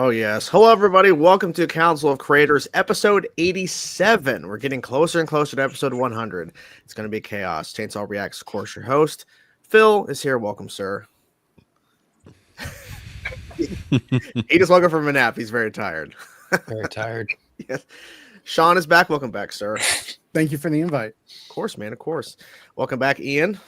Oh, yes. Hello, everybody. Welcome to Council of Creators, episode 87. We're getting closer and closer to episode 100. It's going to be chaos. Chainsaw Reacts, of course, your host. Phil is here. Welcome, sir. He just woke up from a nap. He's very tired. Very tired. Yes. Sean is back. Welcome back, sir. Thank you for the invite. Of course, man. Of course. Welcome back, Ian.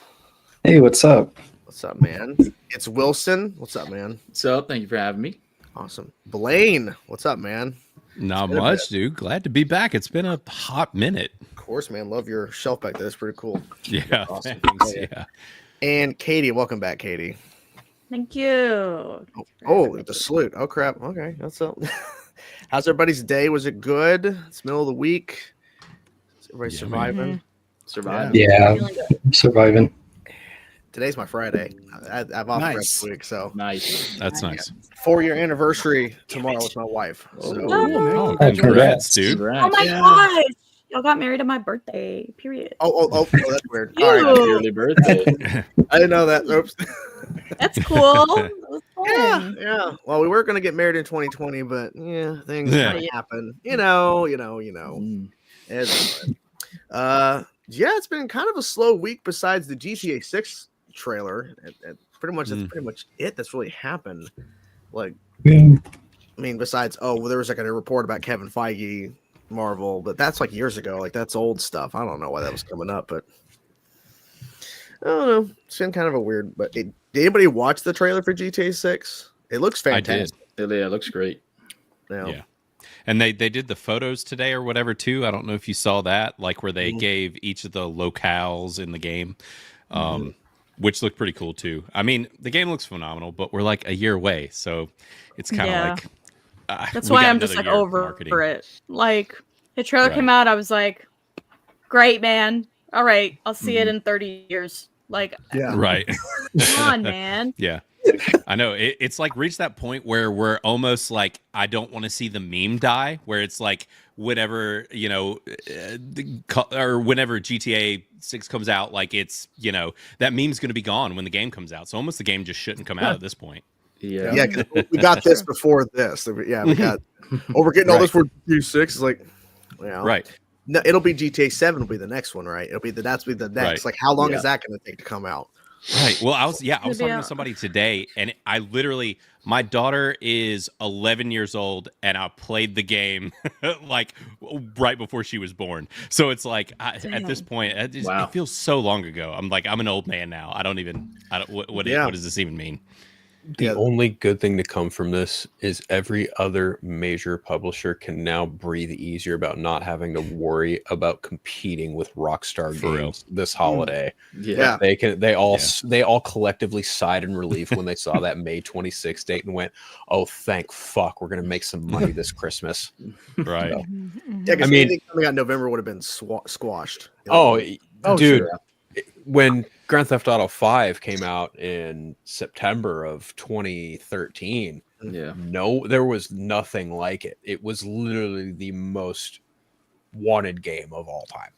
Hey, what's up? What's up, man? It's Wilson. What's up, man? What's up? Thank you for having me. Awesome. Blaine. What's up, man? Not much, dude. Glad to be back. It's been a hot minute. Of course, man. Love your shelf back there. That's pretty cool. Yeah. Awesome. Thanks. Yeah. And Katie. Welcome back, Katie. Thank you. Oh, the salute. Oh, crap. Okay. That's up. How's everybody's day? Was it good? It's middle of the week. Is everybody surviving? Mm-hmm. Surviving. Yeah, I'm surviving. Today's my Friday. I'm off the rest of the week, so Nice. That's nice. 4-year anniversary tomorrow with my wife. So. Oh, Oh, congrats, dude. Oh my gosh. Y'all got married on my birthday, period. Oh, that's weird. Ew. All right. Happy early birthday. I didn't know that. Oops. That's cool. That was fun. Yeah. Well, we were going to get married in 2020, but things happen. You know. It's fine. It's been kind of a slow week besides the GTA 6 trailer. That's pretty much it that's really happened. Like, I mean, besides, there was like a report about Kevin Feige, Marvel, but that's like years ago. Like, that's old stuff. I don't know why that was coming up, but I don't know. It's been kind of a weird. But did anybody watch the trailer for GTA 6? It looks fantastic. Yeah, it looks great. Yeah. And they did the photos today or whatever too. I don't know if you saw that, like where they gave each of the locales in the game, which looked pretty cool too. I mean, the game looks phenomenal, but we're like a year away, so it's kind of like that's why I'm just like over it. Like the trailer came out, I was like, "Great, man! All right, I'll see it in 30 years." Like, right? Come on, man. Yeah. I know it's like reached that point where we're almost like, I don't want to see the meme die, where it's like whenever, or whenever GTA 6 comes out, like it's, that meme's going to be gone when the game comes out. So almost the game just shouldn't come out at this point. Yeah, because we got this before this. Yeah, we got, we're getting all this for GTA 6. It's like, right. No, it'll be GTA 7 will be the next one, right? It'll be the next. Right. Like, how long is that going to take to come out? Right. Well, I was talking to somebody today, and I literally, my daughter is 11 years old, and I played the game like right before she was born. So it's like at this point, it feels so long ago. I'm like, I'm an old man now. What does this even mean? The only good thing to come from this is every other major publisher can now breathe easier about not having to worry about competing with Rockstar Games this holiday. Yeah, they all collectively sighed in relief when they saw that May 26th date and went, "Oh, thank fuck, we're gonna make some money this Christmas." Right? Yeah, because anything coming out in November would have been squashed. Dude. Sure. When Grand Theft Auto 5 came out in September of 2013, there was nothing like it. It was literally the most wanted game of all time.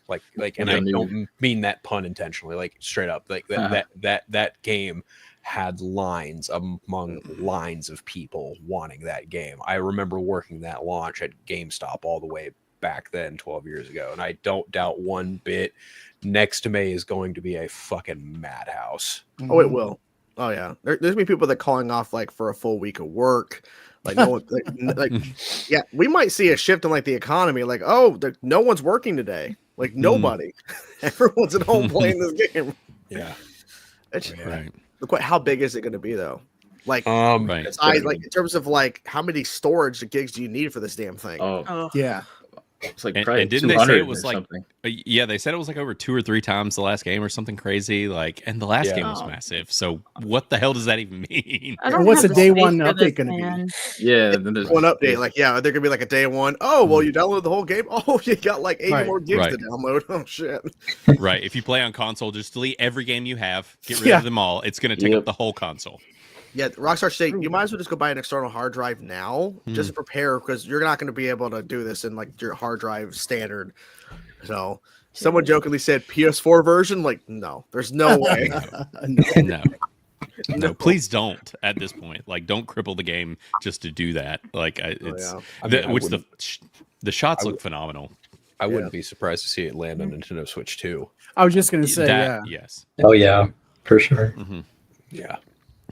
And I don't mean that pun intentionally, like straight up. Like that game had lines among lines of people wanting that game. I remember working that launch at GameStop all the way back then 12 years ago, and I don't doubt one bit next May is going to be a fucking madhouse. Oh, it will. Oh yeah, there's gonna be people that calling off like for a full week of work. Like no one, we might see a shift in like the economy. Like, no one's working today. Like nobody, everyone's at home playing this game. Yeah, right. Look, how big is it going to be though? Like, right. Like in terms of like how many storage gigs do you need for this damn thing? Oh yeah. It's like and didn't they say it was like something. They said it was like over 2 or 3 times the last game or something crazy, like, and the last game was massive. So what the hell does that even mean? What's the day one update going to be? Yeah, then there's one update. Like, there could be like a day one. Oh, well, you downloaded the whole game. Oh, you got like 80 more gigs to download. Oh shit. Right. If you play on console, just delete every game you have, get rid of them all. It's going to take up the whole console. Yeah, Rockstar say you might as well just go buy an external hard drive now, just to prepare, because you're not going to be able to do this in like your hard drive standard. So someone jokingly said PS4 version. Like, no, there's no way. No. No, please don't. At this point, like, don't cripple the game just to do that. Like, it's the shots look phenomenal. I wouldn't be surprised to see it land on Nintendo Switch 2. I was just gonna say that. Yes. Oh yeah, for sure. Mm-hmm. Yeah,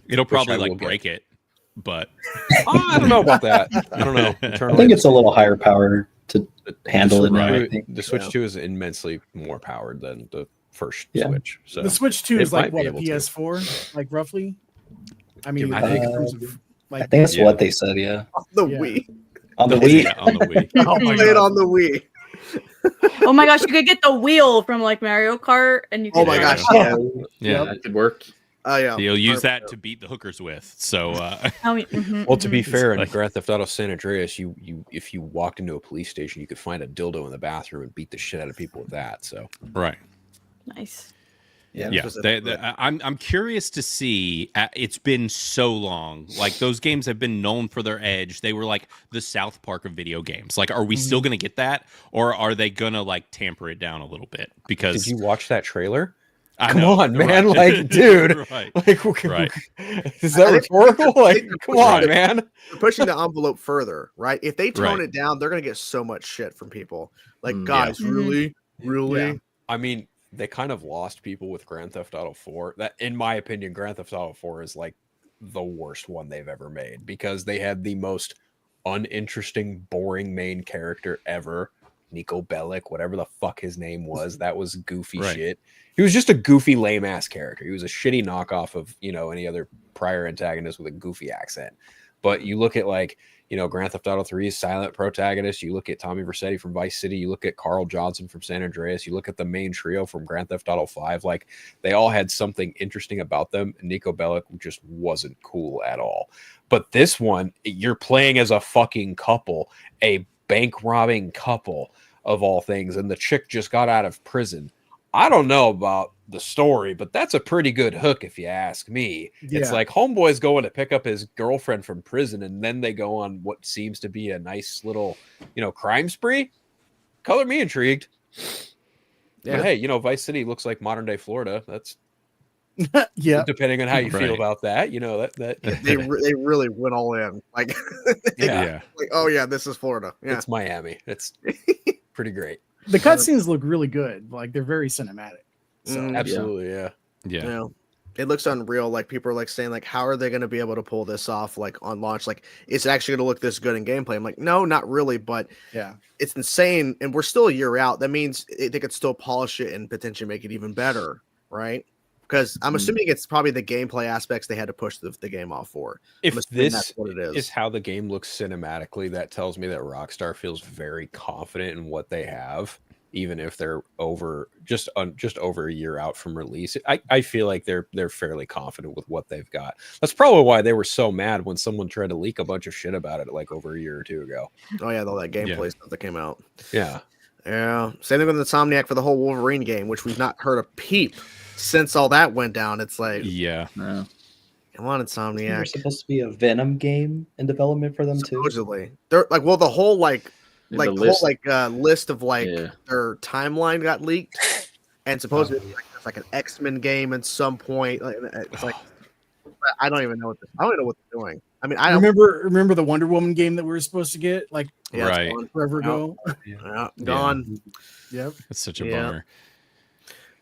it'll probably like break it, but I don't know about that. I don't know. I think it's a little higher power to handle it. Right. The Switch 2 is immensely more powered than the first Switch. So the Switch 2 is like what, a PS4, like roughly. I mean, I think think, in terms of, like, I think that's what they said. Yeah, On the Wii. On the Wii. On the Wii. Oh my Play it God. on the Wii. Oh my gosh, you could get the wheel from like Mario Kart, and you. Oh could my gosh, Yeah. That could work. Oh yeah. You'll use that to beat the hookers with. So, well, to be fair, in Grand Theft Auto San Andreas, you if you walked into a police station, you could find a dildo in the bathroom and beat the shit out of people with that. So, right. Nice. Yeah, I'm curious to see. It's been so long. Like, those games have been known for their edge. They were like the South Park of video games. Like, are we still going to get that, or are they going to like tamper it down a little bit? Because did you watch that trailer? Come on, man! Like, dude, right. Is that rhetorical? Like, come on, man! They're pushing the envelope further, right? If they tone it down, they're gonna get so much shit from people. Like, guys, really? Yeah. I mean, they kind of lost people with Grand Theft Auto 4. That, in my opinion, Grand Theft Auto 4 is like the worst one they've ever made because they had the most uninteresting, boring main character ever. Nico Bellic, whatever the fuck his name was, that was goofy shit. He was just a goofy, lame ass character. He was a shitty knockoff of, any other prior antagonist with a goofy accent. But you look at like, Grand Theft Auto 3's silent protagonist. You look at Tommy Vercetti from Vice City. You look at Carl Johnson from San Andreas. You look at the main trio from Grand Theft Auto 5. Like, they all had something interesting about them. And Nico Bellic just wasn't cool at all. But this one, you're playing as a fucking couple, a bank robbing couple of all things. And the chick just got out of prison. I don't know about the story, but that's a pretty good hook if you ask me. Yeah. It's like homeboy's going to pick up his girlfriend from prison, and then they go on what seems to be a nice little, crime spree. Color me intrigued. Yeah. But hey, Vice City looks like modern day Florida. That's depending on how you feel about that. They really went all in. Like, like, oh yeah, this is Florida. Yeah, it's Miami. It's pretty great. The cutscenes look really good. Like, they're very cinematic. So absolutely, yeah. It looks unreal. Like, people are like saying, like, how are they going to be able to pull this off, like, on launch? Like, it's actually going to look this good in gameplay. I'm like, no, not really, but it's insane. And we're still a year out. That means they could still polish it and potentially make it even better, right? Because I'm assuming it's probably the gameplay aspects they had to push the game off for. If this is how the game looks cinematically, that tells me that Rockstar feels very confident in what they have, even if they're just over a year out from release. I feel like they're fairly confident with what they've got. That's probably why they were so mad when someone tried to leak a bunch of shit about it like over a year or two ago. Oh yeah, all that gameplay stuff that came out. Yeah. Same thing with Insomniac for the whole Wolverine game, which we've not heard a peep since all that went down. It's like, no. Come on, Insomniac. There's supposed to be a Venom game in development for them supposedly. They're like, well, the whole list of their timeline got leaked, and supposedly it's like an X-Men game at some point. It's like, I don't even know what they're doing. I mean, I don't remember the Wonder Woman game that we were supposed to get forever ago. Gone. Yep, it's such a bummer.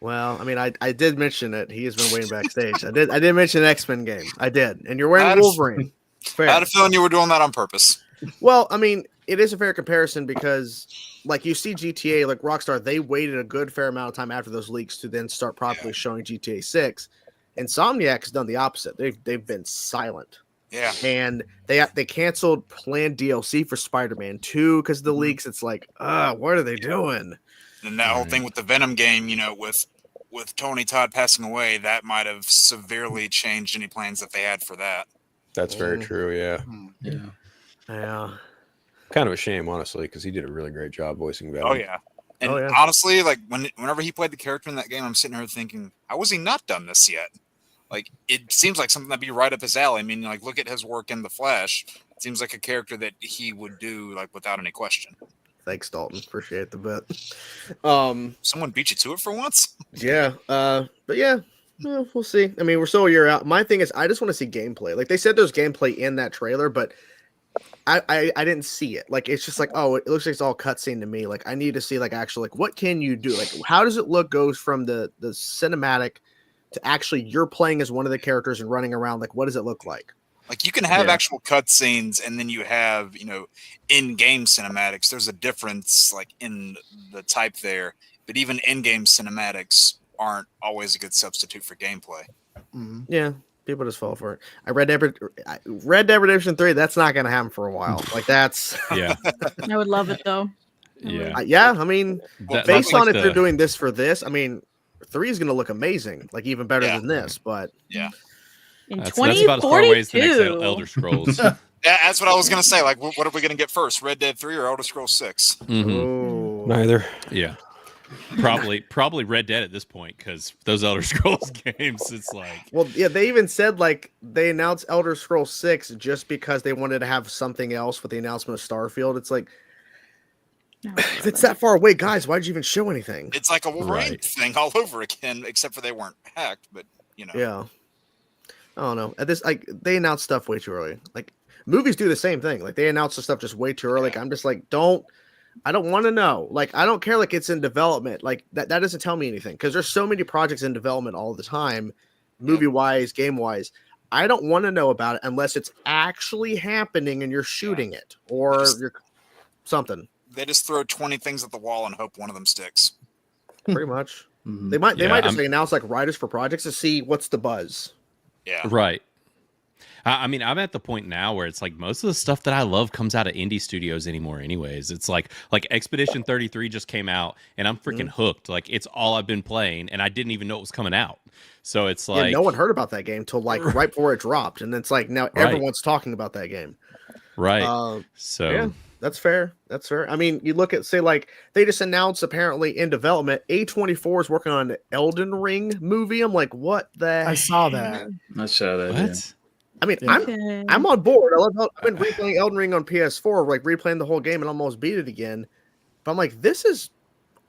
Well, I mean, I did mention it. He has been waiting backstage. I did mention an X-Men game. I did, and you're wearing Wolverine. Fair. I had a feeling you were doing that on purpose. Well, I mean, it is a fair comparison because, like, you see GTA, like Rockstar, they waited a good fair amount of time after those leaks to then start properly showing GTA 6. Insomniac has done the opposite. They've been silent. Yeah. And they canceled planned DLC for Spider-Man 2 because of the leaks. It's like, what are they doing? And that whole thing with the Venom game, with Tony Todd passing away, that might have severely changed any plans that they had for that. That's very true. Yeah. Yeah. Kind of a shame, honestly, because he did a really great job voicing Venom. Oh yeah. And honestly, like whenever he played the character in that game, I'm sitting here thinking, how was he not done this yet? Like, it seems like something that'd be right up his alley. I mean, like, look at his work in The Flash. It seems like a character that he would do, like, without any question. Thanks, Dalton. Appreciate the bit. Someone beat you to it for once? Yeah. But yeah, Well, we'll see. I mean, we're still a year out. My thing is, I just want to see gameplay. Like they said, there's gameplay in that trailer, but I didn't see it. Like it's just like, oh, it looks like it's all cutscene to me. Like I need to see like actual like what can you do? Like how does it look? Goes from the cinematic to actually you're playing as one of the characters and running around. Like what does it look like? Like you can have actual cutscenes, and then you have in-game cinematics. There's a difference like in the type there, but even in-game cinematics aren't always a good substitute for gameplay. Mm-hmm. Yeah. People just fall for it. Red Dead Redemption 3, that's not going to happen for a while. Like, that's... Yeah. I would love it, though. Yeah, I mean, based on if they're doing this for this, I mean, 3 is going to look amazing. Like, even better than this, but... Yeah. That's about as far away as the next Elder Scrolls. Yeah, that's what I was going to say. Like, what are we going to get first? Red Dead 3 or Elder Scrolls 6? Mm-hmm. Neither. Yeah. Probably Red Dead at this point, because those Elder Scrolls games, it's like... Well, yeah, they even said, like, they announced Elder Scrolls 6 just because they wanted to have something else with the announcement of Starfield. It's like, if it's that far away, guys, why'd you even show anything? It's like a Wolverine thing all over again, except for they weren't hacked, but, Yeah. I don't know. At this, like, they announced stuff way too early. Like, movies do the same thing. Like, they announce the stuff just way too early. Like, I'm just like, I don't want to know. Like, I don't care. Like, it's in development. Like, that doesn't tell me anything because there's so many projects in development all the time, movie wise, game wise. I don't want to know about it unless it's actually happening and you're shooting it or you're something. They just throw 20 things at the wall and hope one of them sticks. Pretty much. Mm-hmm. They might just announce like writers for projects to see what's the buzz. Yeah. Right. I mean, I'm at the point now where it's like most of the stuff that I love comes out of indie studios anymore anyways. It's like Expedition 33 just came out and I'm freaking hooked. Like it's all I've been playing and I didn't even know it was coming out. So it's like no one heard about that game till like right before it dropped. And it's like now everyone's talking about that game. Right. Yeah, that's fair. That's fair. I mean, you look at say like they just announced apparently in development A24 is working on an Elden Ring movie. I'm like, what the I saw that. I saw that. What? Yeah. I mean, I'm on board. I've been replaying Elden Ring on PS4, like replaying the whole game and almost beat it again. But I'm like, this is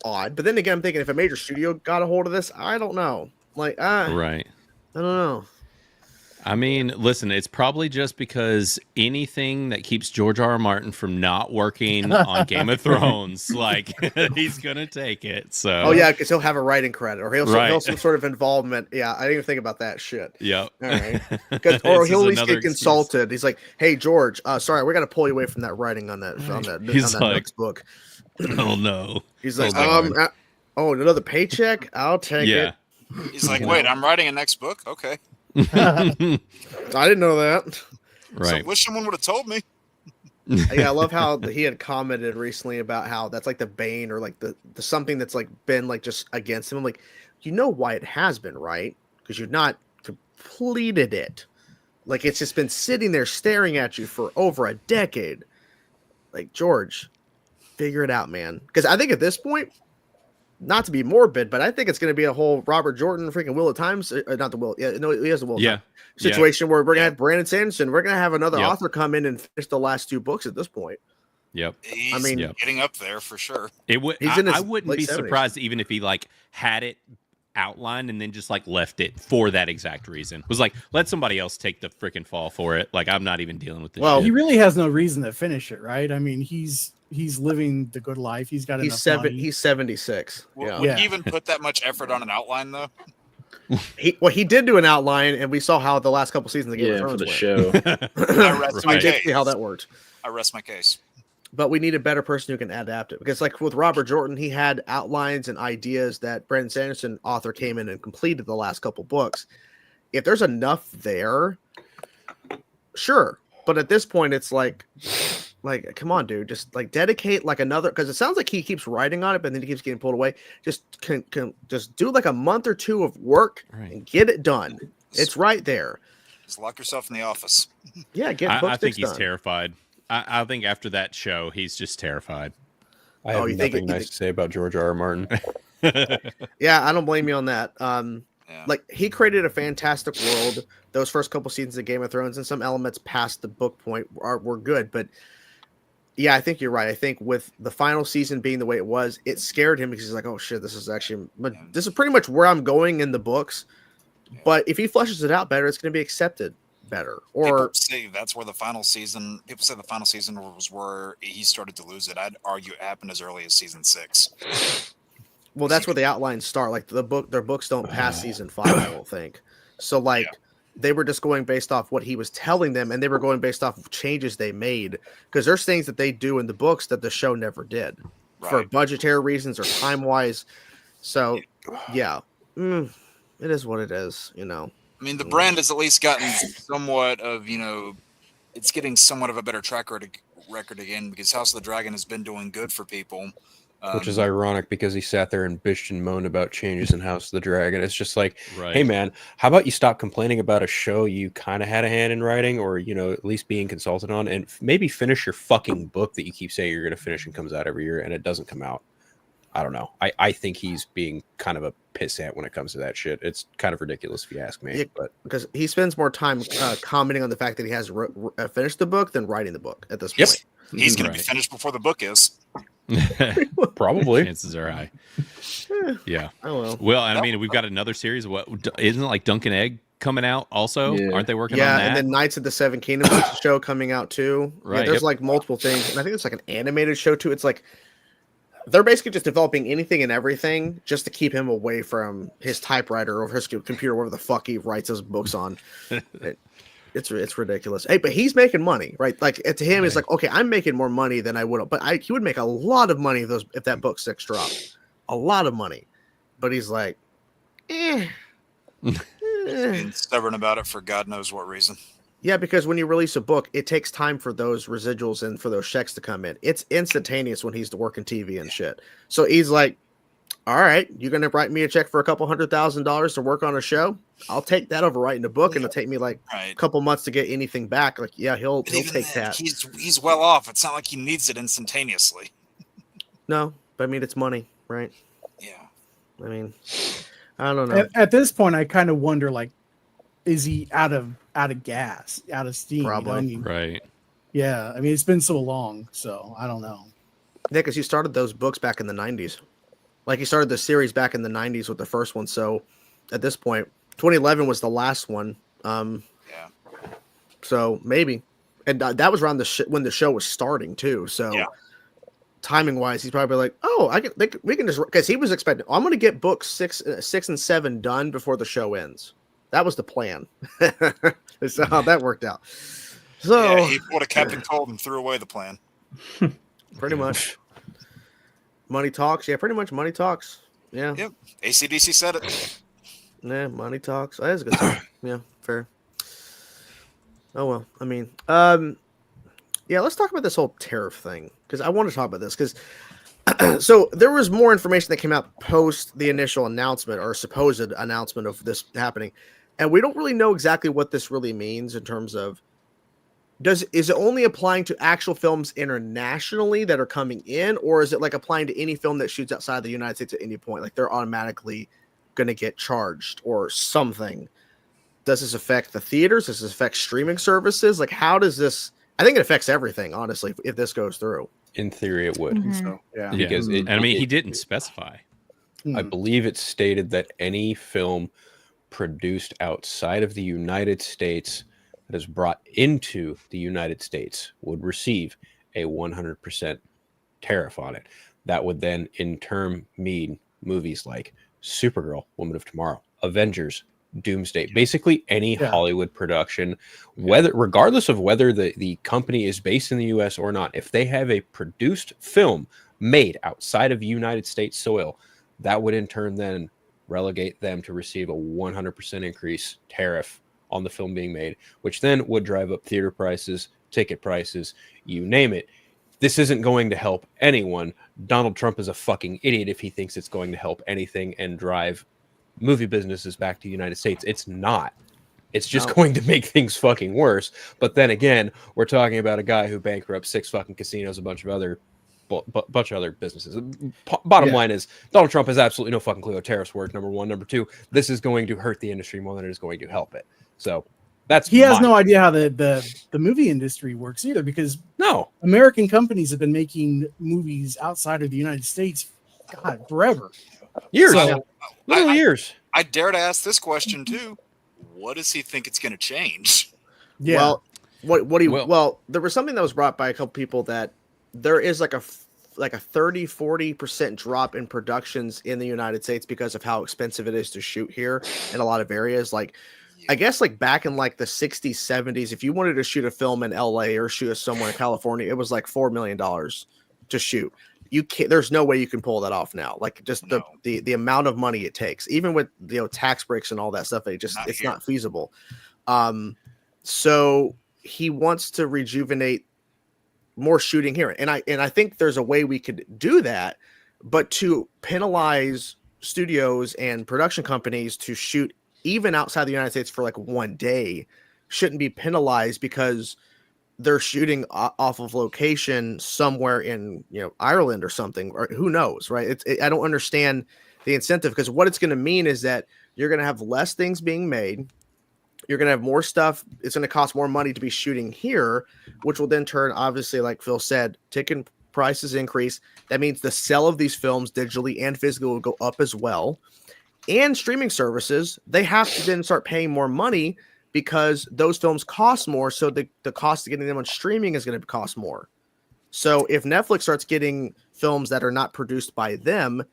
odd. But then again, I'm thinking if a major studio got a hold of this, I don't know. Like, right. I don't know. I mean, listen, it's probably just because anything that keeps George R.R. Martin from not working on Game of Thrones, like he's gonna take it. So, oh yeah, because he'll have a writing credit or he'll have some sort of involvement. Yeah, I didn't even think about that shit. Yep. All right. Or he'll at least get consulted. He's like, "Hey George, sorry, we're gonna pull you away from that writing on that next book." Oh no. He's like, another paycheck? I'll take it. He's like, wait, I'm writing a next book. Okay. I didn't know that. Right. So wish someone would have told me. Yeah, I love how he had commented recently about how that's like the bane or like the something that's like been like just against him. I'm like, you know why it has been, right? Because you've not completed it. Like it's just been sitting there staring at you for over a decade. Like, George, figure it out, man. Because I think at this point, not to be morbid, but I think it's going to be a whole Robert Jordan freaking Wheel of Time. Not the Will. Yeah, no, he has the Will of Time situation where we're going to have Brandon Sanderson. We're going to have another author come in and finish the last 2 books at this point. Yep. He's getting up there for sure. It would. I wouldn't be surprised even if he like had it outlined and then just like left it for that exact reason. It was like, let somebody else take the freaking fall for it. Like I'm not even dealing with this. Well, he really has no reason to finish it, right? I mean, he's living the good life. He's got enough money. He's 76. Would he even put that much effort on an outline though? He did do an outline, and we saw how the last couple seasons of Game of Thrones for the went. show. I rest my case. See how that worked. I rest my case. But we need a better person who can adapt it, because like with Robert Jordan, he had outlines and ideas that Brandon Sanderson author came in and completed the last couple books. If there's enough there, sure. But at this point, it's like, come on, dude, just like dedicate like another, because it sounds like he keeps writing on it, but then he keeps getting pulled away. Just just do like a month or 2 of work and get it done. It's right there. Just lock yourself in the office. Yeah, I think he's terrified. I think after that show, he's just terrified. I have nothing nice to say about George R.R. Martin. Yeah, I don't blame you on that. Like he created a fantastic world. Those first couple seasons of Game of Thrones and some elements past the book point were good, but yeah, I think you're right. I think with the final season being the way it was, it scared him because he's like, "Oh shit, this is pretty much where I'm going in the books." But if he fleshes it out better, it's going to be accepted better. Or people say that's where the final season. People say the final season was where he started to lose it. I'd argue it happened as early as season 6. Well, that's where the outlines start. Like their books don't pass season 5, I don't think. So like they were just going based off what he was telling them, and they were going based off of changes they made, because there's things that they do in the books that the show never did for budgetary reasons or time wise. So yeah, it is what it is, you know. I mean, the brand has at least gotten somewhat of, you know, it's getting somewhat of a better track record again, because House of the Dragon has been doing good for people. Which is ironic, because he sat there and bitched and moaned about changes in House of the Dragon. It's just like, hey man, how about you stop complaining about a show you kind of had a hand in writing, or, you know, at least being consulted on, and maybe finish your fucking book that you keep saying you're going to finish and comes out every year and it doesn't come out. I don't know. I think he's being kind of a pissant when it comes to that shit. It's kind of ridiculous if you ask me. Yeah, but because he spends more time commenting on the fact that he has finished the book than writing the book at this point. He's going to be finished before the book is. Probably. Chances are high. Yeah. Oh well, I mean, we've got another series. What isn't it like Dunk and Egg coming out also? Aren't they working on that? And then Knights of the Seven Kingdoms show coming out too. Right. Yeah, there's like multiple things, and I think it's like an animated show too. It's like they're basically just developing anything and everything just to keep him away from his typewriter or his computer, whatever the fuck he writes his books on. It's ridiculous. Hey, but he's making money, right? Like to him, it's like, okay, I'm making more money than I would have, but he would make a lot of money if that book 6 dropped, a lot of money. But he's like, Being stubborn about it for God knows what reason. Yeah, because when you release a book, it takes time for those residuals and for those checks to come in. It's instantaneous when he's working TV and shit. So he's like, all right, you're going to write me a check for $200,000 to work on a show? I'll take that over writing a book, and it'll take me like a couple months to get anything back. Like, yeah, he'll take that. He's well off. It's not like he needs it instantaneously. No, but I mean, it's money, right? Yeah. I mean, I don't know. At this point, I kind of wonder, like, is he out of gas, out of steam? Probably. You know? Right. Yeah. I mean, it's been so long, so I don't know. Yeah, because he started those books back in the 90s. Like, he started the series back in the 90s with the first one. So at this point, 2011 was the last one. So maybe. And that was around when the show was starting, too. So timing wise, he's probably like, oh, we can just, because he was expecting, I'm going to get books 6 and 7 done before the show ends. That was the plan. That's how that worked out. So he pulled a Captain Cold and threw away the plan. Pretty much. Money talks. Yeah, pretty much money talks. Yeah. Yep. AC/DC said it. Yeah, money talks. That is a good song. Yeah, fair. Oh well. I mean, yeah, let's talk about this whole tariff thing, because I want to talk about this because so there was more information that came out post the initial announcement or supposed announcement of this happening, and we don't really know exactly what this really means in terms of is it only applying to actual films internationally that are coming in, or is it like applying to any film that shoots outside the United States at any point? Like they're automatically going to get charged or something. Does this affect the theaters? Does this affect streaming services? Like, how does this? I think it affects everything, honestly, if this goes through. In theory, it would. So, yeah. Because he didn't specify. I believe it stated that any film produced outside of the United States that is brought into the United States would receive a 100% tariff on it. That would then, in turn, mean movies like Supergirl, Woman of Tomorrow, Avengers, Doomsday, basically any Hollywood production, regardless of whether the company is based in the US or not, if they have a produced film made outside of United States soil, that would in turn then relegate them to receive a 100% increase tariff on the film being made, which then would drive up theater prices, ticket prices, you name it. This isn't going to help anyone. Donald Trump is a fucking idiot if he thinks it's going to help anything and drive movie businesses back to the United States. It's not. It's just going to make things fucking worse. But then again, we're talking about a guy who bankrupts 6 fucking casinos, a bunch of other businesses. Bottom line is Donald Trump has absolutely no fucking clue how tariffs work. Number one. Number two, this is going to hurt the industry more than it is going to help it. So he has no idea how the movie industry works either, because American companies have been making movies outside of the United States, God, forever. Years. So, years. I dare to ask this question too. What does he think it's going to change? Yeah. Well, there was something that was brought by a couple people that there is like a 30-40% drop in productions in the United States because of how expensive it is to shoot here in a lot of areas. Like, I guess like back in like the 60s, 70s, if you wanted to shoot a film in LA or shoot it somewhere in California, it was like $4 million to shoot. You can't, there's no way you can pull that off now. Like just the amount of money it takes, even with, you know, tax breaks and all that stuff, it's not feasible. So he wants to rejuvenate more shooting here. And I think there's a way we could do that, but to penalize studios and production companies to shoot even outside the United States for like one day shouldn't be penalized because they're shooting off of location somewhere in, you know, Ireland or something, or who knows, right? I don't understand the incentive, because what it's going to mean is that you're going to have less things being made. You're going to have more stuff. It's going to cost more money to be shooting here, which will then turn, obviously, like Phil said, ticket prices increase. That means the sale of these films digitally and physically will go up as well. And streaming services, they have to then start paying more money because those films cost more. So the cost of getting them on streaming is going to cost more. So if Netflix starts getting films that are not produced by them,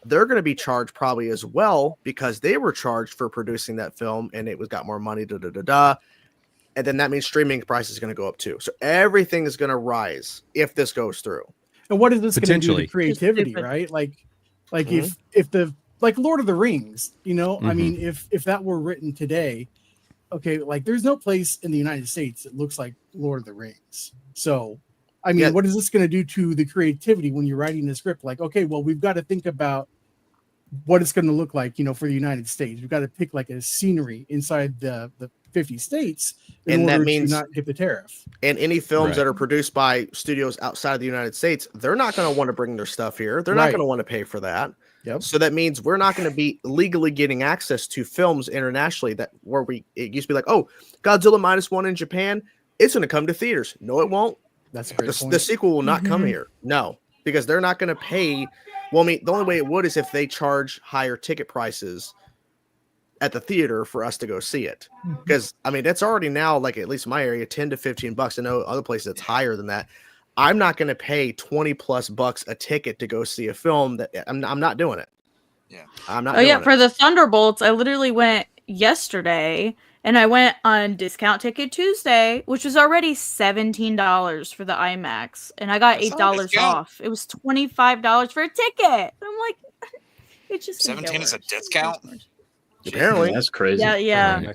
they're going to be charged probably as well because they were charged for producing that film and it got more money. And then that means streaming price is going to go up too. So everything is going to rise if this goes through. And what is this going to do to creativity, right? Like if the, like Lord of the Rings, you know, I mean, if that were written today, okay, like there's no place in the United States that looks like Lord of the Rings. So, I mean, what is this going to do to the creativity when you're writing the script? Like, okay, well, we've got to think about what it's going to look like, you know, for the United States. We've got to pick like a scenery inside the 50 states in order to not get the tariff. And any films that are produced by studios outside of the United States, they're not going to want to bring their stuff here. They're not going to want to pay for that. Yep. So that means we're not going to be legally getting access to films internationally it used to be like, oh, Godzilla -1 in Japan, it's going to come to theaters. No, it won't. That's a great point. The sequel will not come here. No, because they're not going to pay. Well, I mean, the only way it would is if they charge higher ticket prices at the theater for us to go see it. Because I mean, that's already now, like at least in my area, $10 to $15. I know other places it's higher than that. I'm not going to pay $20+ a ticket to go see a film that I'm not doing it. Yeah. I'm not. Oh yeah. For the Thunderbolts, I literally went yesterday and I went on Discount Ticket Tuesday, which was already $17 for the IMAX. And I got $8 off. It was $25 for a ticket. I'm like, it just 17 is a discount? Apparently. That's crazy. Yeah.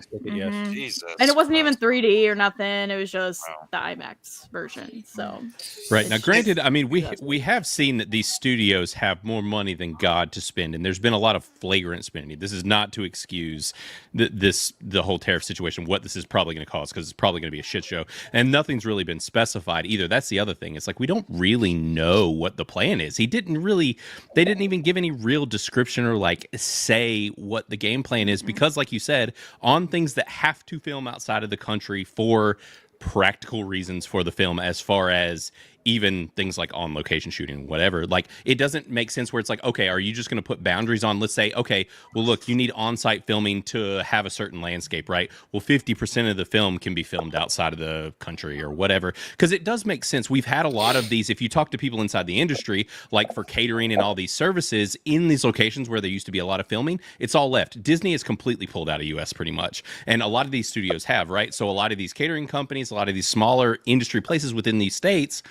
Jesus. And it wasn't even 3D or nothing. It was just the IMAX version. So right now, granted, I mean we have seen that these studios have more money than God to spend, and there's been a lot of flagrant spending. This is not to excuse the whole tariff situation, what this is probably going to cost, because it's probably going to be a shit show, and nothing's really been specified either. That's the other thing. It's like we don't really know what the plan is. They didn't even give any real description or like say what the game plan is, because like you said, on things that have to film outside of the country for practical reasons for the film, as far as even things like on location shooting, whatever, like it doesn't make sense where it's like, okay, are you just going to put boundaries on? Let's say, okay, well, look, you need on-site filming to have a certain landscape, right? Well, 50% of the film can be filmed outside of the country or whatever, because it does make sense. We've had a lot of these, if you talk to people inside the industry, like for catering and all these services in these locations where there used to be a lot of filming, it's all left. Disney has completely pulled out of US pretty much, and a lot of these studios have, right? So a lot of these catering companies, a lot of these smaller industry places within these states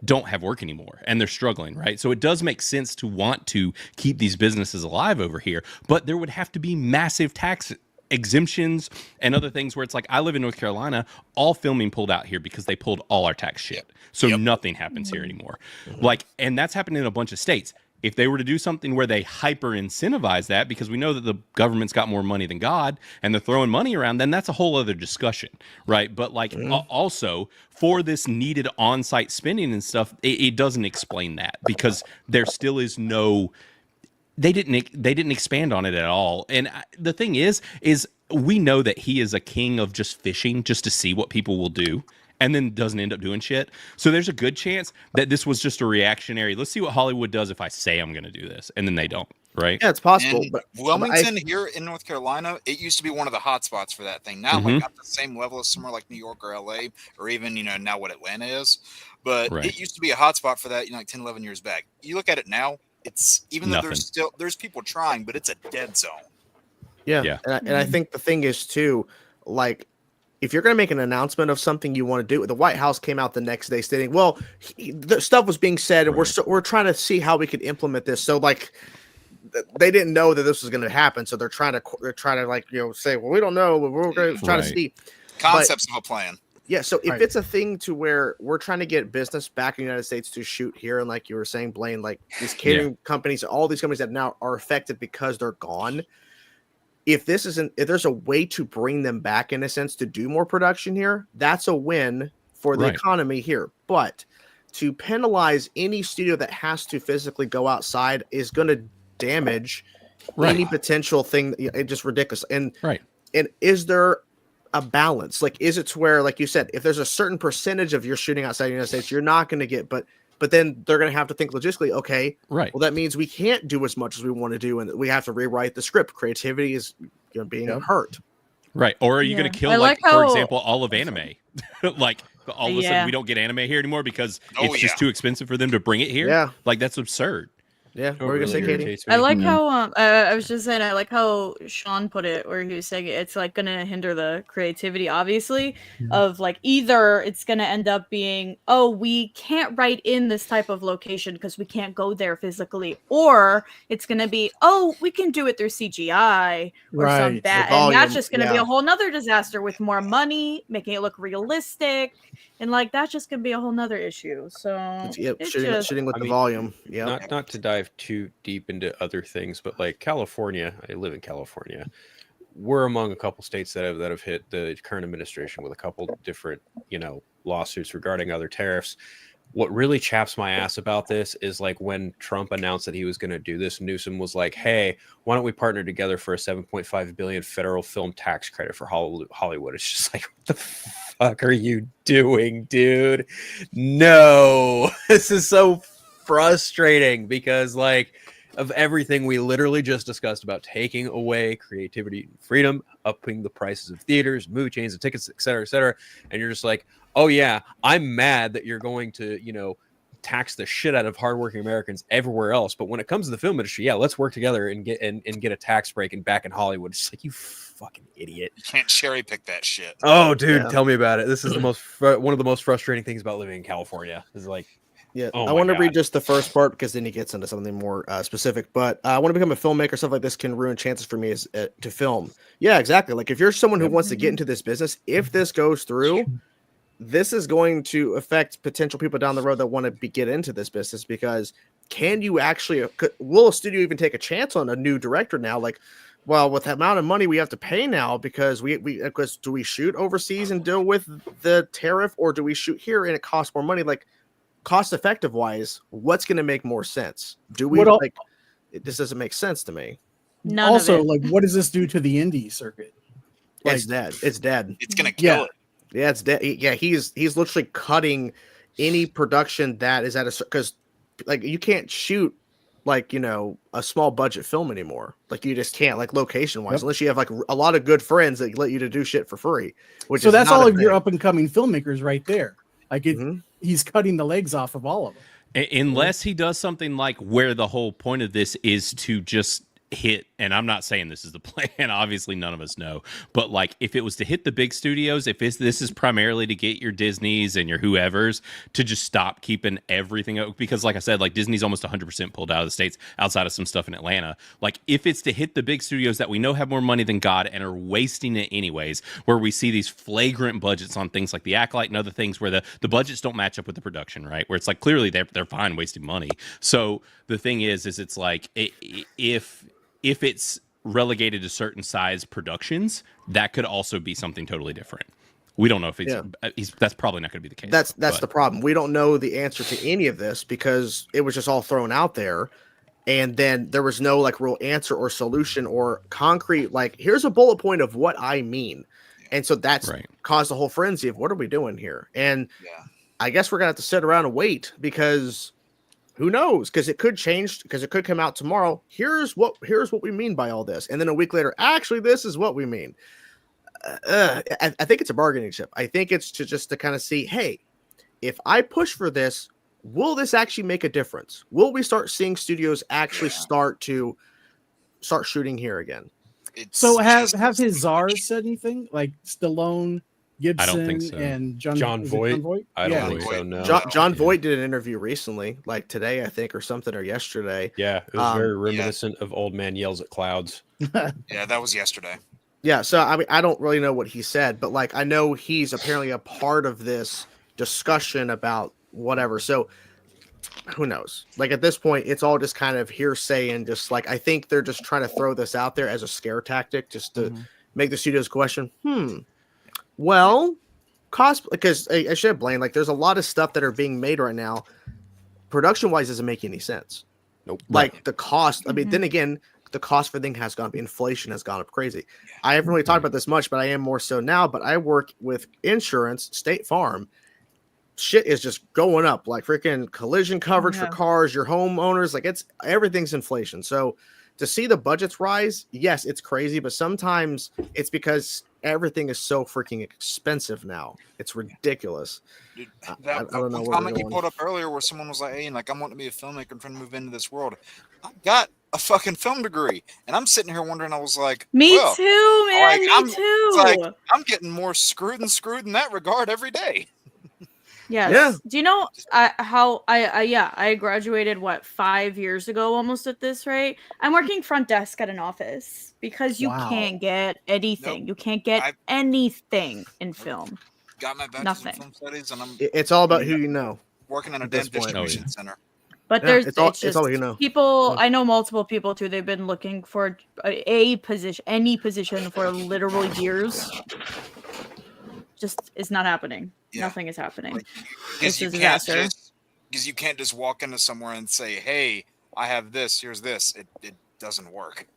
don't have work anymore, and they're struggling, right? So it does make sense to want to keep these businesses alive over here, but there would have to be massive tax exemptions and other things where it's like, I live in North Carolina, all filming pulled out here because they pulled all our tax shit. So nothing happens here anymore. Like, and that's happening in a bunch of states. If they were to do something where they hyper incentivize that, because we know that the government's got more money than God and they're throwing money around, then that's a whole other discussion, right? But like also for this needed on-site spending and stuff, it doesn't explain that, because there still is no, they didn't expand on it at all. And the thing is we know that he is a king of just fishing just to see what people will do, and then doesn't end up doing shit. So there's a good chance that this was just a reactionary, let's see what Hollywood does if I say I'm going to do this, and then they don't. right? Yeah, it's possible. And but Wilmington here in North Carolina, it used to be one of the hot spots for that thing. Not like at the same level as somewhere like New York or LA, or even, now what Atlanta is. But it used to be a hot spot for that, like 10, 11 years back. You look at it now, it's even though there's people trying, but it's a dead zone. Yeah. And I think the thing is too, like, if you're going to make an announcement of something you want to do, the White House came out the next day stating, well, the stuff was being said and we're trying to see how we could implement this. So like they didn't know that this was going to happen. So they're trying to like, say, well, we don't know, but we're going to try to see concepts of a plan. Yeah. So if it's a thing to where we're trying to get business back in the United States to shoot here, and like you were saying, Blaine, like these catering companies, all these companies that now are affected because they're gone. If there's a way to bring them back in a sense to do more production here, that's a win for the economy here. But to penalize any studio that has to physically go outside is going to damage any potential thing. It's just ridiculous. And is there a balance? Like, is it to where, like you said, if there's a certain percentage of your shooting outside the United States, you're not going to get, but then they're going to have to think logistically, okay, well, that means we can't do as much as we want to do, and we have to rewrite the script. Creativity is being hurt. Right. Or are you going to kill, for example, all of anime? Like, all of a sudden we don't get anime here anymore because it's just too expensive for them to bring it here? Yeah. Like, that's absurd. Yeah, what were you gonna say, Katie? I like how I was just saying, I like how Sean put it, where he was saying it's like gonna hinder the creativity, obviously, of like either it's gonna end up being, oh, we can't write in this type of location because we can't go there physically, or it's gonna be, oh, we can do it through CGI or some bad, and that's just gonna be a whole nother disaster with more money, making it look realistic. And like that's just gonna be a whole nother issue. So shooting with the volume. Yeah. Not to dive too deep into other things, but like California, I live in California. We're among a couple states that have hit the current administration with a couple different, lawsuits regarding other tariffs. What really chaps my ass about this is like when Trump announced that he was going to do this, Newsom was like, hey, why don't we partner together for a $7.5 billion federal film tax credit for Hollywood? It's just like, what the fuck are you doing, dude? No, this is so frustrating because like of everything we literally just discussed about taking away creativity and freedom, upping the prices of theaters, movie chains and tickets, et cetera, and you're just like, oh yeah, I'm mad that you're going to, tax the shit out of hardworking Americans everywhere else. But when it comes to the film industry, let's work together and get a tax break and back in Hollywood. It's like, you fucking idiot. You can't cherry pick that shit. Oh, dude, tell me about it. This is one of the most frustrating things about living in California. Is like, I want to read just the first part because then he gets into something more specific. But I want to become a filmmaker. Stuff like this can ruin chances for me to film. Yeah, exactly. Like if you're someone who wants to get into this business, if this goes through, this is going to affect potential people down the road that want to get into this business because can you actually, will a studio even take a chance on a new director now? Like, well, with the amount of money we have to pay now, because because do we shoot overseas and deal with the tariff, or do we shoot here and it costs more money? Like cost effective wise, what's going to make more sense? Do we this doesn't make sense to me. None also, like, what does this do to the indie circuit? Like, it's dead. It's dead. It's going to kill it. Yeah, it's dead. Yeah, he's literally cutting any production that is at because like you can't shoot like a small budget film anymore. Like you just can't, like location wise, unless you have like a lot of good friends that let you to do shit for free. So that's all of your up and coming filmmakers right there. Like he's cutting the legs off of all of them. Unless he does something like where the whole point of this is to just hit, and I'm not saying this is the plan, obviously none of us know, but like if it was to hit the big studios, if this is primarily to get your Disneys and your whoever's to just stop keeping everything up, because like I said, like Disney's almost 100% pulled out of the States outside of some stuff in Atlanta. Like if it's to hit the big studios that we know have more money than God and are wasting it anyways, where we see these flagrant budgets on things like the Acolyte and other things where the budgets don't match up with the production, right? Where it's like clearly they're fine wasting money. So the thing is it's like if it's relegated to certain size productions, that could also be something totally different. We don't know if that's probably not going to be the case. That's the problem. We don't know the answer to any of this because it was just all thrown out there. And then there was no like real answer or solution or concrete, like here's a bullet point of what I mean. And so that's caused a whole frenzy of what are we doing here? And I guess we're going to have to sit around and wait because who knows? Because it could change. Because it could come out tomorrow. Here's what we mean by all this, and then a week later, actually, this is what we mean. I think it's a bargaining chip. I think it's just to kind of see, hey, if I push for this, will this actually make a difference? Will we start seeing studios actually start shooting here again? So have his czars said anything, like Stallone, Gibson, I don't think so. and John Voight? I don't think so. No. John Voight did an interview recently, like today, I think, or something, or yesterday. Yeah, it was very reminiscent of Old Man Yells at Clouds. Yeah, that was yesterday. Yeah, so I mean, I don't really know what he said, but like I know he's apparently a part of this discussion about whatever. So who knows? Like at this point, it's all just kind of hearsay and just like I think they're just trying to throw this out there as a scare tactic, just to make the studios question. Well, cost because I should blame. Like there's a lot of stuff that are being made right now. Production wise, doesn't make any sense. Nope. Like the cost. I mean, then again, the cost for things has gone up. Inflation has gone up crazy. I haven't really talked about this much, but I am more so now. But I work with insurance, State Farm. Shit is just going up, like freaking collision coverage for cars, your homeowners, like everything's inflation. So to see the budgets rise, yes, it's crazy, but sometimes it's because everything is so freaking expensive now. It's ridiculous. Dude, I don't know. Comment you pulled up earlier where someone was like, "Hey, like I'm wanting to be a filmmaker and trying to move into this world." I got a fucking film degree, and I'm sitting here wondering. I was like, "Me too, man. Like, me too." Like I'm getting more screwed in that regard every day. Yes. Yeah. Do you know I graduated 5 years ago almost at this rate? I'm working front desk at an office because you can't get anything. Nope. You can't get anything in film. Got my bachelor's in film studies, and it's all about who you know. Working in a damn distribution center. But it's all you know. People, I know multiple people too. They've been looking for any position for literal years. Just it's not happening. Yeah. Nothing is happening. Like, it's a disaster. Because you can't just walk into somewhere and say, "Hey, I have this. Here's this." It doesn't work.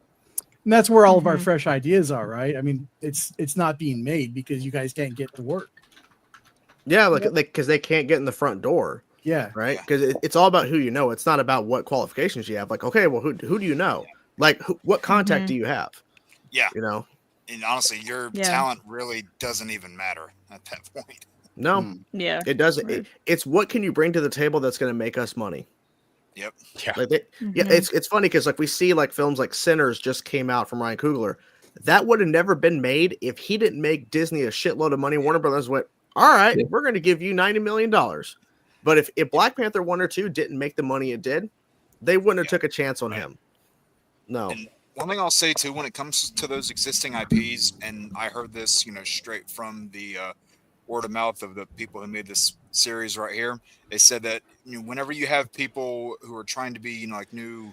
And that's where all of our fresh ideas are, right? I mean, it's not being made because you guys can't get to work. Yeah, like because they can't get in the front door. Yeah, right. Because it's all about who you know. It's not about what qualifications you have. Like, okay, well, who do you know? Like, what contact do you have? Yeah, you know. And honestly, your talent really doesn't even matter at that point. No. Yeah. It doesn't. It's what can you bring to the table that's going to make us money. Yep. Yeah. Like it's funny because like we see like films like Sinners just came out from Ryan Coogler. That would have never been made if he didn't make Disney a shitload of money. Warner Brothers went, all right, we're going to give you $90 million. But if Black Panther 1 or 2 didn't make the money it did, they wouldn't have took a chance on him. No. And one thing I'll say too, when it comes to those existing IPs, and I heard this, straight from the word of mouth of the people who made this series right here, they said that whenever you have people who are trying to be like new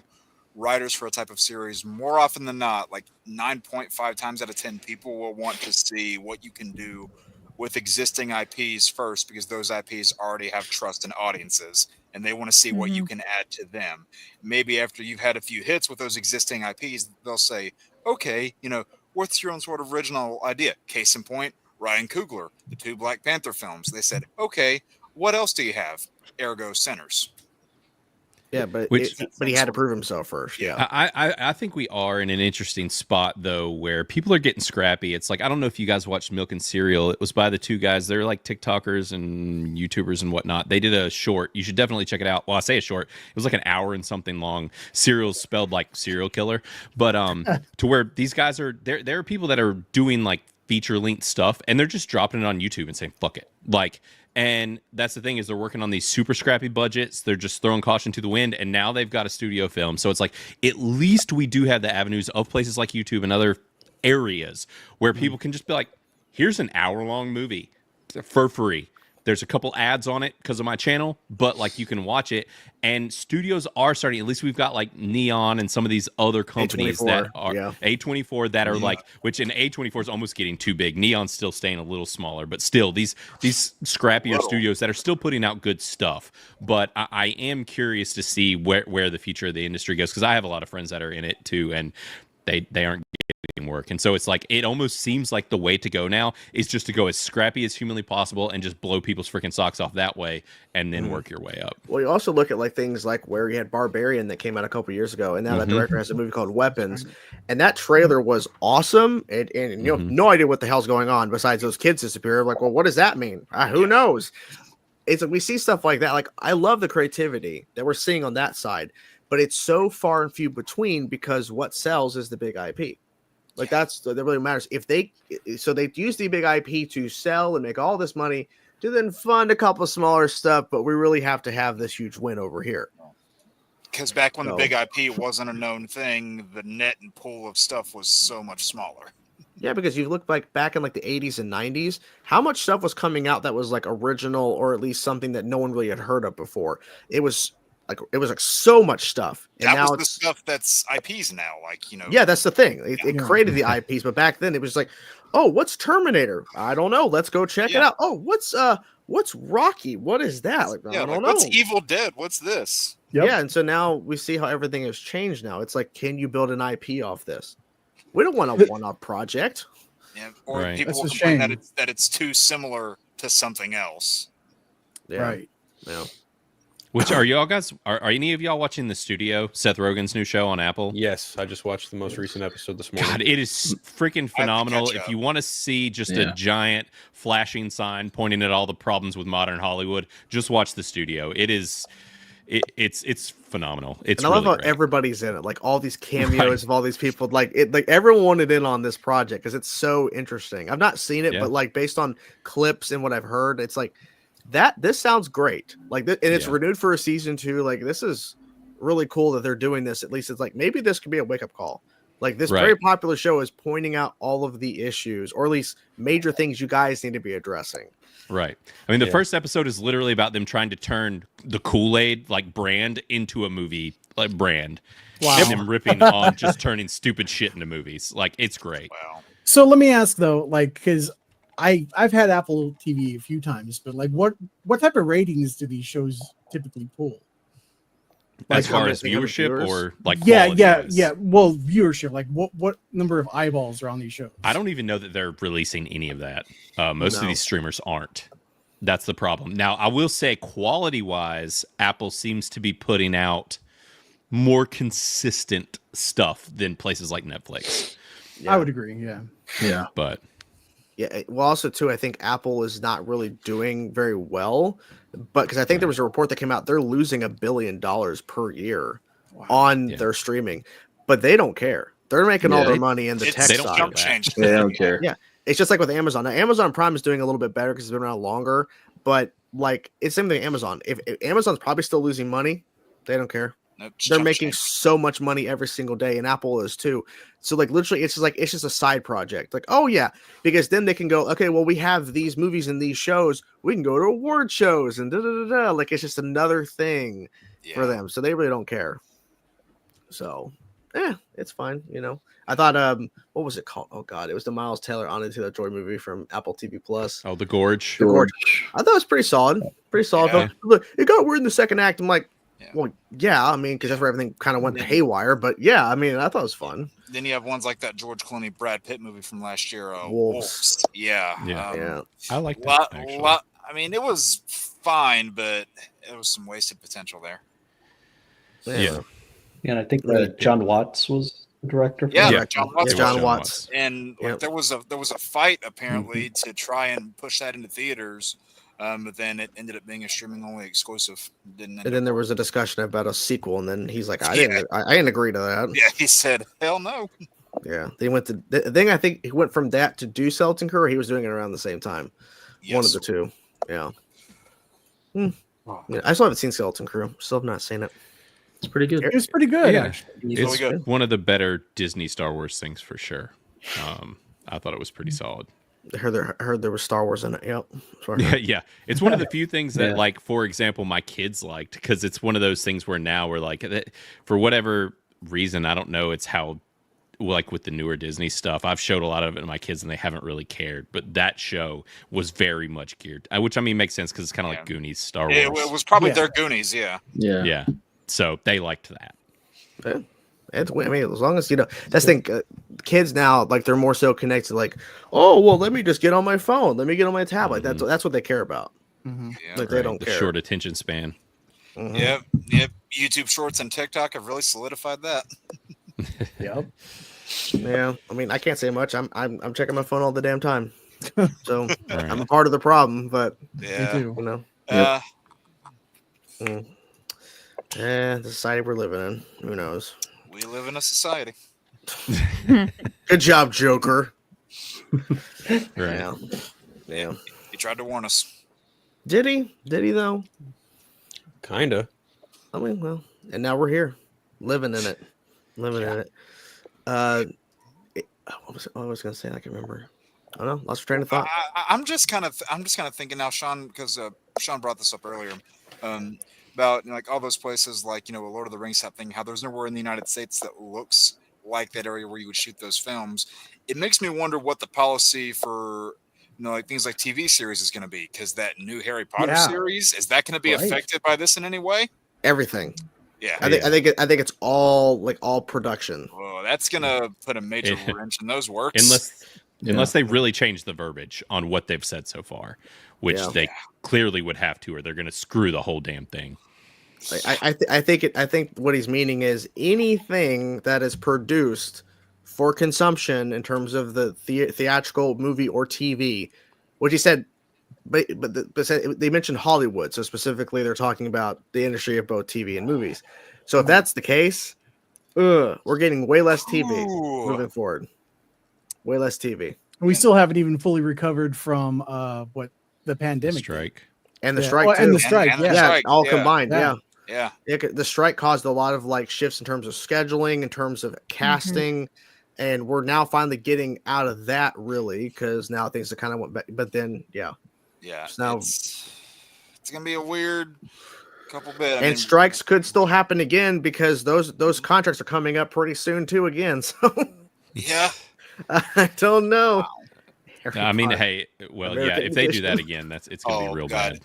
writers for a type of series, more often than not, like 9.5 times out of 10 people will want to see what you can do with existing IPs first, because those IPs already have trust in audiences and they want to see what you can add to them. Maybe after you've had a few hits with those existing IPs, they'll say, okay, what's your own sort of original idea? Case in point, Ryan Coogler, the 2 Black Panther films. They said, okay, what else do you have? Ergo Sinners. Yeah, but he had to prove himself first. Yeah, I think we are in an interesting spot though, where people are getting scrappy. It's like I don't know if you guys watched Milk and Cereal. It was by the 2 guys. They're like TikTokers and YouTubers and whatnot. They did a short. You should definitely check it out. Well, I say a short. It was like an hour and something long. Cereal's spelled like serial killer, but to where these guys are there are people that are doing like feature length stuff and they're just dropping it on YouTube and saying fuck it, like. And that's the thing is they're working on these super scrappy budgets. They're just throwing caution to the wind. And now they've got a studio film. So it's like, at least we do have the avenues of places like YouTube and other areas where people can just be like, here's an hour-long movie for free. There's a couple ads on it because of my channel, but like you can watch it. And studios are starting, at least we've got like Neon and some of these other companies that are A24 that are like, which in A24 is almost getting too big. Neon's still staying a little smaller, but still these scrappier studios that are still putting out good stuff. But I am curious to see where the future of the industry goes, because I have a lot of friends that are in it too, and they aren't getting work. And so it's like, it almost seems like the way to go now is just to go as scrappy as humanly possible and just blow people's freaking socks off that way and then work your way up. Well, you also look at like things like where you had Barbarian that came out a couple years ago, and now that director has a movie called Weapons, and that trailer was awesome, and you have no idea what the hell's going on besides those kids disappear. Like, well, what does that mean? Who knows? It's like we see stuff like that. Like, I love the creativity that we're seeing on that side, but it's so far and few between because what sells is the big IP. Like that really matters. If they use the big IP to sell and make all this money to then fund a couple of smaller stuff, but we really have to have this huge win over here. Because back when the big IP wasn't a known thing, the net and pool of stuff was so much smaller. Yeah, because you look like back in like the 80s and 90s, how much stuff was coming out that was like original or at least something that no one really had heard of before. It was like so much stuff. And that now was the stuff that's IPs now, like, you know. Yeah, that's the thing. It created the IPs, but back then it was like, oh, what's Terminator? I don't know. Let's go check it out. Oh, what's Rocky? What is that? Like, I don't know. What's Evil Dead? What's this? Yep. Yeah, and so now we see how everything has changed now. It's like, can you build an IP off this? We don't want a one-off project. Yeah, or people will complain that it's too similar to something else. Yeah. Right. Yeah. Which are y'all guys? Are any of y'all watching The Studio, Seth Rogen's new show on Apple? Yes, I just watched the most recent episode this morning. God, it is freaking phenomenal. If you want to see just a giant flashing sign pointing at all the problems with modern Hollywood, just watch The Studio. It's phenomenal. It's and I love how everybody's in it, like all these cameos of all these people. Like everyone wanted in on this project because it's so interesting. I've not seen it, but like based on clips and what I've heard, it's like this sounds great. Like, and it's renewed for a season 2. Like, this is really cool that they're doing this. At least it's like maybe this could be a wake up call. Like, this very popular show is pointing out all of the issues, or at least major things you guys need to be addressing. Right. I mean, the first episode is literally about them trying to turn the Kool-Aid like brand into a movie like brand. Wow. And them ripping on just turning stupid shit into movies. Like, it's great. Wow. So let me ask though, like, because I've had Apple TV a few times, but like, what type of ratings do these shows typically pull? As far as viewership or like yeah. Well, viewership. Like, what number of eyeballs are on these shows? I don't even know that they're releasing any of that. Most of these streamers aren't. That's the problem. Now, I will say, quality-wise, Apple seems to be putting out more consistent stuff than places like Netflix. Yeah. I would agree. Yeah. But. Yeah, well, also too, I think Apple is not really doing very well, but because I think there was a report that came out, they're losing $1 billion per year on their streaming, but they don't care. They're making all their money in the tech side. They don't care. Yeah, it's just like with Amazon. Now, Amazon Prime is doing a little bit better because it's been around longer, but like it's the same thing. Amazon, if Amazon's probably still losing money, they don't care. Nope, they're making so much money every single day, and Apple is too. So like literally, it's just a side project. Like, oh yeah, because then they can go, okay, well we have these movies and these shows, we can go to award shows and like it's just another thing for them. So they really don't care. So it's fine. You know, I thought what was it called? Oh god, it was the Miles Taylor Anya Taylor-Joy movie from Apple TV Plus. Oh, The Gorge. The Gorge. I thought it was pretty solid. Yeah. Look, it got weird in the second act. I'm like. Yeah. Well, yeah, I mean, because that's where everything kind of went haywire. But yeah, I mean, I thought it was fun. Then you have ones like that George Clooney, Brad Pitt movie from last year, Wolves. Yeah. I like that. I mean, it was fine, but it was some wasted potential there. Yeah, and I think John Watts was the director. John Watts. And there was a fight apparently to try and push that into theaters. But then it ended up being a streaming only exclusive. And then there was a discussion about a sequel, and then he's like, I didn't agree to that. Yeah, he said, hell no. Yeah, they went to the thing. I think he went from that to do Skeleton Crew, or he was doing it around the same time. Yes. One of the two. Yeah. Yeah, I still haven't seen Skeleton Crew. Still have not seen it. It's pretty good. It's pretty good. Yeah, it's really good. One of the better Disney Star Wars things for sure. I thought it was pretty solid. I heard there was Star Wars in it. Yep. Yeah. It's one of the few things that, like, for example, my kids liked, because it's one of those things where now we're like, for whatever reason, I don't know. It's how, like, with the newer Disney stuff, I've showed a lot of it to my kids and they haven't really cared. But that show was very much geared, which I mean makes sense because it's kind of like Goonies, Star Wars. It was probably their Goonies. Yeah. So they liked that. Yeah. It's, I mean, as long as that's the thing. Kids now, like they're more so connected. Like, oh well, let me just get on my phone. Let me get on my tablet. That's what they care about. Like they don't care. Short attention span. Yep. YouTube Shorts and TikTok have really solidified that. Yep. Yeah, I mean, I can't say much. I'm checking my phone all the damn time, so I'm a part of the problem. But yeah, Me too. The society we're living in. Who knows? We live in a society. Good job, Joker. Right. Yeah. He tried to warn us. Did he? Did he though? Kinda. I mean, well, and now we're here, living in it. What was I was gonna say? I can remember. I don't know. Lost train of thought. I'm just kind of thinking now, Sean, because Sean brought this up earlier, about like all those places like Lord of the Rings type thing. How there's nowhere in the United States that looks like that area where you would shoot those films. It makes me wonder what the policy for like things like TV series is going to be, because that new Harry Potter series, is that going to be affected by this in any way? Everything. Yeah, I think it's all production. Well, that's gonna put a major wrench in those works. Unless they really change the verbiage on what they've said so far, which they clearly would have to, or they're gonna screw the whole damn thing. I think what he's meaning is anything that is produced for consumption in terms of the theatrical movie or TV, which he said. But they mentioned Hollywood, so specifically they're talking about the industry of both TV and movies. So if that's the case, we're getting way less TV moving forward. Way less TV. We still haven't even fully recovered from the pandemic strike and the strike too. And the strike, all combined. Yeah. The strike caused a lot of like shifts in terms of scheduling, in terms of casting. And we're now finally getting out of that, really, because now things are kind of went back. But then, yeah, so now it's gonna be a weird couple bit. And strikes could still happen again because those contracts are coming up pretty soon too again. So yeah, I don't know. Wow. I mean, hey, well, American if they do that again, it's gonna be real bad.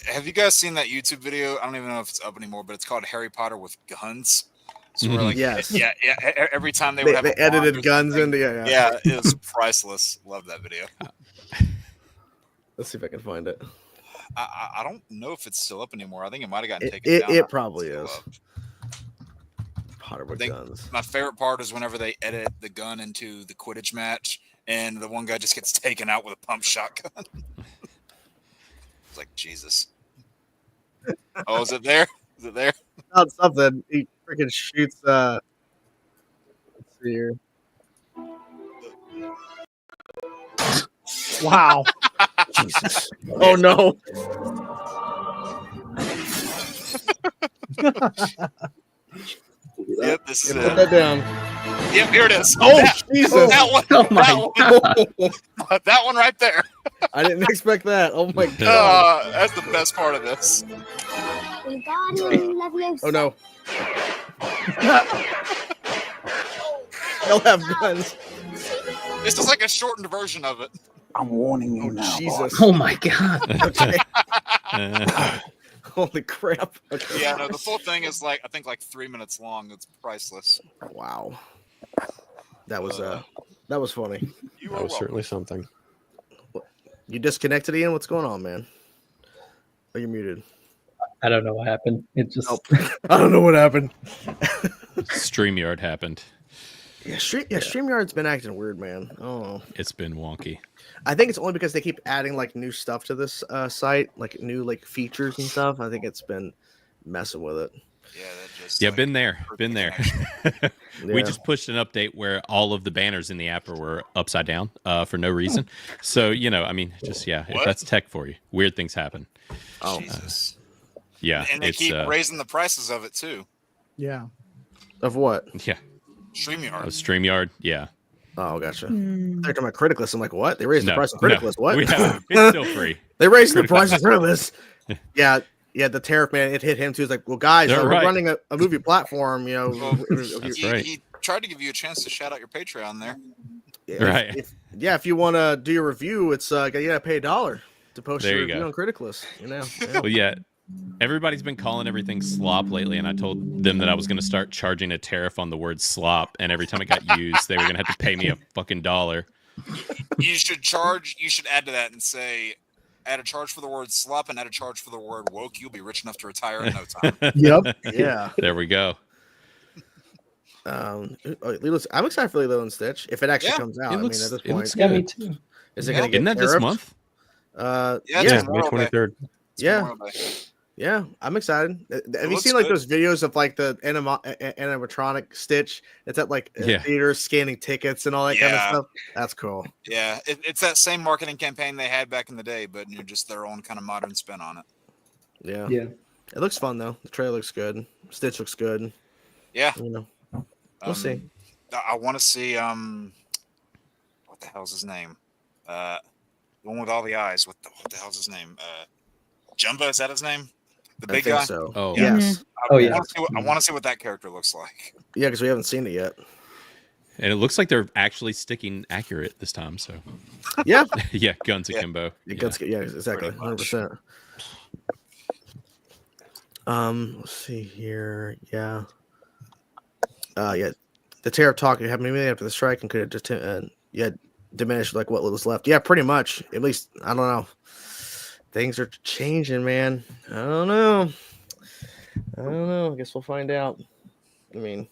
Have you guys seen that YouTube video? I don't even know if it's up anymore, but it's called Harry Potter with guns. So we're like, yeah. Every time they would have edited guns into it was priceless. Love that video. Let's see if I can find it. I don't know if it's still up anymore. I think it might have gotten taken down. It probably is. Potter with guns. My favorite part is whenever they edit the gun into the Quidditch match, and the one guy just gets taken out with a pump shotgun. It's like Jesus. Oh, is it there? Is it there? Not something. He freaking shoots. Let's see here. Wow. Jesus. Oh no. Yep, this is it. Put that down. Yep, here it is. Oh, Jesus. That one. Oh my God. That one right there. I didn't expect that. Oh my God. That's the best part of this. Oh no. They'll have guns. This is like a shortened version of it. I'm warning you now. Jesus. Oh my God. Okay. Holy crap. Okay. Yeah, no, the full thing is I think 3 minutes long. It's priceless. Wow. That was funny. That was certainly something. You disconnected, Ian? What's going on, man? Oh, you're muted. I don't know what happened. It just I don't know what happened. StreamYard happened. StreamYard's been acting weird, man. Oh, it's been wonky. I think it's only because they keep adding new stuff to this site, new features and stuff. I think it's been messing with it. Yeah, been there. We just pushed an update where all of the banners in the app were upside down for no reason. So if that's tech for you, weird things happen. Oh, Jesus. Yeah, and they keep raising the prices of it too. Yeah. Of what? Yeah. StreamYard. Yeah. Oh, gotcha. They're talking about Criticless. I'm like, what? They raised the price of Criticless. What? It's still free. They raised the price of Criticless. Yeah, the tariff man. It hit him too. It's like, well, guys, we're running a movie platform. That's right. He tried to give you a chance to shout out your Patreon there. Right. If you want to do your review, it's you gotta pay $1 to post there your you review go. on Criticless. Well, yeah. Everybody's been calling everything slop lately, and I told them that I was going to start charging a tariff on the word slop, and every time it got used, they were going to have to pay me a fucking $1. You should add to that and say, add a charge for the word slop and add a charge for the word woke. You'll be rich enough to retire in no time. Yep. Yeah. There we go. I'm excited for Lilo and Stitch if it actually comes out. Looks, at this point, Yeah, me too. Is it going to get Isn't that this tariffed? month? Yeah, May 23rd. Yeah, I'm excited. Have you looks seen like good. those videos of like the animatronic Stitch? It's at like theaters scanning tickets and all that kind of stuff. That's cool. Yeah, it's that same marketing campaign they had back in the day, but just their own kind of modern spin on it. Yeah. Yeah. It looks fun though. The trailer looks good. Stitch looks good. Yeah. We'll see. I want to see what the hell's his name? The one with all the eyes. What the hell's his name? Jumba, is that his name? The big guy. So. Oh yes. Oh yeah. I want to see what that character looks like. Yeah, because we haven't seen it yet. And it looks like they're actually sticking accurate this time. So Yeah. yeah, guns akimbo. Yeah, exactly. 100%. Let's see here. Yeah. The tariff talk happened immediately after the strike and could have diminished like what was left. Yeah, pretty much. At least I don't know. Things are changing, man. I don't know. I guess we'll find out. I mean,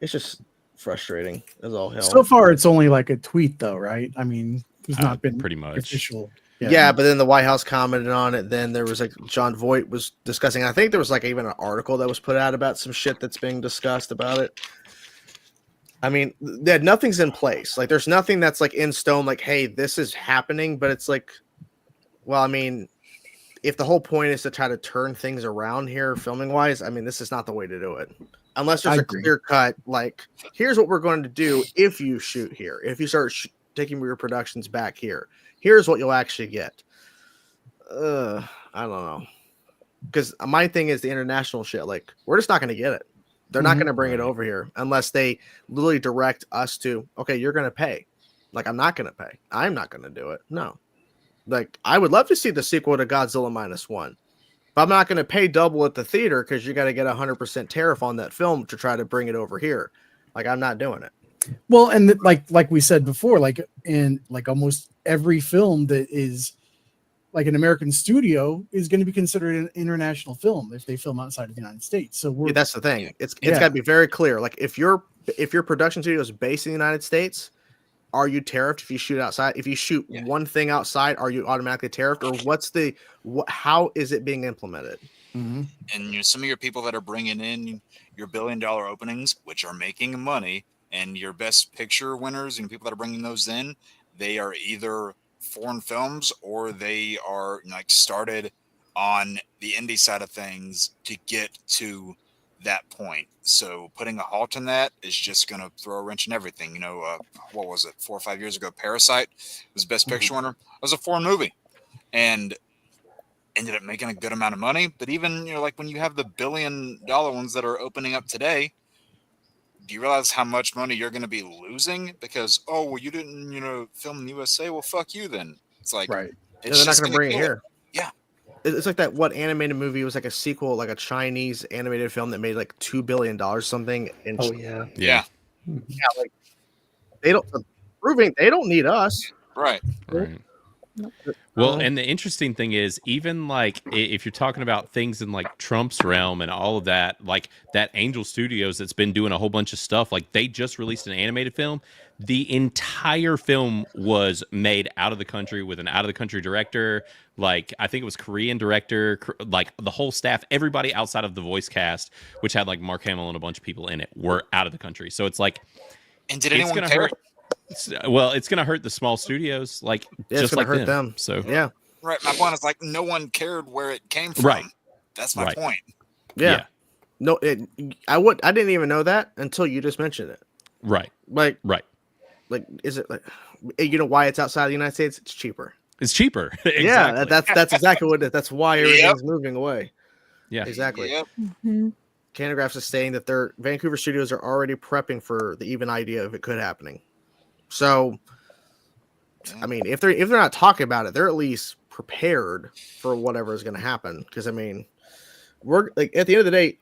it's just frustrating as all hell. So far, it's only like a tweet, though, right? I mean, there's not been pretty much official. Yeah, but then the White House commented on it. Then there was like John Voight was discussing. I think there was like even an article that was put out about some shit that's being discussed about it. I mean, nothing's in place. Like, there's nothing that's like in stone. Like, hey, this is happening. But it's like, well, I mean, if the whole point is to try to turn things around here, filming wise, I mean, this is not the way to do it. Unless there's a clear cut, like, here's what we're going to do if you shoot here. If you start taking your productions back here, here's what you'll actually get. I don't know. Because my thing is the international shit. Like, we're just not going to get it. They're not going to bring it over here unless they literally direct us to, okay, you're going to pay. Like, I'm not going to pay. I'm not going to do it. No. Like, I would love to see the sequel to Godzilla -1. But I'm not going to pay double at the theater because you got to get 100% tariff on that film to try to bring it over here. Like, I'm not doing it. Well, and like we said before, like in like almost every film that is like an American studio is going to be considered an international film if they film outside of the United States. So that's the thing. It's got to be very clear. Like, if your production studio is based in the United States, are you tariffed if you shoot outside? If you shoot one thing outside, are you automatically tariffed? Or how is it being implemented? Mm-hmm. And some of your people that are bringing in your $1 billion openings, which are making money, and your best picture winners and people that are bringing those in, they are either foreign films or they are like started on the indie side of things to get to that point. So putting a halt in that is just going to throw a wrench in everything. What was it? 4 or 5 years ago, Parasite was best picture winner. It was a foreign movie and ended up making a good amount of money. But even, like when you have the $1 billion ones that are opening up today, do you realize how much money you're going to be losing because, you didn't, film in the USA? Well, fuck you then. It's like, right. They're not going to bring it here. Yeah. It's like that animated movie was like a sequel, like a Chinese animated film that made like $2 billion something. And yeah. Like they don't need us. Right. Well, and the interesting thing is, even like if you're talking about things in like Trump's realm and all of that, like that Angel Studios that's been doing a whole bunch of stuff, like they just released an animated film. The entire film was made out of the country with an out of the country director. Like, I think it was Korean director, like the whole staff, everybody outside of the voice cast, which had like Mark Hamill and a bunch of people in it, were out of the country. So it's like, and did anyone care? Well, it's going to hurt the small studios, like just like hurt them. So yeah, right. My point is like no one cared where it came from. Right. That's my point. Yeah. No, I didn't even know that until you just mentioned it. Right. Like, Like, is it like, why it's outside the United States? It's cheaper. It's cheaper. Exactly. Yeah, that's exactly what it is. That's why everything's moving away. Yeah, exactly. Yep. Mm-hmm. Cannagraphs is saying that their Vancouver studios are already prepping for the even idea of it could happening. So, I mean, if they're not talking about it, they're at least prepared for whatever is going to happen. Because I mean, we're like at the end of the day,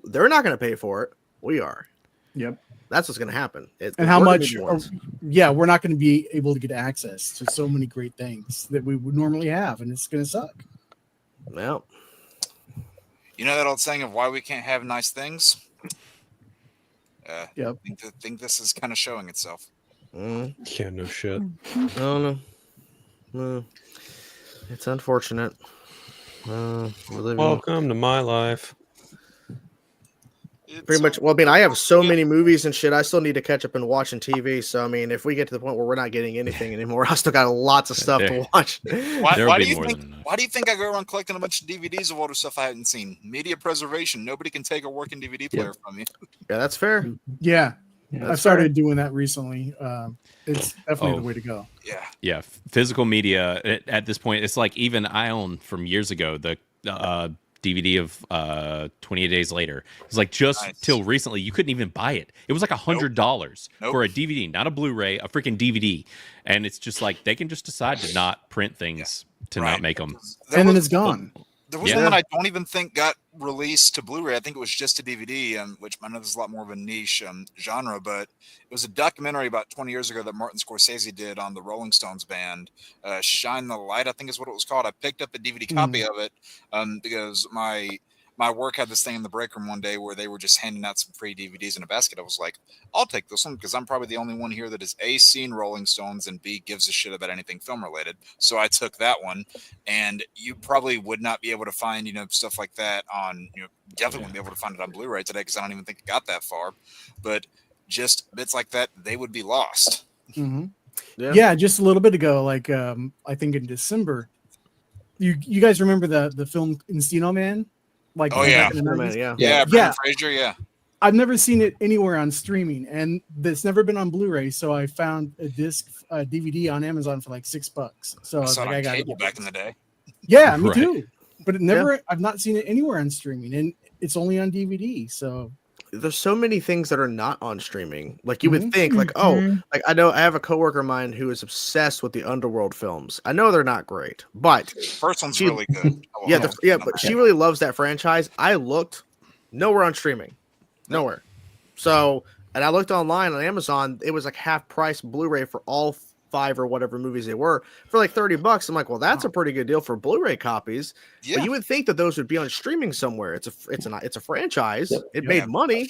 they're not going to pay for it. We are. Yep. That's what's going to happen. And how much? We're not going to be able to get access to so many great things that we would normally have, and it's going to suck. Well, you know that old saying of why we can't have nice things. Yep. I think this is kind of showing itself. Yeah, no shit. Oh no. It's unfortunate. Welcome to my life. Pretty much. Well, I mean, I have so many movies and shit. I still need to catch up and watching TV. So, I mean, if we get to the point where we're not getting anything anymore, I still got lots of stuff to watch. Why do you think I go around collecting a bunch of DVDs of older stuff I hadn't seen? Media preservation. Nobody can take a working DVD player from you. Yeah, that's fair. Yeah. I've started doing that recently. It's definitely the way to go. Yeah. Physical media at this point, it's like even I own from years ago the DVD of 28 Days Later. It's like till recently you couldn't even buy it. It was like $100 for a DVD, not a Blu-ray, a freaking DVD. And it's just like they can just decide to not print things to not make them. And then it's gone. There was one that I don't even think got released to Blu-ray. I think it was just a DVD, which I know this is a lot more of a niche genre, but it was a documentary about 20 years ago that Martin Scorsese did on the Rolling Stones band, Shine the Light, I think is what it was called. I picked up a DVD copy of it because my work had this thing in the break room one day where they were just handing out some free DVDs in a basket. I was like, I'll take this one because I'm probably the only one here that is A, seen Rolling Stones, and B, gives a shit about anything film related. So I took that one, and you probably would not be able to find, stuff like that on, definitely wouldn't be able to find it on Blu-ray today because I don't even think it got that far. But just bits like that, they would be lost. Mm-hmm. Yeah, just a little bit ago, like I think in December, you guys remember the film Encino Man? Like, Brendan Fraser, I've never seen it anywhere on streaming, and it's never been on Blu-ray. So I found a disc DVD on Amazon for like $6. So I was like, I got it back in the day. Yeah, me too. But I've not seen it anywhere on streaming, and it's only on DVD. So there's so many things that are not on streaming. Like you would think, like I know I have a coworker of mine who is obsessed with the Underworld films. I know they're not great, but first one's really good. But she really loves that franchise. I looked nowhere on streaming, nowhere. So, and I looked online on Amazon. It was like half price Blu-ray for all 5 or whatever movies they were for like $30. I'm like, well, that's a pretty good deal for Blu-ray copies. Yeah. But you would think that those would be on streaming somewhere. It's a franchise. It made money.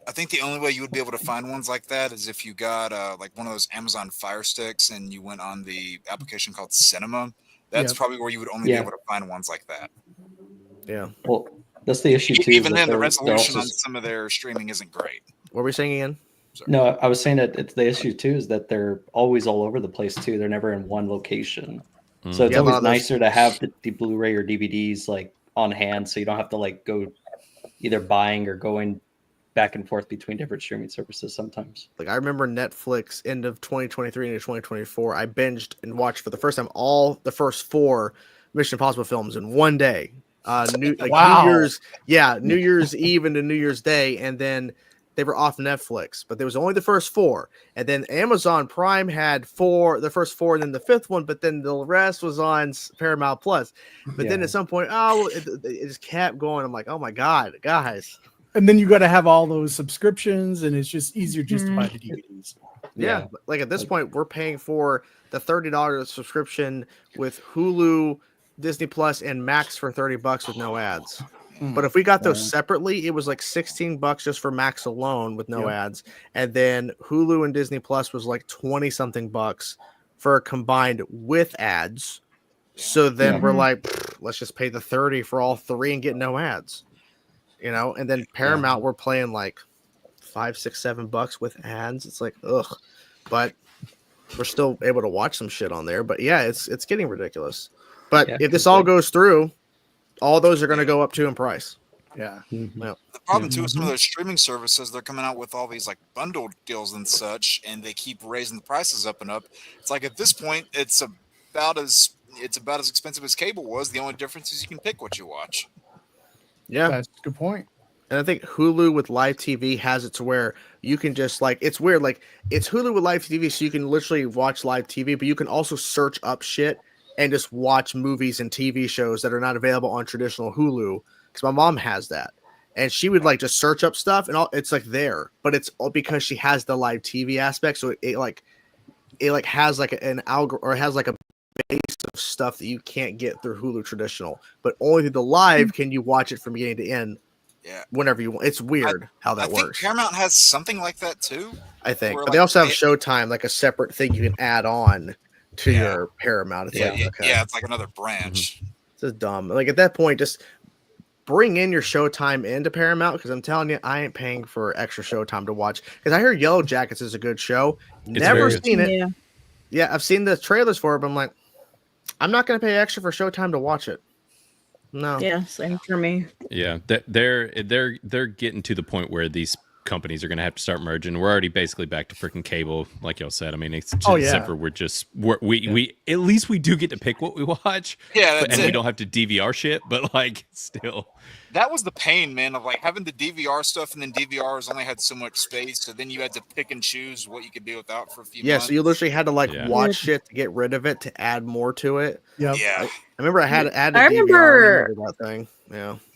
I think the only way you would be able to find ones like that is if you got like one of those Amazon Fire Sticks and you went on the application called Cinema. That's probably where you would only be able to find ones like that. Yeah. Well, that's the issue too. Even then, the resolution on some of their streaming isn't great. What were we saying again? Sorry. No, I was saying that it's the issue too is that they're always all over the place too. They're never in one location. So it's always nicer to have the Blu-ray or DVDs like on hand, so you don't have to like go either buying or going back and forth between different streaming services sometimes. Like I remember Netflix end of 2023 into 2024, I binged and watched for the first time all the first 4 Mission Impossible films in one day. New Year's Eve into New Year's Day, and then they were off Netflix, but there was only the first 4. And then Amazon Prime had the first 4, and then the 5th one, but then the rest was on Paramount Plus. But then at some point, it just kept going. I'm like, oh my God, guys. And then you got to have all those subscriptions, and it's just easier just to buy the DVDs. Yeah. Like at this point, we're paying for the $30 subscription with Hulu, Disney Plus, and Max for $30 with no ads. But if we got those separately, it was like $16 just for Max alone with no ads. And then Hulu and Disney Plus was like 20 something bucks for combined with ads. So then we're like, let's just pay the 30 for all 3 and get no ads. And then Paramount, we're playing like $5, $6, $7 with ads. It's like, ugh. But we're still able to watch some shit on there. But yeah, it's getting ridiculous. But if this all goes through, all those are going to go up too in price. Yeah. The problem too is some of those streaming services, they're coming out with all these like bundled deals and such, and they keep raising the prices up and up. It's like at this point, it's about as expensive as cable was. The only difference is you can pick what you watch. Yeah, that's a good point. And I think Hulu with live TV has it to where you can just like, it's weird. Like it's Hulu with live TV, so you can literally watch live TV, but you can also search up shit and just watch movies and TV shows that are not available on traditional Hulu. Because my mom has that, and she would like just search up stuff, and it's like there, but it's all because she has the live TV aspect. So it has like an algorithm, or it has like a base of stuff that you can't get through Hulu traditional, but only through the live can you watch it from beginning to end. Yeah, whenever you want. It's weird how that works. Paramount has something like that too. I think, but they also have Showtime, like a separate thing you can add on to your Paramount. It's it's like another branch. It's just dumb. Like at that point, just bring in your Showtime into Paramount, because I'm telling you, I ain't paying for extra Showtime to watch. Because I hear Yellow Jackets is a good show. Never seen it. Yeah, I've seen the trailers for it, but I'm like, I'm not going to pay extra for Showtime to watch it. No. Yeah, same for me. Yeah, they're getting to the point where these companies are going to have to start merging. We're already basically back to freaking cable, like y'all said. I mean, except for we at least we do get to pick what we watch. Yeah, and we don't have to DVR shit. But like, still, that was the pain, man, of like having the DVR stuff, and then DVRs only had so much space, so then you had to pick and choose what you could do without for a few months. So you literally had to watch shit to get rid of it to add more to it. Yeah. I remember I had to add a DVR. I remember that thing.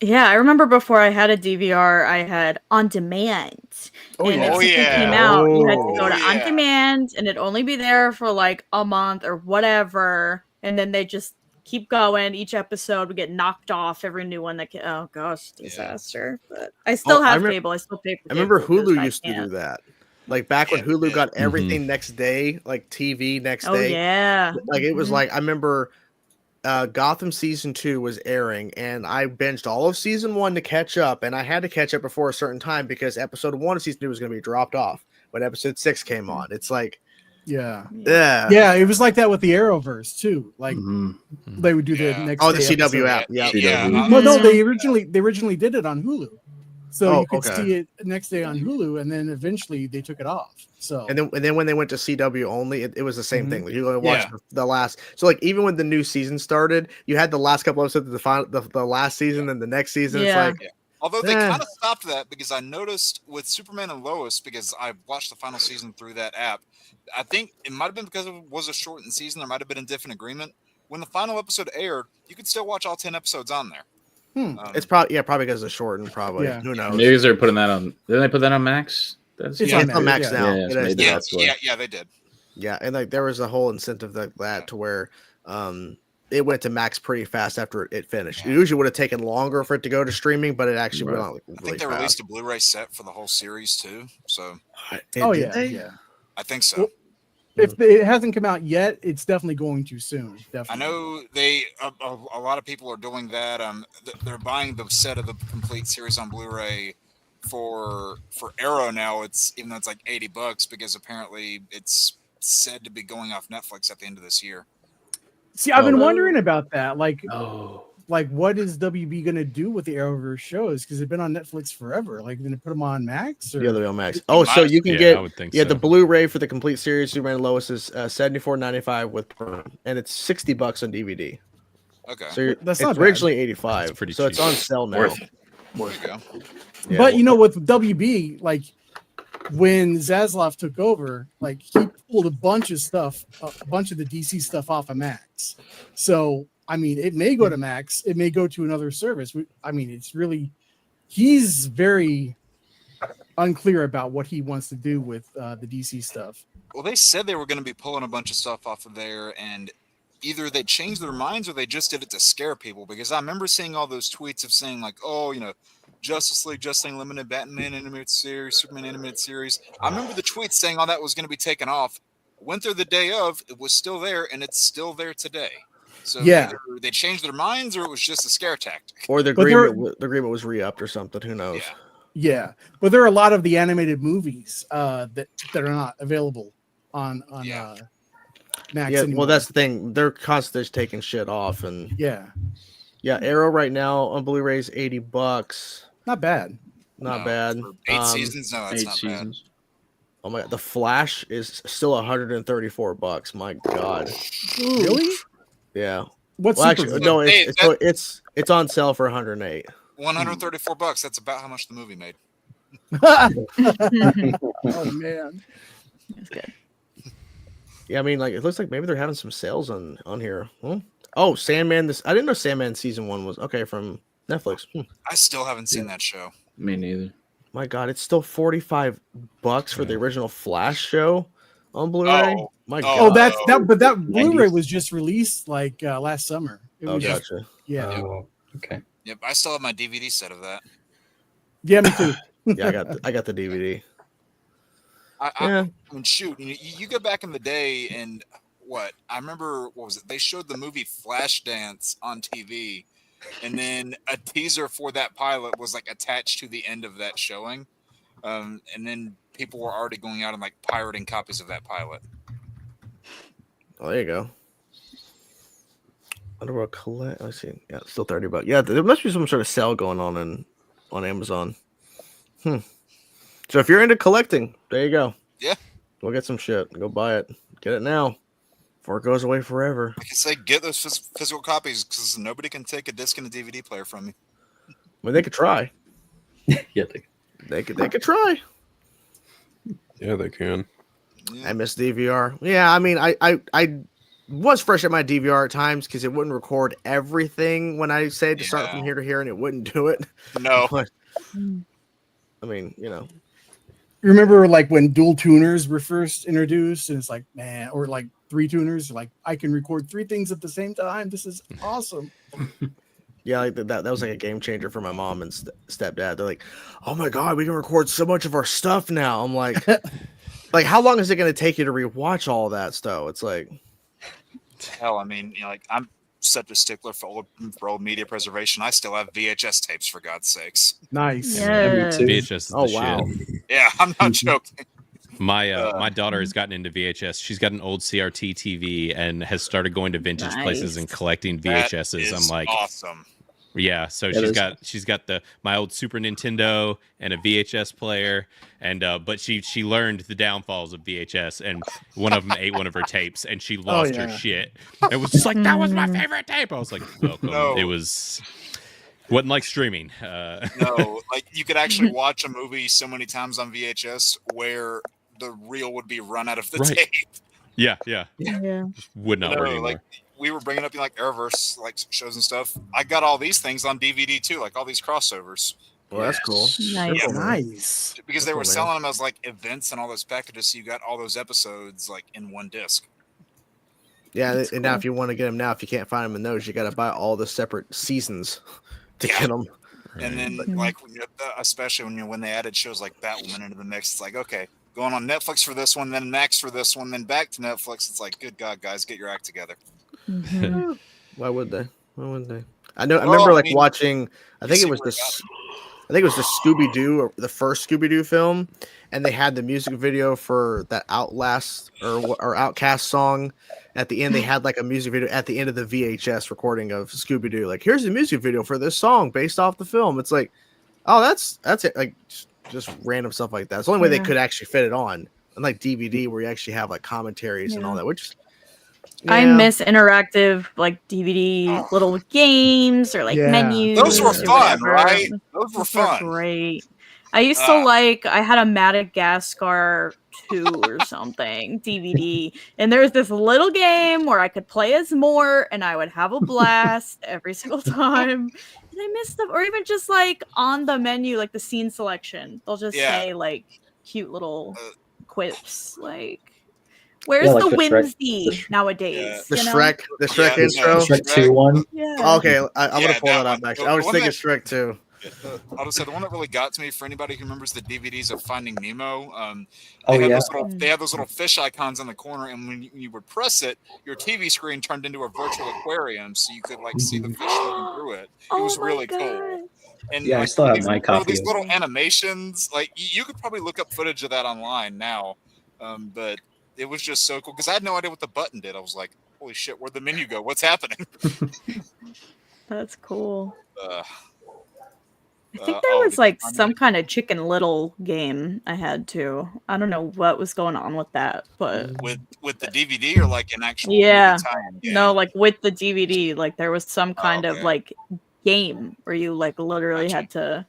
Yeah, I remember before I had a DVR, I had On Demand. Came out, you had to go to On Demand, and it'd only be there for like a month or whatever, and then they just keep going. Each episode would get knocked off. Every new one that disaster. But I still have cable. I still pay for cable. I remember Hulu used to do that. Like back when Hulu got everything next day, like TV next day. Oh yeah. Like it was like I remember Gotham season 2 was airing, and I binged all of season 1 to catch up, and I had to catch up before a certain time because episode 1 of season 2 was going to be dropped off when episode 6 came on. It's like, yeah, it was like that with the Arrowverse too. Like they would do the next. The CW app. No, they originally did it on Hulu, so you could see it next day on Hulu, and then eventually they took it off. So and then when they went to CW only, it was the same thing. You only watched the last. So like even when the new season started, you had the last couple episodes of the last season and the next season. It's like, although they kind of stopped that because I noticed with Superman and Lois, because I watched the final season through that app. I think it might have been because it was a shortened season. There might have been a different agreement. When the final episode aired, you could still watch all 10 episodes on there. It's probably because it's shortened. Probably who knows? Maybe they're putting that on. Didn't they put that on Max? It's on Max now. Yeah, they did. Yeah, and like there was a whole incentive like that to where it went to Max pretty fast after it finished. It usually would have taken longer for it to go to streaming, but it actually went on really I think they released a Blu-ray set for the whole series too. So I think so. Well, if it hasn't come out yet, it's definitely going to soon. Definitely. I know a lot of people are doing that. They're buying the set of the complete series on Blu-ray for Arrow now. Even though it's like $80 because apparently it's said to be going off Netflix at the end of this year. See, I've been wondering about that. Like, what is WB going to do with the Arrowverse shows? Because they've been on Netflix forever. Like, going to put them on Max? Or? Yeah, they're on Max. Oh, so you can get the Blu-ray for the complete series. Superman and Lois is $74.95 with Prime, and it's $60 on DVD. Okay, so that's it's not originally $85. So cheap. It's on sale now. There you go. Yeah, but with WB, like when Zaslav took over, like he pulled a bunch of the DC stuff off of Max. So I mean, it may go to Max. It may go to another service. I mean, he's very unclear about what he wants to do with the DC stuff. Well, they said they were going to be pulling a bunch of stuff off of there, and either they changed their minds or they just did it to scare people. Because I remember seeing all those tweets of saying like, "Oh, Justice League, Limited, Batman animated series, Superman animated series." I remember the tweets saying all that was going to be taken off. Went there the day of, it was still there, and it's still there today. So either they changed their minds, or it was just a scare tactic, or the agreement was re-upped or something. Who knows? Yeah, but there are a lot of the animated movies that are not available on Max. Yeah, anymore. Well, that's the thing. They're constantly taking shit off, and Arrow right now on Blu-ray is $80. Not bad. Not bad. 8 seasons. No, that's 8 not seasons. bad. Oh my God, The Flash is still $134. My God. Really? Yeah. What's actually no? It's on sale for $108. $134. That's about how much the movie made. Oh man, That's good. Yeah, I mean, like it looks like maybe they're having some sales on here. Oh, Sandman! I didn't know Sandman season 1 was from Netflix. I still haven't seen that show. Me neither. My God, it's still $45 for the original Flash show on Blu-ray. Oh, my Oh, God. but that Blu-ray was just released like last summer. It was gotcha. Yeah. Oh, okay. Yep, I still have my DVD set of that. Yeah, me too. Yeah, I got the DVD. I mean, shoot, you go back in the day and I remember, what was it? They showed the movie Flashdance on TV, and then a teaser for that pilot was like attached to the end of that showing. And then people were already going out and like pirating copies of that pilot. Oh, there you go. Underworld collect. Let's see. Yeah, it's still $30. Yeah, there must be some sort of sale going on Amazon. So if you're into collecting, there you go. Yeah. Go get some shit. Go buy it. Get it now before it goes away forever. I can say get those physical copies because nobody can take a disc and a DVD player from me. I mean, they could try. Yeah, they could try. Yeah, they can. Yeah. I miss DVR. Yeah, I mean, I was fresh at my DVR at times because it wouldn't record everything when I said to start from here to here, and it wouldn't do it. No. But, I mean, Remember, like when dual tuners were first introduced, and it's like, man, or like 3 tuners, like I can record 3 things at the same time. This is awesome. Yeah, like that was like a game changer for my mom and stepdad. They're like, "Oh my God, we can record so much of our stuff now." I'm like, like how long is it going to take you to rewatch all that stuff? It's like, hell, I mean, like I'm such a stickler for old media preservation. I still have VHS tapes, for God's sakes. Nice. Yeah. VHS is the shit. Yeah, I'm not joking. My daughter has gotten into VHS. She's got an old CRT TV and has started going to vintage places and collecting VHSs. I'm like, awesome. Yeah, so she's got my old Super Nintendo and a VHS player, and but she learned the downfalls of VHS, and one of them ate one of her tapes, and she lost her shit. It was just like, that was my favorite tape. I was like, welcome. No. It wasn't like streaming. No, like you could actually watch a movie so many times on VHS where the reel would be run out of the tape. Yeah. Would not work anymore. Like, we were bringing up like Arrowverse like shows and stuff. I got all these things on DVD too, like all these crossovers. Well, that's cool. Nice. Yeah. Nice. Because they were selling them as like events and all those packages, so you got all those episodes like in one disc. Yeah, that's and cool. Now if you want to get them now, if you can't find them in those, you got to buy all the separate seasons to get them. And then like especially when they added shows like Batwoman into the mix, it's like, okay, going on Netflix for this one, then Max for this one, then back to Netflix. It's like, good God, guys, get your act together. Mm-hmm. Why would they? I remember watching. I think it was the Scooby-Doo, or the first Scooby-Doo film, and they had the music video for that Outlast or Outcast song. At the end, they had like a music video at the end of the VHS recording of Scooby-Doo. Like, here's the music video for this song based off the film. It's like, oh, that's it. Like, just random stuff like that. It's the only way they could actually fit it on. Unlike DVD, where you actually have like commentaries and all that, which. Yeah. I miss interactive like DVD little games or like menus. Those were fun, right? Those were fun. Great. I used to I had a Madagascar 2 or something DVD, and there's this little game where I could play as Mort, and I would have a blast every single time. And I missed them, or even just like on the menu, like the scene selection, they'll just say like cute little quips like. Where's like the the whimsy nowadays? The Shrek intro. Shrek 2 one. Yeah. Okay, I'm gonna pull that up. Actually, I was thinking Shrek 2. I'll just say the one that really got to me for anybody who remembers the DVDs of Finding Nemo. They had those little fish icons in the corner, and when you would press it, your TV screen turned into a virtual aquarium, so you could like see the fish moving through it. It was really cool. And I still have my copy. These little animations, like you could probably look up footage of that online now, but. It was just so cool because I had no idea what the button did. I was like, holy shit, where'd the menu go? What's happening? That's cool. I think there was like some kind of Chicken Little game I had too. I don't know what was going on with that, but with the DVD or like an actual game? No, like with the DVD, like there was some kind of like game where you like literally had to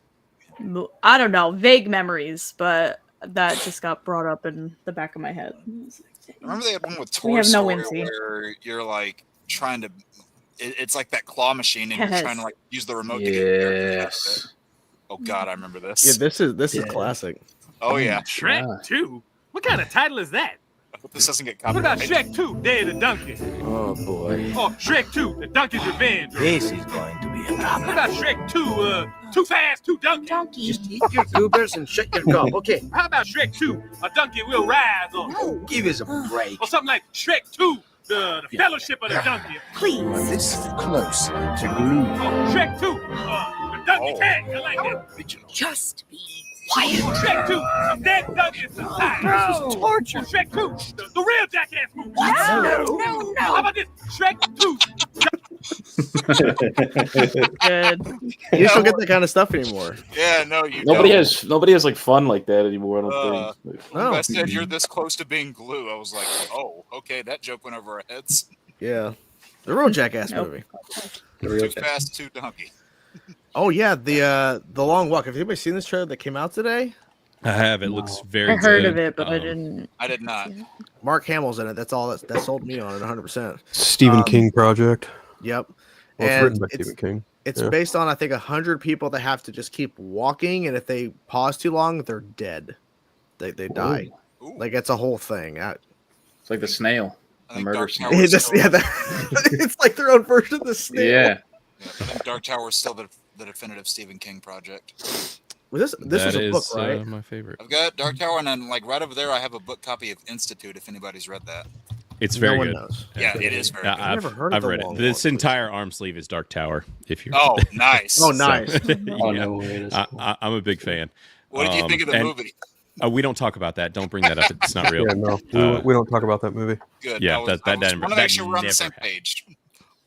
I don't know, vague memories, but that just got brought up in the back of my head. Remember they had one with Toy We have no Story whimsy. where you're like trying to. It's like that claw machine, and you're trying to like use the remote to get characters out of it. Oh God, I remember this. Yeah, this is classic. Oh yeah, Shrek 2? What kind of title is that? I hope this doesn't get What about copyrighted. Shrek 2, Day of the Donkey? Oh boy. Or Shrek 2, The Donkey's Revenge? Or This is going to be a what problem. about Shrek 2, Too Fast, Too Donkey? Just eat your goobers and shut your gob. Okay. How about Shrek 2, A Donkey Will Rise? Or Give us a break. something like Shrek 2, The Fellowship of the Donkey? This is close to glue. Or Shrek 2, The Donkey Tag. I like that. Just be quiet. Shrek 2, The Dead Donkey Society. This is torture. Or Shrek 2, the real Jackass movie. No. How about this? Shrek 2. Good. You just don't get that kind of stuff anymore. Yeah, no, you Nobody don't. has like fun like that anymore. I don't think. No. I said you're this close to being glue. I was like, oh, okay, that joke went over our heads. Yeah. The real Jackass movie. Too fast, too donkey. Oh yeah, the Long Walk. Have anybody seen this trailer that came out today? I have. It looks very I heard good. of it, but I didn't. I did not. Mark Hamill's in it. That's all that sold me on it 100%. Stephen King project. Yep. Well, it's And written by Stephen King. It's Yeah. based on I think 100 people that have to just keep walking, and if they pause too long, they're dead. They die. Ooh. Like it's a whole thing. It's like the snail. I The think murder Dark snail. Tower is It's, still, it's like their own version of the snail. Yeah. I think Dark Tower is still the definitive Stephen King project. Well, this was a book, right? My favorite. I've got Dark Tower, and then like right over there, I have a book copy of Institute. If anybody's read that, It's No very one good. knows. yeah, it is very good. I've never heard of I've The read Long it. This Walk. entire arm sleeve is Dark Tower. If you're Oh, nice. Oh, nice. Oh yeah. no way! It is. I'm a big fan. What did you think of the and- movie? We don't talk about that. Don't bring that up. It's not real. Yeah, no, we don't talk about that movie. Good. yeah, I that want to that make sure we're on the never same happened. page.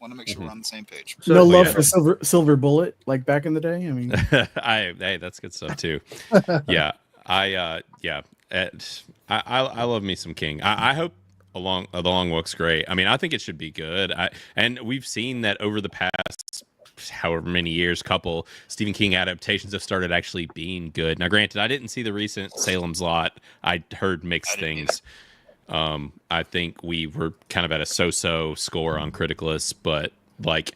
Want to make sure we're on the same page. No Well, love yeah. for Silver Bullet like back in the day. I mean, Hey, that's good stuff too. Yeah, I love me some King. I hope the Long Walk's great. I mean, I think it should be good. And we've seen that over the past however many years, couple Stephen King adaptations have started actually being good. Now, granted, I didn't see the recent Salem's Lot. I heard mixed things. I think we were kind of at a so-so score on Criticalist, but like,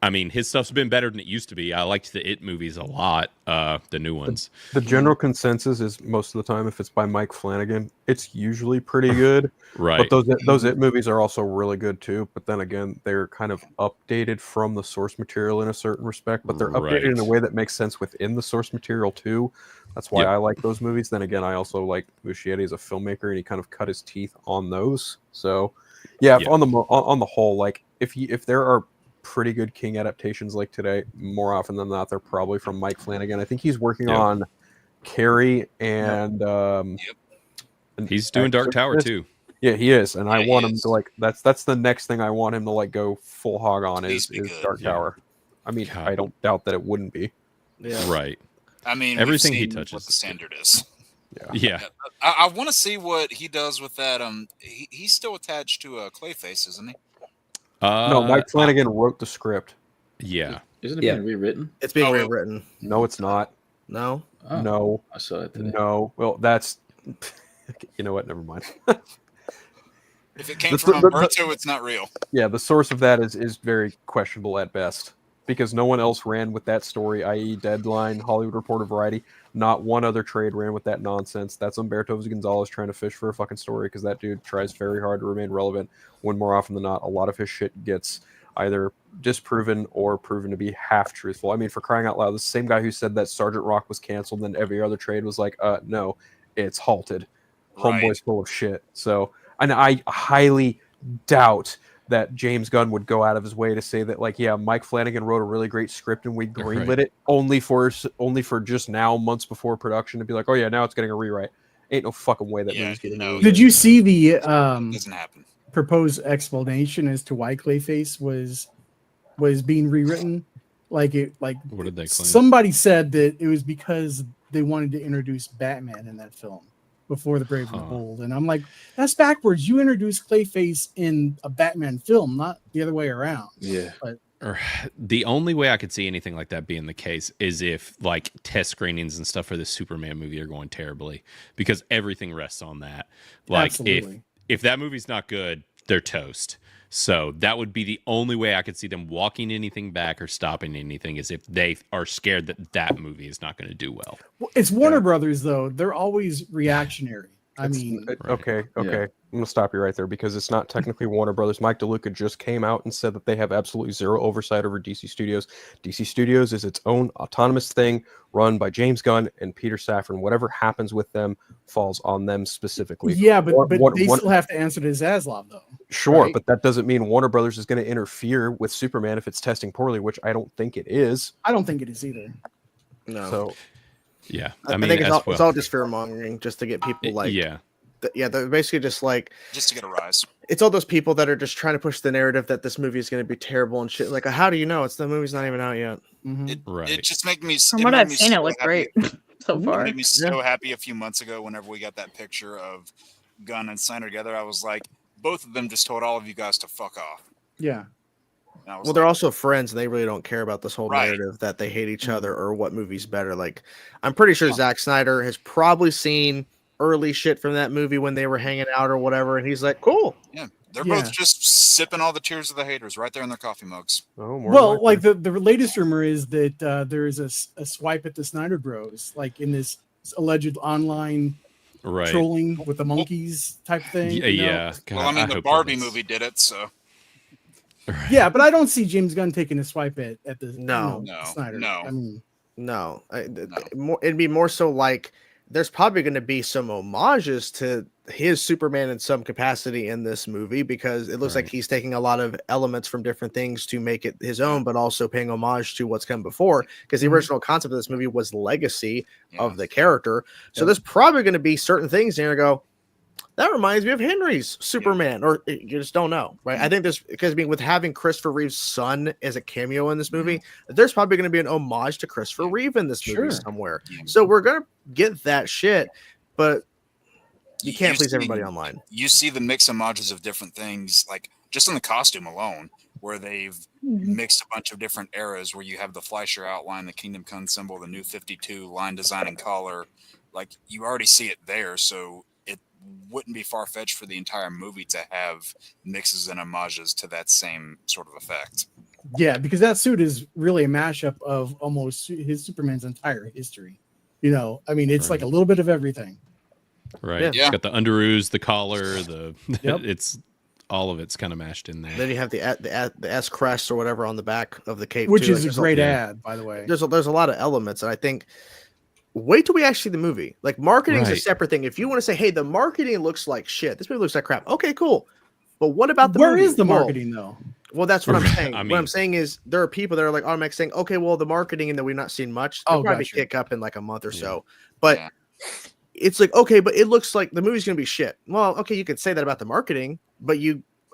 I mean, his stuff's been better than it used to be. I liked the It movies a lot, the new ones. The general consensus is most of the time, if it's by Mike Flanagan, it's usually pretty good. Right. But those It movies are also really good too. But then again, they're kind of updated from the source material in a certain respect, but they're updated in a way that makes sense within the source material too. That's why I like those movies. Then again, I also like Muschietti as a filmmaker, and he kind of cut his teeth on those. So, yeah. On the whole, like if there are pretty good King adaptations like today, more often than not, they're probably from Mike Flanagan. I think he's working on Carrie and and he's doing Dark Tower too. Yeah, he is, and I want him to like that's the next thing I want him to like go full hog on is Dark Tower. I mean, I don't doubt that it wouldn't be. Yeah. Right. I mean, everything we've he seen touches, what the standard is. Yeah. I want to see what he does with that. He's still attached to Clayface, isn't he? No, Mike Flanagan wrote the script. Yeah. Isn't it being rewritten? It's being rewritten. No, it's not. No. Oh, No. I saw it today. No. Well, that's. You know what? Never mind. If it came from Umberto, it's not real. Yeah, the source of that is very questionable at best, because no one else ran with that story, i.e. Deadline, Hollywood Reporter, Variety. Not one other trade ran with that nonsense. That's Humberto Gonzalez trying to fish for a fucking story, because that dude tries very hard to remain relevant, when more often than not, a lot of his shit gets either disproven or proven to be half truthful. I mean, for crying out loud, the same guy who said that Sergeant Rock was canceled, then every other trade was like, no, it's halted. Homeboy's full of shit. So, and I highly doubt that James Gunn would go out of his way to say that, like, yeah, Mike Flanagan wrote a really great script and we greenlit it only for just now, months before production, to be like, oh yeah, now it's getting a rewrite. Ain't no fucking way that movie's getting a rewrite. Did you see the doesn't happen. proposed explanation as to why Clayface was being rewritten? What did they claim? Somebody said that it was because they wanted to introduce Batman in that film before The Brave and the Bold. And I'm like, that's backwards. You introduced Clayface in a Batman film, not the other way around. Yeah. But The only way I could see anything like that being the case is if like test screenings and stuff for the Superman movie are going terribly, because everything rests on that. Like if that movie's not good, they're toast. So that would be the only way I could see them walking anything back or stopping anything, is if they are scared that that movie is not going to do well. It's Warner Brothers, though. They're always reactionary. I mean, okay. I'm gonna stop you right there, because it's not technically Warner Brothers. Mike DeLuca just came out and said that they have absolutely zero oversight over DC Studios. DC Studios is its own autonomous thing run by James Gunn and Peter Safran. Whatever happens with them falls on them specifically. Yeah, but they still have to answer to Zaslav, though. Sure, right? But that doesn't mean Warner Brothers is going to interfere with Superman if it's testing poorly, which I don't think it is. I don't think it is either. No. So, yeah, I mean, it's all just fear mongering, just to get people like, they're basically just like, just to get a rise. It's all those people that are just trying to push the narrative that this movie is going to be terrible and shit. Like, how do you know? The movie's not even out yet. It just made me. From what I've seen, it looked great so far. It made me so happy a few months ago whenever we got that picture of Gunn and Snyder together. I was like, both of them just told all of you guys to fuck off. Yeah. Well, they're also friends, and they really don't care about this whole narrative that they hate each other or what movie's better. Like, I'm pretty sure Zack Snyder has probably seen early shit from that movie when they were hanging out or whatever, and he's like, cool. Yeah, they're both just sipping all the tears of the haters right there in their coffee mugs. Oh, well, like the latest rumor is that there is a swipe at the Snyder Bros, like in this alleged online trolling with the monkeys type thing. Yeah. God, well, I mean, the Barbie movie did it, so. Yeah, but I don't see James Gunn taking a swipe at the Snyder. No. I mean, no. It'd be more so like there's probably going to be some homages to his Superman in some capacity in this movie, because it looks like he's taking a lot of elements from different things to make it his own, but also paying homage to what's come before, because the original concept of this movie was legacy of the character. So there's probably going to be certain things and you're going to go, that reminds me of Henry's Superman, or you just don't know, right? I think this, because with having Christopher Reeve's son as a cameo in this movie, there's probably going to be an homage to Christopher Reeve in this movie somewhere. So we're going to get that shit, but you can't please everybody online. You see the mix homages of different things, like just in the costume alone, where they've mixed a bunch of different eras, where you have the Fleischer outline, the Kingdom Come symbol, the new 52 line design and collar. Like, you already see it there, so wouldn't be far-fetched for the entire movie to have mixes and homages to that same sort of effect. Yeah, because that suit is really a mashup of almost his Superman's entire history. You know, I mean, it's like a little bit of everything. Right. Yeah. It's got the underoos, the collar, it's all of it's kind of mashed in there. Then you have the S crest or whatever on the back of the cape, which is a great ad, by the way. There's a lot of elements, and I think wait till we actually see the movie. Like, marketing is a separate thing. If you want to say, hey, the marketing looks like shit, this movie looks like crap. Okay, cool. But what about the movie? Where is the marketing, though? Well, that's what I'm saying. What I'm saying is there are people that are like automatically saying, okay, well, the marketing and that we've not seen much. They'll probably kick up in like a month or so. But it's like, okay, but it looks like the movie's going to be shit. Well, okay, you could say that about the marketing, but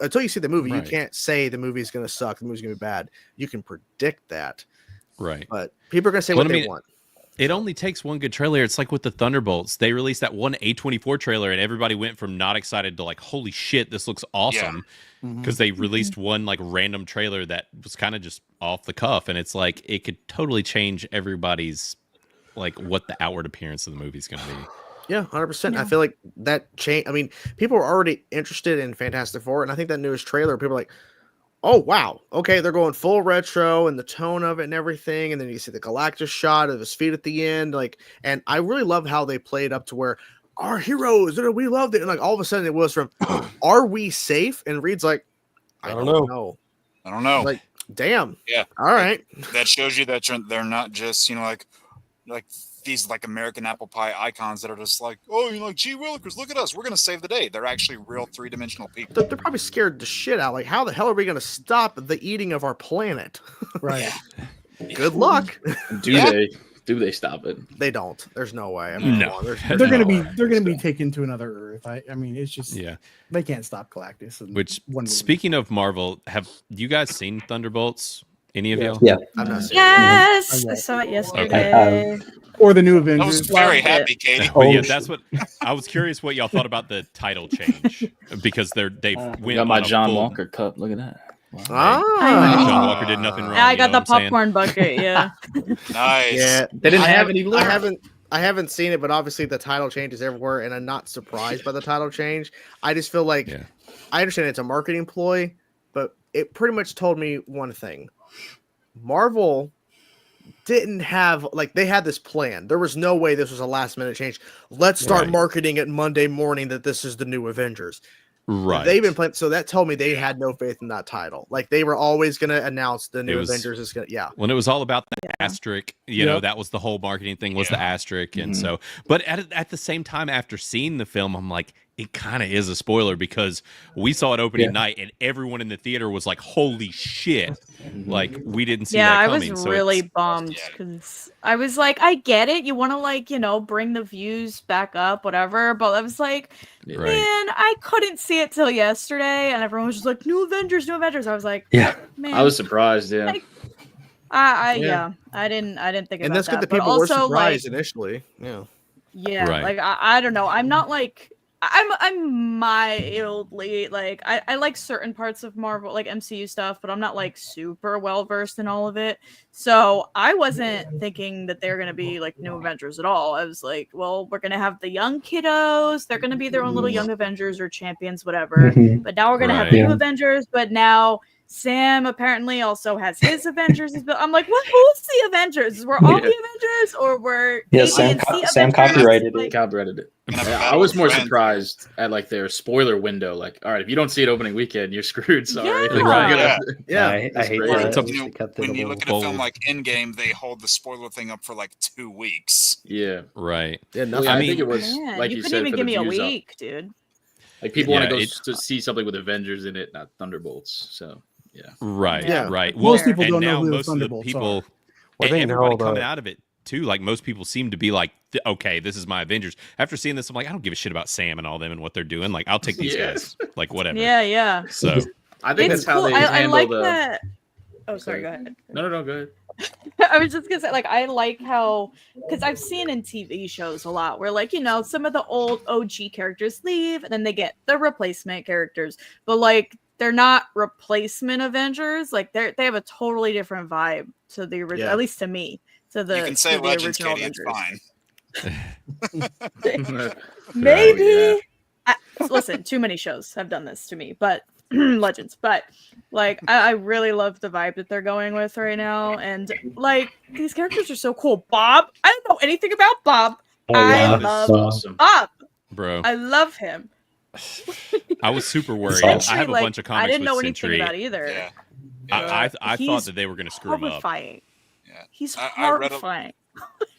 until you see the movie, you can't say the movie's going to suck, the movie's going to be bad. You can predict that. Right. But people are going to say what they want. It only takes one good trailer. It's like with the Thunderbolts. They released that one A24 trailer, and everybody went from not excited to like, holy shit, this looks awesome. Because they released one like random trailer that was kind of just off the cuff. And it's like, it could totally change everybody's, like, what the outward appearance of the movie is going to be. Yeah, 100%. I feel like that change. I mean, people are already interested in Fantastic Four. And I think that newest trailer, people are like, oh, wow. Okay, they're going full retro and the tone of it and everything. And then you see the Galactus shot of his feet at the end. Like, and I really love how they played up to where our heroes, we loved it. And like all of a sudden it was from, are we safe? And Reed's like, I don't know. I don't know. Like, damn. Yeah. All right. That shows you that they're not just, like these like American apple pie icons that are just like, oh, like, gee willikers, look at us, we're gonna save the day. They're actually real three-dimensional people. They're probably scared the shit out. Like, how the hell are we gonna stop the eating of our planet? Right. Good luck. Do they stop it? They don't. There's no way. I mean, no. They're gonna be taken to another Earth. I mean, it's just they can't stop Galactus. Which, speaking of Marvel, have you guys seen Thunderbolts? Any of y'all? Yeah. I've not seen Yes, I saw it yesterday. Or the new Avengers. I was very happy, Katie. But yeah, that's what I was curious what y'all thought about the title change, because they went got my on John Walker cup. Look at that. John Walker did nothing wrong. I got the popcorn bucket. Yeah. Nice. Yeah, They didn't have any lore. I haven't seen it, but obviously the title changes everywhere, and I'm not surprised by the title change. I just feel like I understand it's a marketing ploy, but it pretty much told me one thing: Marvel didn't have they had this plan. There was no way this was a last minute change. Let's start marketing it Monday morning that this is the new Avengers. Right. They've been playing, so that told me they had no faith in that title. Like they were always going to announce the new Avengers is going to, When it was all about the asterisk, you know, that was the whole marketing thing was the asterisk. And so, but at the same time, after seeing the film, I'm like, it kind of is a spoiler because we saw it opening night and everyone in the theater was like, holy shit. Like we didn't see that coming. I was really bummed because I was like, I get it. You want to bring the views back up, whatever. But I was like, man, I couldn't see it till yesterday. And everyone was just like, new Avengers, new Avengers. I was like, man. I was surprised. Yeah. I didn't think about that. And that's good that people were surprised initially. Yeah. Yeah. Like, I don't know. I'm not like, I'm mildly like I like certain parts of Marvel, like MCU stuff, but I'm not like super well versed in all of it. So I wasn't thinking that they're gonna be like new Avengers at all. I was like, well, we're gonna have the young kiddos, they're gonna be their own little young Avengers or champions, whatever. But now we're gonna have the new Avengers, but now Sam apparently also has his Avengers. I'm like, well, who's the Avengers? We're all the Avengers, or we're Sam copyrighted it. Copyrighted it. I was more surprised at like their spoiler window. Like, all right, if you don't see it opening weekend, you're screwed. Sorry. I hate that. When you look at a film like Endgame, they hold the spoiler thing up for like 2 weeks. Yeah. Right. Yeah. I think it was like you said. You couldn't even give me a week, dude. Like people want to go to see something with Avengers in it, not Thunderbolts. So. Yeah. Right. Yeah. Right. Most people don't know who the Thunderbolts are. Everybody coming out of it too. Like most people seem to be like, okay, this is my Avengers. After seeing this, I'm like, I don't give a shit about Sam and all them and what they're doing. Like, I'll take these guys. Like, whatever. Yeah. So I think that's how they handle I like that. Oh, sorry. Go ahead. No, go ahead. I was just gonna say, like, I like how, because I've seen in TV shows a lot where, like, some of the old OG characters leave and then they get the replacement characters, but like they're not replacement Avengers. Like they have a totally different vibe to the original, at least to me. To the you can say Legends, Katie, Avengers. It's fine. Maybe. Listen, too many shows have done this to me, but Legends. But like, I really love the vibe that they're going with right now, and like these characters are so cool. Bob, I don't know anything about Bob. I love Bob, bro. I love him. I was super worried. Sentry, I have a bunch of comics. I didn't know anything about either. Yeah. I thought that they were going to screw him up. Yeah. He's horrifying.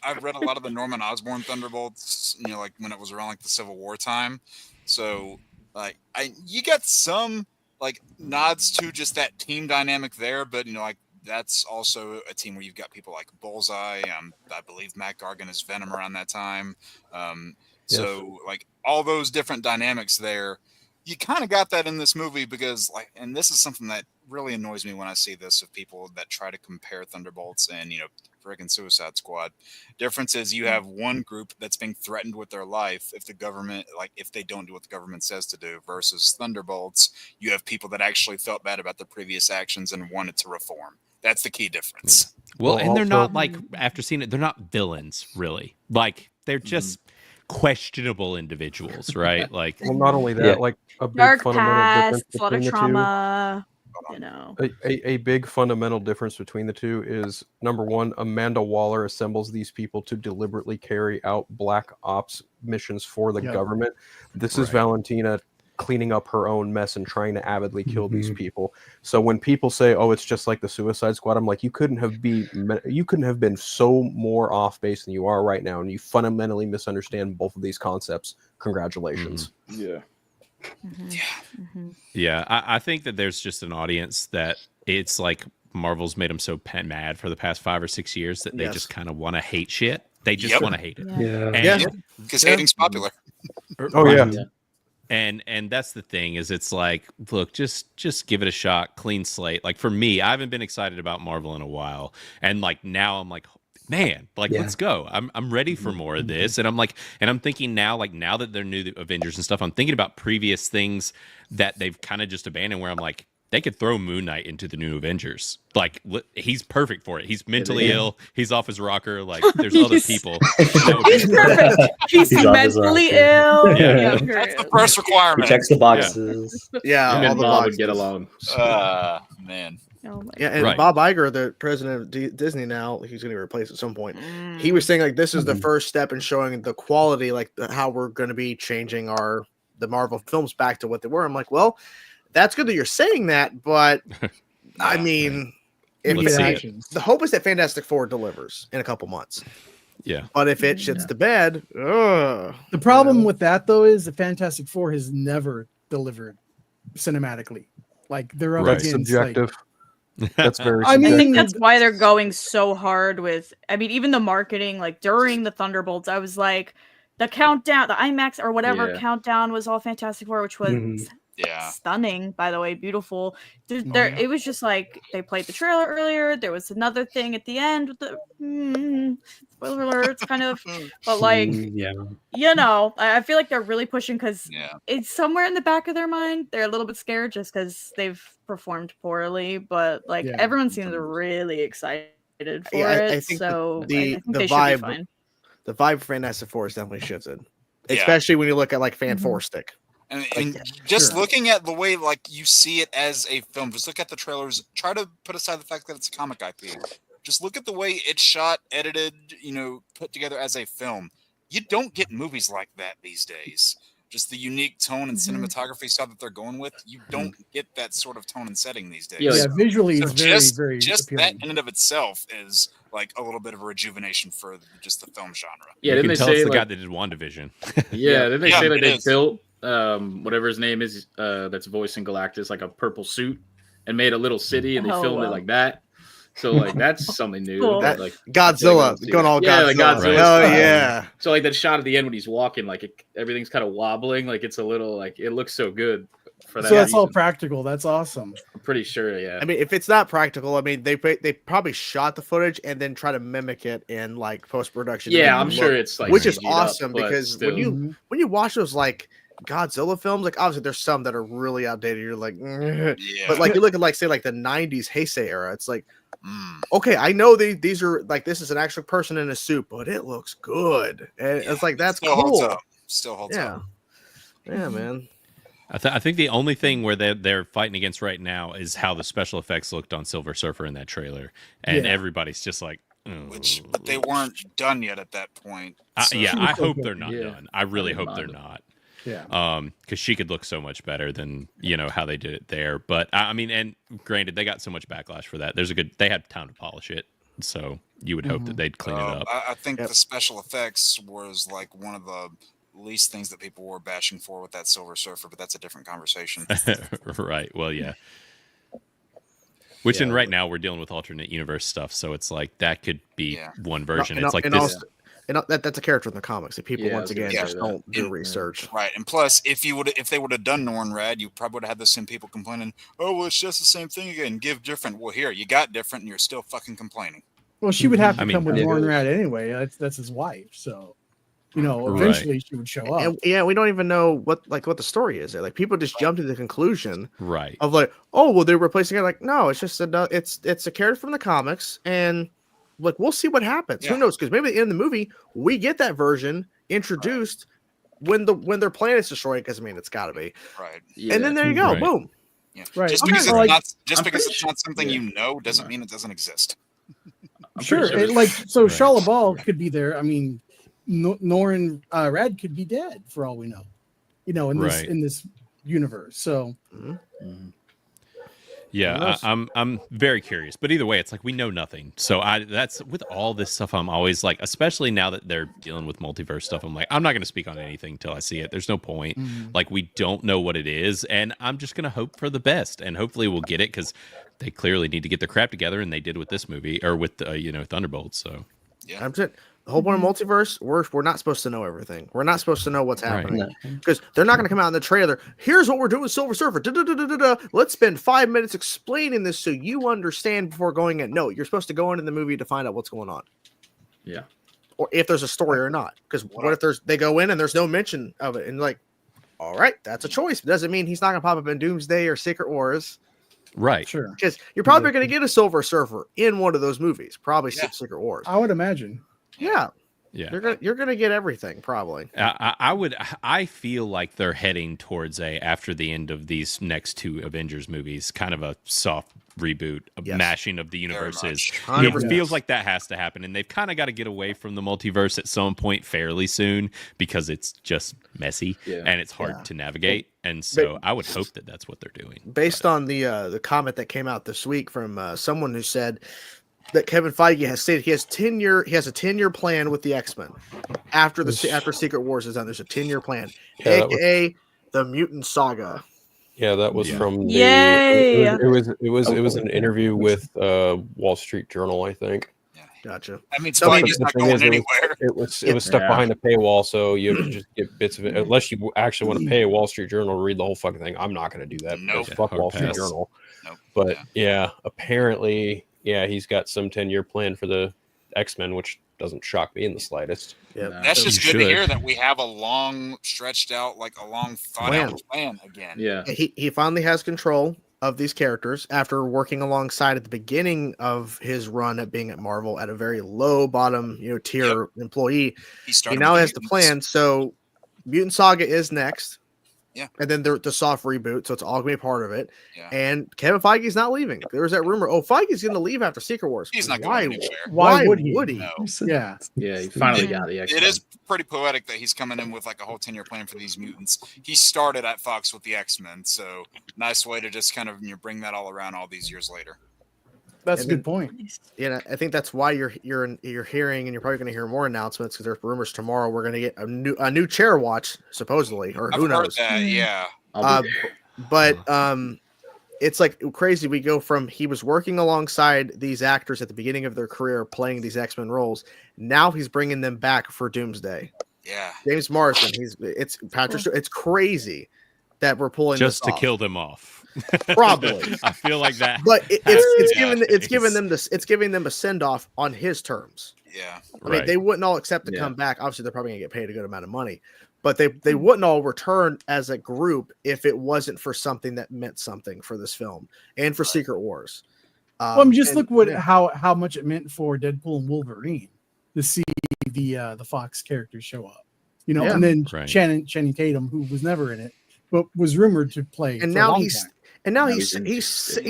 I've read a lot of the Norman Osborn Thunderbolts, like when it was around like the Civil War time. So like you get some like nods to just that team dynamic there, but like that's also a team where you've got people like Bullseye. I believe Matt Gargan is Venom around that time. So like all those different dynamics there, you kind of got that in this movie because and this is something that really annoys me when I see this of people that try to compare Thunderbolts and friggin' Suicide Squad. Difference is you have one group that's being threatened with their life if the government, if they don't do what the government says to do, versus Thunderbolts, you have people that actually felt bad about their previous actions and wanted to reform. That's the key difference. Well, and they're not after seeing it, they're not villains really. Like they're just questionable individuals, right? Like, well, not only that, like a big dark fundamental past, difference a lot of between trauma. A big fundamental difference between the two is number one, Amanda Waller assembles these people to deliberately carry out black ops missions for the government. This is Valentina cleaning up her own mess and trying to avidly kill these people. So when people say, "Oh, it's just like the Suicide Squad," I'm like, you couldn't have been so more off base than you are right now, and you fundamentally misunderstand both of these concepts. Congratulations. Yeah. Yeah, I think that there's just an audience that it's like Marvel's made them so mad for the past 5 or 6 years that they just kind of want to hate shit. They just want to hate it. Because hating's popular. And that's the thing is it's like, look, just give it a shot, clean slate. Like for me, I haven't been excited about Marvel in a while, and like now I'm like, man, like let's go. I'm ready for more of this, and I'm thinking now, like now that they're new Avengers and stuff, I'm thinking about previous things that they've kind of just abandoned. Where I'm like, they could throw Moon Knight into the new Avengers. Like, he's perfect for it. He's mentally ill. He's off his rocker. Like, there's other people. He's perfect. He's mentally ill. Yeah. That's the first requirement. He checks the boxes. Yeah, Him all and the Bob boxes. would get along. Man. Oh my Yeah, and Right. Bob Iger, the president of Disney now, he's going to be replaced at some point. He was saying like this is the first step in showing the quality, like how we're going to be changing the Marvel films back to what they were. I'm like, well, that's good that you're saying that, but I mean, the hope is that Fantastic Four delivers in a couple months. Yeah, but if it shits the bed, the problem with that though is the Fantastic Four has never delivered cinematically. Like they're up against subjective. That's very. I think that's why they're going so hard with. I mean, even the marketing, like during the Thunderbolts, I was like, the countdown, the IMAX or whatever countdown was all Fantastic Four, which was stunning, by the way, beautiful. It was just like they played the trailer earlier. There was another thing at the end with the spoiler alerts, kind of, but like, you know, I feel like they're really pushing because it's somewhere in the back of their mind. They're a little bit scared just because they've performed poorly, but like everyone seems really excited for it. I think so the I think they vibe, should be fine. The vibe for Fantastic Four is definitely shifted, especially when you look at like Fan Four Stick. And just looking at the way like you see it as a film, just look at the trailers. Try to put aside the fact that it's a comic IP. Just look at the way it's shot, edited, you know, put together as a film. You don't get movies like that these days. Just the unique tone and cinematography style that they're going with. You don't get that sort of tone and setting these days. Yeah, visually, so it's very just appealing. that in and of itself is like a little bit of a rejuvenation for just the film genre. Yeah, you can tell it's the guy that did WandaVision. Didn't they say that they built whatever his name is that's voicing Galactus like a purple suit and made a little city and they filmed it like that. So like that's something new. Cool. Like Godzilla going all Godzilla. Like Godzilla. Oh yeah. So like that shot at the end when he's walking, like everything's kind of wobbling, like it's a little like it looks so good for that. So that's all practical. That's awesome. I'm pretty sure. Yeah. I mean, if it's not practical, I mean they probably shot the footage and then try to mimic it in like post production. Yeah, I'm sure it's like which is CG'd up, awesome but because still. when you watch those like Godzilla films, like obviously there's some that are really outdated. You're like, but like you look at like say like the '90s Heisei era, it's like, okay, I know these are like this is an actual person in a suit, but it looks good, and it's like that's Still cool. holds up. Still holds up. Yeah, man. I think the only thing where they're fighting against right now is how the special effects looked on Silver Surfer in that trailer, and everybody's just like, but they weren't done yet at that point. So. I hope they're not done. I really hope they're not. Yeah. Because she could look so much better than how they did it there. But I mean, and granted, they got so much backlash for that. They had time to polish it, so you would hope that they'd clean it up. I think the special effects was like one of the least things that people were bashing for with that Silver Surfer, but that's a different conversation. Right. Well, yeah. Which in right now we're dealing with alternate universe stuff, so it's like that could be one version. It's like this. That's a character in the comics that people once again just don't do research. Right, and plus, if they would have done Norn Rad, you probably would have had the same people complaining. Oh, well, it's just the same thing again. Give different. Well, here you got different, and you're still fucking complaining. Well, she would have to come with Norn Rad anyway. That's his wife, so eventually she would show up. And, we don't even know what the story is. Like people just jump to the conclusion, right? Of like, oh, well, they're replacing it. Like, no, it's just it's a character from the comics and. Like we'll see what happens. Who knows? Because maybe at the end of the movie we get that version introduced when their planet's destroyed. Because I mean, it's got to be right. Yeah. And then there you go, boom. Yeah. Right. Just because it's not something you know doesn't mean it doesn't exist. Sure. Shia LaBeouf could be there. I mean, Norrin Rad could be dead for all we know. In this universe. So. Yeah, I'm very curious, but either way, it's like we know nothing. So that's with all this stuff. I'm always like, especially now that they're dealing with multiverse stuff. I'm like, I'm not going to speak on anything until I see it. There's no point. Like we don't know what it is, and I'm just going to hope for the best, and hopefully we'll get it because they clearly need to get their crap together, and they did with this movie or with Thunderbolts. So yeah, that's it. The whole point of multiverse, we're not supposed to know everything. We're not supposed to know what's happening because they're not going to come out in the trailer. Here's what we're doing with Silver Surfer. Let's spend 5 minutes explaining this so you understand before going in. No, you're supposed to go into the movie to find out what's going on. Yeah, or if there's a story or not. Because what if they go in and there's no mention of it and like, all right, that's a choice. It doesn't mean he's not going to pop up in Doomsday or Secret Wars. Right. Sure. Because you're probably going to get a Silver Surfer in one of those movies, probably Secret Wars. I would imagine. Yeah. Yeah. You're gonna get everything probably. I feel like they're heading towards after the end of these next 2 Avengers movies, kind of a soft reboot, a mashing of the universes. It feels like that has to happen, and they've kind of got to get away from the multiverse at some point fairly soon because it's just messy and it's hard to navigate. And so I would hope that that's what they're doing. Based on the comment that came out this week from someone who said that Kevin Feige has stated he has a 10-year plan with the X-Men after Secret Wars is done. There's a 10-year plan, aka the Mutant Saga. Yeah, that was from the. Yay! It was an interview with Wall Street Journal, I think. Gotcha. I mean, Feige's not going anywhere. It was stuff behind a paywall, so you have to just get bits of it. Unless you actually want to pay a Wall Street Journal to read the whole fucking thing, I'm not going to do that. Nope. Fuck Wall Street Journal. Nope. But apparently, he's got some 10-year plan for the X-Men, which doesn't shock me in the slightest. Yeah, that's just good to hear that we have a long, stretched out, like a long thought out plan again. Yeah, he finally has control of these characters after working alongside at the beginning of his run at being at Marvel at a very low bottom tier employee. He now has the plan. So Mutant Saga is next. Yeah. And then the soft reboot, so it's all gonna be part of it. Yeah. And Kevin Feige's not leaving. There was that rumor. Oh, Feige's gonna leave after Secret Wars. He's not going anywhere. Why would he? No. Yeah. Yeah, he finally got the X-Men. It is pretty poetic that he's coming in with like a whole 10-year plan for these mutants. He started at Fox with the X-Men, so nice way to just kind of bring that all around all these years later. That's a good point. Yeah, I think that's why you're hearing, and you're probably going to hear more announcements because there's rumors tomorrow we're going to get a new chair watch supposedly, or who knows? Heard that, yeah. But it's like crazy. We go from he was working alongside these actors at the beginning of their career playing these X-Men roles. Now he's bringing them back for Doomsday. Yeah, James Marsden. It's Patrick. It's crazy that we're pulling just this to off. kill them off. Probably. I feel like that. But it's giving them a send off on his terms. Yeah. I mean, they wouldn't all accept to come back. Obviously, they're probably gonna get paid a good amount of money, but they wouldn't all return as a group if it wasn't for something that meant something for this film and for Secret Wars. Look how much it meant for Deadpool and Wolverine to see the Fox characters show up, and then Channing Tatum, who was never in it, but was rumored to play. And now he's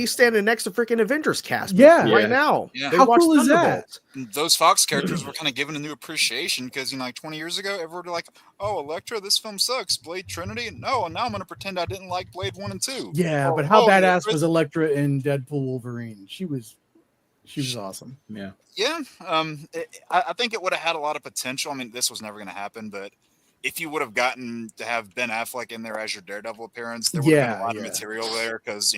standing next to freaking Avengers cast. Right now. Yeah. How cool is that? Those Fox characters were kind of given a new appreciation because like 20 years ago, everyone were like, "Oh, Elektra, this film sucks." Blade Trinity, no, and now I'm gonna pretend I didn't like Blade 1 and 2. Yeah, but how badass was Elektra in Deadpool Wolverine? She was awesome. Yeah. Yeah. I think it would have had a lot of potential. I mean, this was never gonna happen, but if you would have gotten to have Ben Affleck in there as your Daredevil appearance, there would have been a lot of material there because,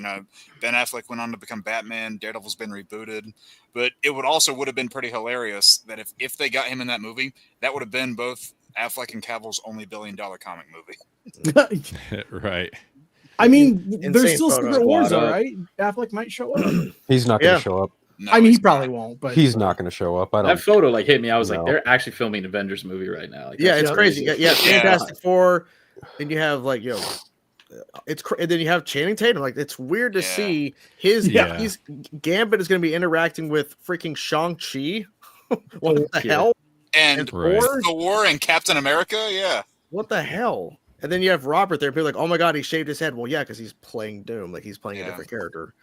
Ben Affleck went on to become Batman. Daredevil's been rebooted. But it would have been pretty hilarious that if they got him in that movie, that would have been both Affleck and Cavill's only $1 billion comic movie. Right. I mean, there's still Secret Wars, all right? Affleck might show up. He's not going to show up. No, I mean, he probably won't, but he's not going to show up. That photo hit me. I was like, they're actually filming an Avengers movie right now. Like, it's crazy. Yeah, Fantastic Four. Then you have and then you have Channing Tatum. Like, it's weird to see he's Gambit is going to be interacting with freaking Shang-Chi. What the hell? And Thor and Captain America. Yeah. What the hell? And then you have Robert there. People like, oh my god, he shaved his head. Well, yeah, because he's playing Doom. Like he's playing a different character.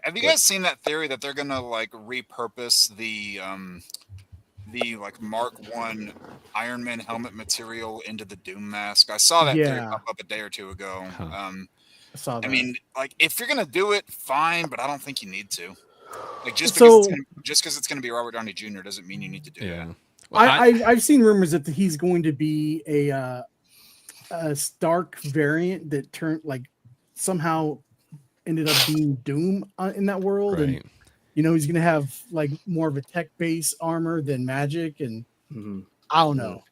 Have you guys seen that theory that they're gonna repurpose the like Mark I Iron Man helmet material into the Doom mask? I saw that theory pop up a day or two ago. I saw that. I mean, like if you're gonna do it, fine, but I don't think you need to. Like just because it's gonna be Robert Downey Jr. doesn't mean you need to do that. Well, I've seen rumors that he's going to be a Stark variant that turned somehow ended up being Doom in that world, and he's gonna have more of a tech-based armor than magic, and I don't know.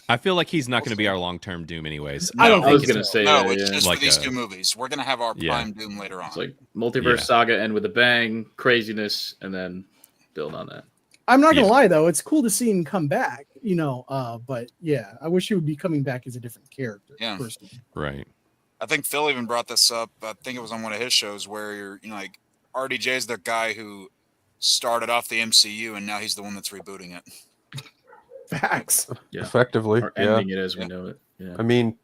I feel like he's not going to be our long-term Doom, anyways. I was going to say it's just for these two movies. We're going to have our prime Doom later on. It's like multiverse saga end with a bang, craziness, and then build on that. I'm not gonna lie though, it's cool to see him come back. But I wish he would be coming back as a different character. Yeah, personally. Right. I think Phil even brought this up. I think it was on one of his shows where like RDJ is the guy who started off the MCU, and now he's the one that's rebooting it. Facts. Yeah. Effectively, or ending it as we know it. Yeah. I mean,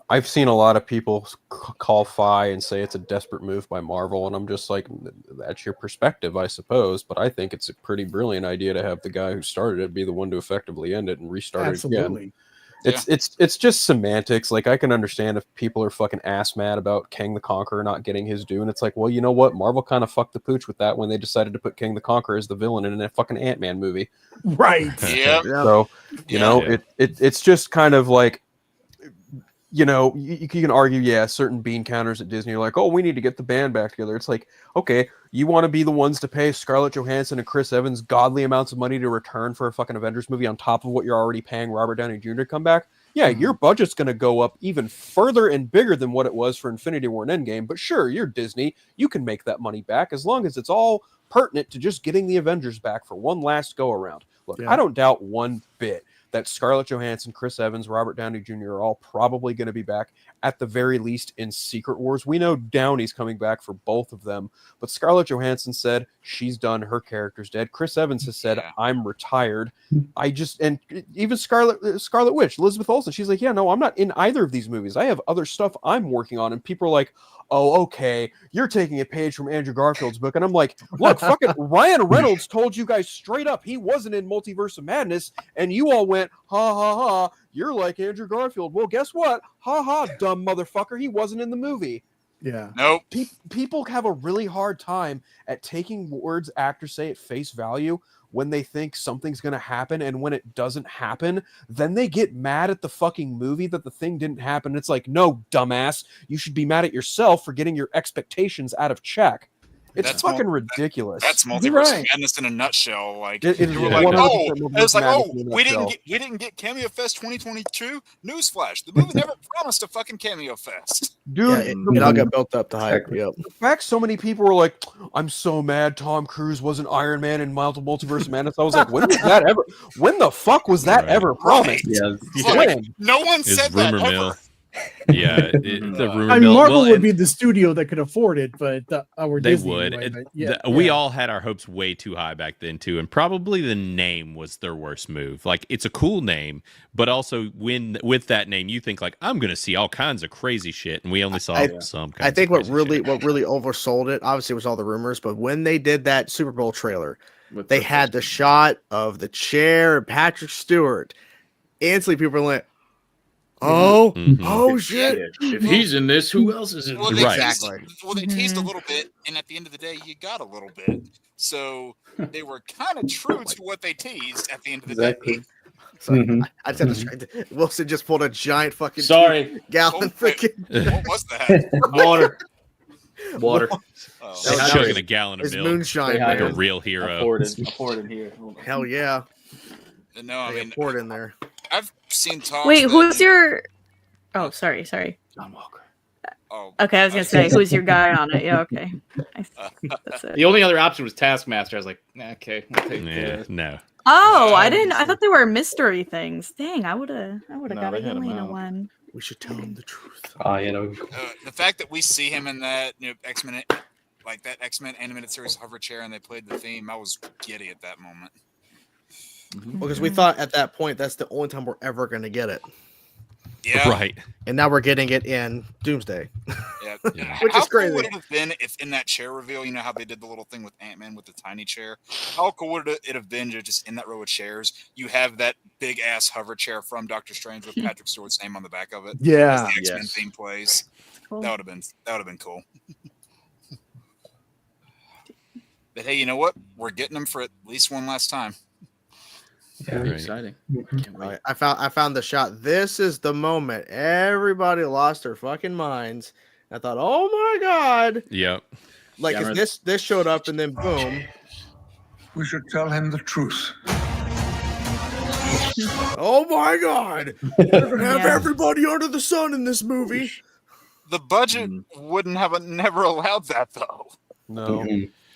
I've seen a lot of people call Fi and say it's a desperate move by Marvel, and I'm just like, that's your perspective, I suppose. But I think it's a pretty brilliant idea to have the guy who started it be the one to effectively end it and restart it again. It's just semantics. Like, I can understand if people are fucking ass mad about Kang the Conqueror not getting his due, and it's like, well, you know what? Marvel kind of fucked the pooch with that when they decided to put Kang the Conqueror as the villain in a fucking Ant-Man movie. Right. Yeah. So, you know, it's just kind of like, you know, you can argue, certain bean counters at Disney are like, oh, we need to get the band back together. It's like, okay, you want to be the ones to pay Scarlett Johansson and Chris Evans godly amounts of money to return for a fucking Avengers movie on top of what you're already paying Robert Downey Jr. to come back? Yeah, your budget's going to go up even further and bigger than what it was for Infinity War and Endgame. But sure, you're Disney. You can make that money back as long as it's all pertinent to just getting the Avengers back for one last go around. Look, I don't doubt one bit that Scarlett Johansson, Chris Evans, Robert Downey Jr. are all probably going to be back at the very least in Secret Wars. We know Downey's coming back for both of them, but Scarlett Johansson said she's done, her character's dead. Chris Evans has said, I'm retired. And even Scarlet Witch, Elizabeth Olsen, she's like, yeah, no, I'm not in either of these movies. I have other stuff I'm working on. And people are like, oh, okay, you're taking a page from Andrew Garfield's book. And I'm like, look, fucking Ryan Reynolds told you guys straight up he wasn't in Multiverse of Madness, and you all went, ha, ha, ha, you're like Andrew Garfield. Well, guess what? Ha, ha, dumb motherfucker, he wasn't in the movie. Yeah. Nope. People have a really hard time at taking words actors say at face value when they think something's going to happen, and when it doesn't happen, then they get mad at the fucking movie that the thing didn't happen. It's like, no, dumbass, you should be mad at yourself for getting your expectations out of check. It's fucking ridiculous. That's Multiverse of Madness in a nutshell. Like, it you were like, we didn't get Cameo Fest 2022. Newsflash: the movie never promised a fucking Cameo Fest. Dude, it all got built up to hype. Yep. The fact so many people were like, I'm so mad Tom Cruise wasn't Iron Man in Multiverse of Madness. I was like, when was that ever? When the fuck was that ever promised? Yeah. Like, no one said that ever. Yeah, the rumor I mean, mill. Marvel would be the studio that could afford it, but our they Disney would. Anyway, We all had our hopes way too high back then too, and probably the name was their worst move. Like, it's a cool name, but also with that name, you think like, I'm going to see all kinds of crazy shit, and we only saw some. I think what really oversold it, obviously, was all the rumors. But when they did that Super Bowl trailer, they had the shot of the chair and Patrick Stewart. Instantly, people were like, oh shit! If he's in this, who else is in this? Exactly. They teased a little bit, and at the end of the day, you got a little bit. So they were kind of true to what they teased at the end of the day. Sorry, I just had to Wilson just pulled a giant fucking gallon freaking. What was that? Water. Chugging a gallon of milk. Moonshine, like a real hero. I poured it in here. Hell yeah! No, I mean, poured in there. I've seen talks. Wait, who's your? Oh, sorry. John Walker. Oh, okay, I was gonna say, who's your guy on it? Yeah, okay. That's it. The only other option was Taskmaster. I was like, okay, we'll take no. Oh, I didn't. I thought they were mystery things. Dang, I would have got a Helena one. We should tell him the truth. The fact that we see him in that X-Men, like that X-Men animated series hover chair, and they played the theme, I was giddy at that moment. Well, because we thought at that point that's the only time we're ever going to get it. Yeah. Right. And now we're getting it in Doomsday. Yeah. Which is crazy. Cool would it have been if in that chair reveal, you know how they did the little thing with Ant-Man with the tiny chair? How cool would it have been to just in that row of chairs, you have that big ass hover chair from Doctor Strange with Patrick Stewart's name on the back of it? Yeah. As the X-Men theme plays. Cool. That would have been cool. But hey, you know what? We're getting them for at least one last time. Yeah, very exciting. Can't wait. I found the shot. This is the moment everybody lost their fucking minds. I thought, oh my god. Yep. Like this showed up and then boom. We should tell him the truth. Oh my god. We're gonna have everybody under the sun in this movie. The budget wouldn't have never allowed that though. No.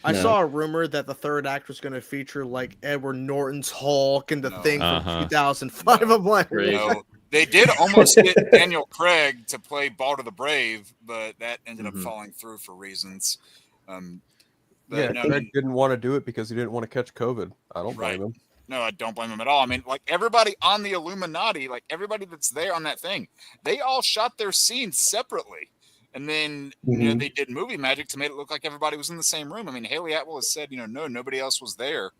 I saw a rumor that the third act was going to feature like Edward Norton's Hulk and the Thing from 2005. I'm like, no, They did almost get Daniel Craig to play Balder the Brave, but that ended up falling through for reasons. Craig didn't want to do it because he didn't want to catch COVID. I don't blame him. No, I don't blame him at all. I mean, like everybody on the Illuminati, like everybody that's there on that thing, they all shot their scenes separately. And then they did movie magic to make it look like everybody was in the same room. I mean, Haley Atwell has said, no, nobody else was there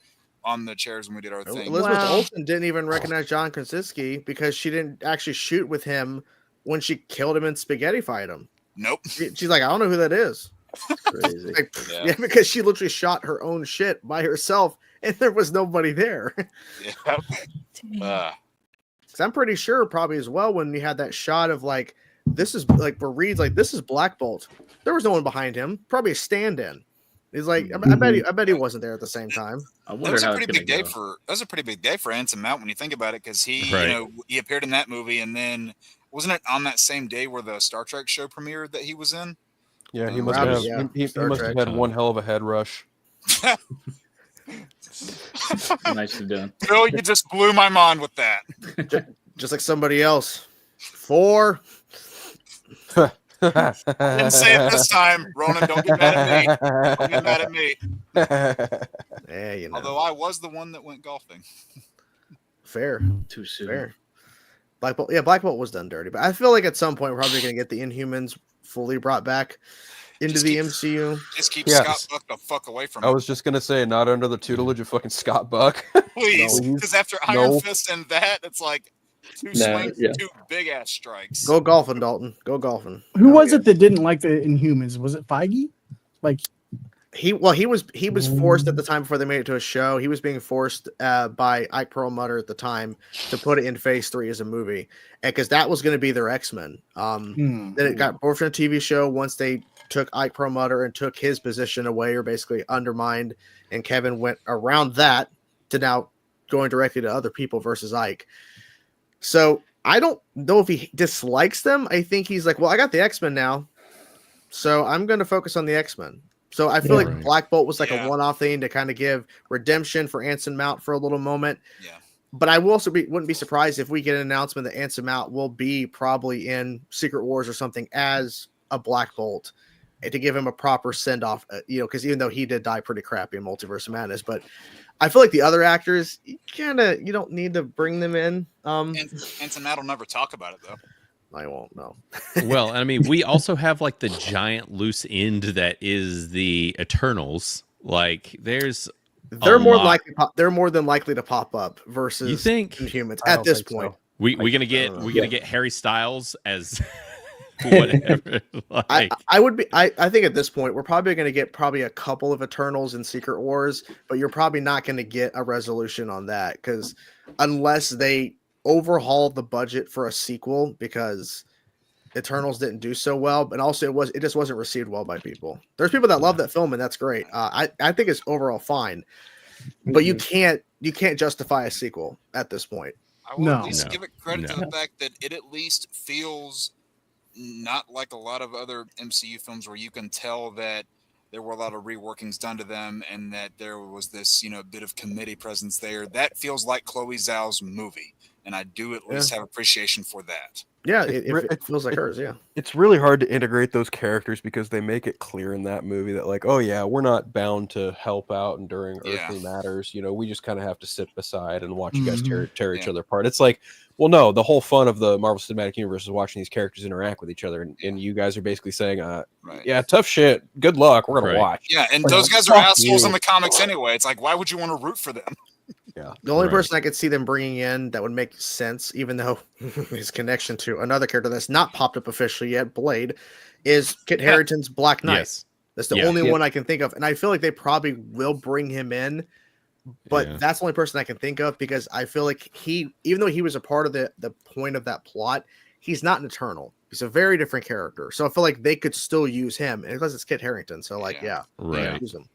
on the chairs when we did our thing. Elizabeth Olsen didn't even recognize John Krasinski because she didn't actually shoot with him when she killed him and spaghetti fight him. Nope. She's like, I don't know who that is. Crazy. Because she literally shot her own shit by herself and there was nobody there. I'm pretty sure probably as well when you had that shot of like, this is like where Reed's like, this is Black Bolt. There was no one behind him, probably a stand-in. He's like, I bet he wasn't there at the same time. That was a pretty big day for Anson Mount when you think about it, because he he appeared in that movie, and then wasn't it on that same day where the Star Trek show premiered that he was in? Yeah, he must have. He must have had one hell of a head rush. Nicely done. Phil, you just blew my mind with that. Just like somebody else. 4. I didn't say it this time. Ronan, don't get mad at me. Don't get mad at me. Yeah, Although I was the one that went golfing. Fair. Too soon. Fair. Black Bolt was done dirty, but I feel like at some point we're probably going to get the Inhumans fully brought back into the MCU. Just keep Scott Buck the fuck away from I was just going to say, not under the tutelage of fucking Scott Buck. Please, because after Iron Fist and that, it's like two big ass strikes. Go golfing, Dalton. Go golfing. Who was it that didn't like the Inhumans? Was it Feige? Like he was forced at the time before they made it to a show. He was being forced by Ike Perlmutter at the time to put it in Phase 3 as a movie, and because that was going to be their X-Men. Then it got brought from a TV show once they took Ike Perlmutter and took his position away, or basically undermined, and Kevin went around that to now going directly to other people versus Ike. So I don't know if he dislikes them. I think he's like, well, I got the X-Men now, so I'm going to focus on the X-Men. So I feel like Black Bolt was like a one-off thing to kind of give redemption for Anson Mount for a little moment. Yeah. But I will also wouldn't be surprised if we get an announcement that Anson Mount will be probably in Secret Wars or something as a Black Bolt, and to give him a proper send-off, because even though he did die pretty crappy in Multiverse of Madness, but I feel like the other actors, you don't need to bring them in. Anson Mount will never talk about it though. I won't know. Well, I mean, we also have like the giant loose end that is the Eternals. Like, they're more than likely to pop up versus you think Inhumans at this point. So. We gonna get Harry Styles as whatever. I think at this point we're probably going to get a couple of Eternals in Secret Wars, but you're probably not going to get a resolution on that, because unless they overhaul the budget for a sequel, because Eternals didn't do so well, but also it just wasn't received well by people. There's people that love that film, and that's great. I think it's overall fine, but you can't justify a sequel at this point. I will at least give it credit to the fact that it at least feels not like a lot of other MCU films where you can tell that there were a lot of reworkings done to them and that there was this, bit of committee presence there. That feels like Chloe Zhao's movie, and I do at least have appreciation for that. Yeah, it feels like hers, yeah. It's really hard to integrate those characters because they make it clear in that movie that, like, oh yeah, we're not bound to help out and during earthly matters. We just kind of have to sit beside and watch you guys tear each other apart. It's like, well, no, the whole fun of the Marvel Cinematic Universe is watching these characters interact with each other, and you guys are basically saying, yeah, tough shit, good luck, we're gonna watch. Yeah, and those guys are assholes in the comics anyway. It's like, why would you want to root for them? Yeah. The only person I could see them bringing in that would make sense, even though his connection to another character that's not popped up officially yet, Blade, is Kit Harington's Black Knight. Yes. That's the only one I can think of. And I feel like they probably will bring him in, but that's the only person I can think of, because I feel like even though he was a part of the point of that plot, he's not an Eternal. He's a very different character. So I feel like they could still use him, and because it's Kit Harington. So use him.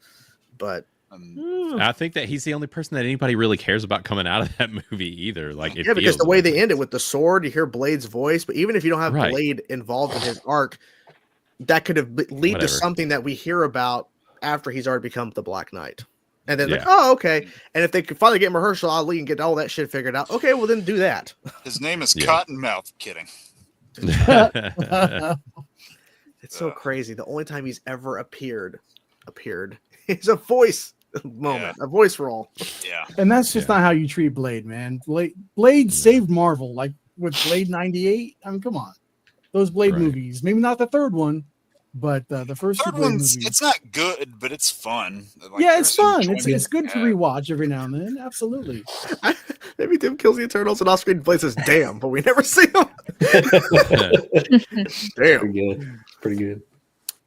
But I think that he's the only person that anybody really cares about coming out of that movie either. Like, because the way they end it with the sword, you hear Blade's voice, but even if you don't have Blade involved in his arc, that could have lead to something that we hear about after he's already become the Black Knight. And then like, oh, okay. And if they could finally get Mahershala Ali and get all that shit figured out, okay, well then do that. His name is Cottonmouth. Kidding. It's so crazy. The only time he's ever appeared is a voice moment, a voice role. Yeah. And that's just not how you treat Blade, man. Blade saved Marvel, like with Blade 98. I mean, come on. Those Blade movies, maybe not the third one, but the first third one's movies. It's not good, but it's fun. Like, yeah, it's fun. It's good to rewatch every now and then. Absolutely. Maybe Tim kills the Eternals and off-screen Blade says, "Damn," but we never see him. Damn. Pretty good.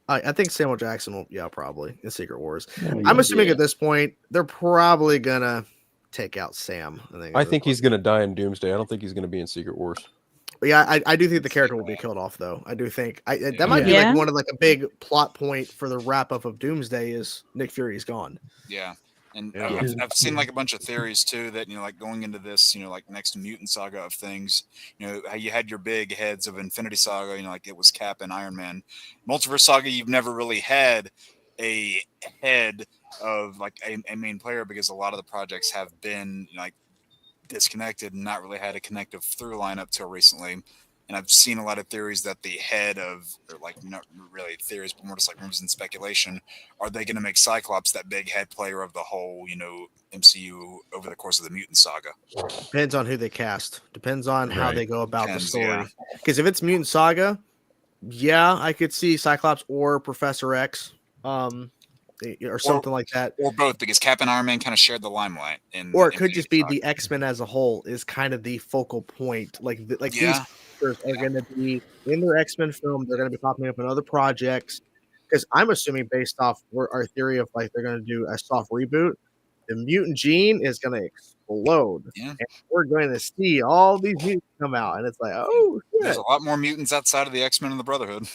I think Samuel Jackson will, probably in Secret Wars. I'm assuming at this point they're probably gonna take out Sam. I think he's gonna die in Doomsday. I don't think he's gonna be in Secret Wars. Yeah, I do think the character will be killed off, though. I do think that might be like one of like a big plot point for the wrap up of Doomsday is Nick Fury's gone. Yeah, and I've seen like a bunch of theories too that like going into this like next mutant saga of things, how you had your big heads of Infinity Saga, like it was Cap and Iron Man. Multiverse Saga, you've never really had a head of like a main player because a lot of the projects have been like disconnected and not really had a connective through line up till recently. And I've seen a lot of theories that the head of, or like not really theories, but more just like rumors and speculation, are they going to make Cyclops that big head player of the whole, MCU over the course of the mutant saga? Depends on who they cast. Depends on how they go about the story. Because if it's mutant saga, I could see Cyclops or Professor X. Or something like that, or both, because Cap and Iron Man kind of shared the limelight. Or it could just be the X-Men as a whole is kind of the focal point. These characters are going to be in their X-Men film. They're going to be popping up in other projects. Because I'm assuming, based off our theory of like they're going to do a soft reboot, the mutant gene is going to explode, and we're going to see all these mutants come out, and it's like, oh, shit. There's a lot more mutants outside of the X-Men and the Brotherhood.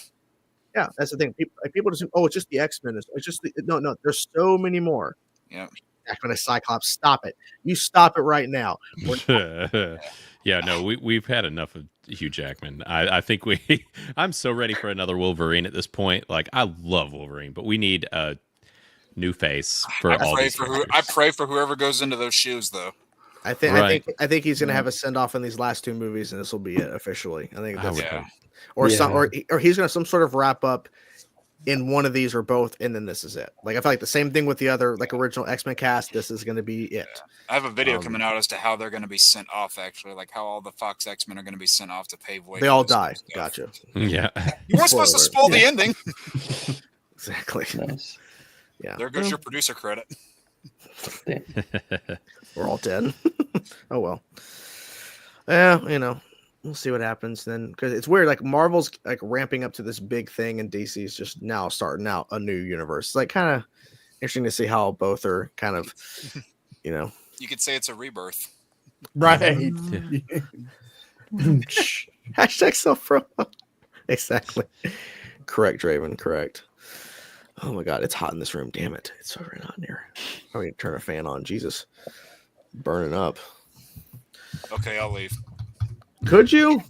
Yeah, that's the thing. People just it's just the X-Men. It's just no. There's so many more. Yeah, X-Men and Cyclops. Stop it! You stop it right now. We've had enough of Hugh Jackman. I think I'm so ready for another Wolverine at this point. Like I love Wolverine, but we need a new face for all these characters. I pray for whoever goes into those shoes, though. I think he's gonna have a send off in these last two movies, and this will be it officially. I think that's or he's gonna some sort of wrap up in one of these or both, and then this is it. Like I feel like the same thing with the other like original X-Men cast. This is gonna be it. I have a video coming out as to how they're gonna be sent off. Actually, like how all the Fox X-Men are gonna be sent off to pave way. They all die. Gotcha. Yeah, you weren't supposed to spoil the ending. Exactly. Nice. Yeah. There goes your producer credit. We're all dead. Oh well. Yeah, we'll see what happens then. Because it's weird, like Marvel's like ramping up to this big thing, and DC's just now starting out a new universe. It's like kind of interesting to see how both are kind of, You could say it's a rebirth, right? Hashtag self-pro. Exactly. Correct, Draven. Correct. Oh my God, it's hot in this room. Damn it, it's so very hot in here. I'm gonna turn a fan on. Jesus, burning up. Okay, I'll leave. Could you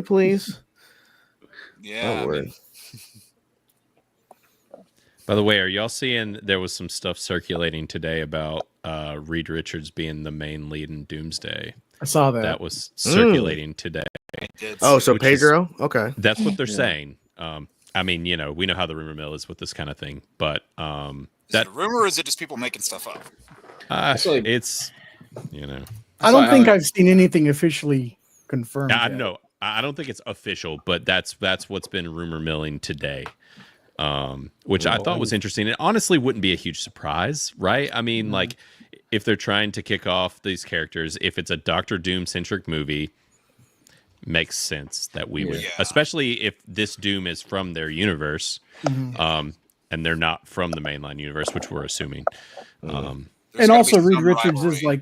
please? Yeah. By the way, are y'all seeing there was some stuff circulating today about Reed Richards being the main lead in Doomsday? I saw that. That was circulating today. So Pedro? Okay. That's what they're saying. I mean, we know how the rumor mill is with this kind of thing, but is it a rumor or is it just people making stuff up? It's I don't think I've seen anything officially confirmed. No, I don't think it's official, but that's what's been rumor milling today, which I thought was interesting. It honestly wouldn't be a huge surprise, right? I mean, like if they're trying to kick off these characters, if it's a Doctor Doom centric movie, makes sense that we would, especially if this Doom is from their universe, and they're not from the mainline universe, which we're assuming. And also Reed Richards is like,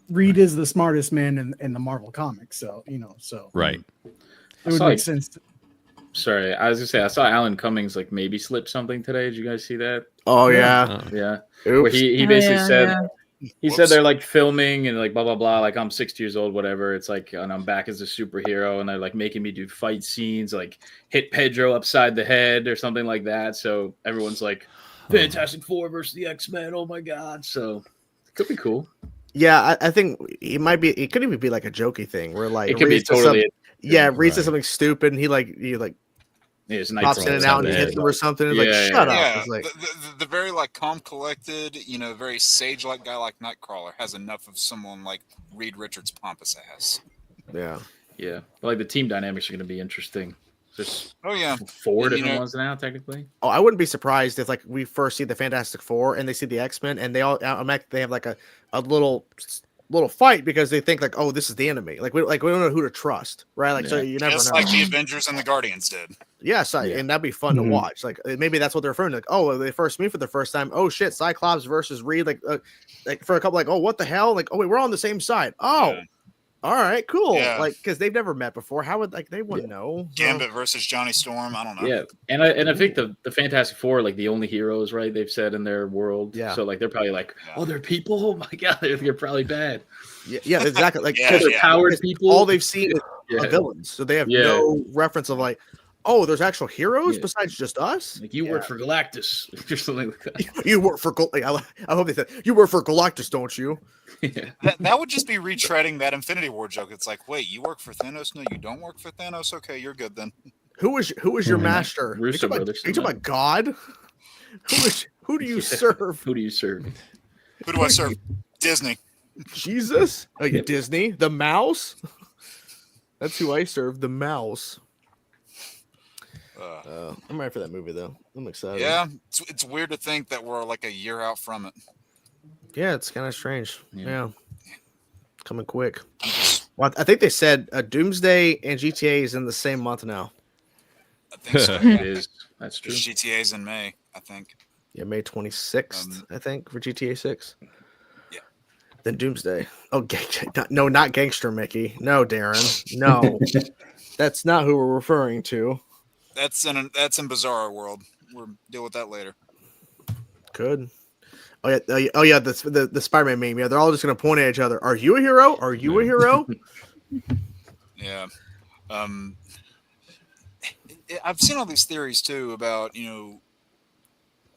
Reed is the smartest man in the Marvel comics, so right. It would make sense. Sorry, I was gonna say I saw Alan Cummings like maybe slip something today. Did you guys see that? Oh yeah, yeah. Oops. Where he basically said. He said they're like filming and like blah blah blah. Like I'm 60 years old, whatever. It's like, and I'm back as a superhero, and they're like making me do fight scenes, like hit Pedro upside the head or something like that. So everyone's like, Fantastic Four versus the X-Men. Oh my god! So it could be cool. Yeah, I think it might be. It could even be like a jokey thing where like it could be totally. Reed says something stupid, and he pops in and out and hits him or something. It's like, shut up. Yeah, it's like, the very like calm, collected, very sage-like guy like Nightcrawler has enough of someone like Reed Richards' pompous ass. Yeah. Like the team dynamics are going to be interesting. Just 4 different ones now, technically. Oh, I wouldn't be surprised if like we first see the Fantastic Four and they see the X-Men and they all they have like a little fight because they think like, oh, this is the enemy. Like we don't know who to trust, right? Like so you never Just know. like the Avengers and the Guardians did. Yes, and that'd be fun to watch. Like maybe that's what they're referring to. Like, oh, they first meet for the first time. Oh shit, Cyclops versus Reed. Like for a couple, like, oh, what the hell? Like, oh wait, we're on the same side. Oh. Yeah. All right, cool. Yeah. Like, because they've never met before. How would they wouldn't know? Gambit versus Johnny Storm. I don't know. Yeah, and I think the Fantastic Four, like the only heroes, right? They've said in their world. Yeah. So like they're probably like, oh, they're people. Oh my god, they're probably bad. Yeah, exactly. Like they're powered people. All they've seen is villains, so they have no reference of like, oh, there's actual heroes besides just us. Like you work for Galactus or something like that. You work for I hope they said you work for Galactus, don't you? Yeah. That would just be retreading that Infinity War joke. It's like, wait, you work for Thanos? No, you don't work for Thanos. Okay, you're good then. Who is your master? Russo brothers. Are you talking about God? Who do you serve? Who do you serve? Who do I serve? Disney. Jesus? Oh, yeah, Disney. The mouse. That's who I serve. The mouse. I'm ready for that movie though. I'm excited. Yeah, it's weird to think that we're like a year out from it. Yeah, it's kind of strange. Yeah. Coming quick. Well, I think they said Doomsday and GTA is in the same month now. I think so. It is. That's true. GTA's in May, I think. Yeah, May 26th, I think, for GTA 6. Yeah. Then Doomsday. Oh, no, not Gangster Mickey. No, Darren. No. That's not who we're referring to. That's in Bizarro World. We'll deal with that later. Could. Oh yeah. The Spider-Man meme. Yeah, they're all just gonna point at each other. Are you a hero? Are you a hero? Yeah. I've seen all these theories too about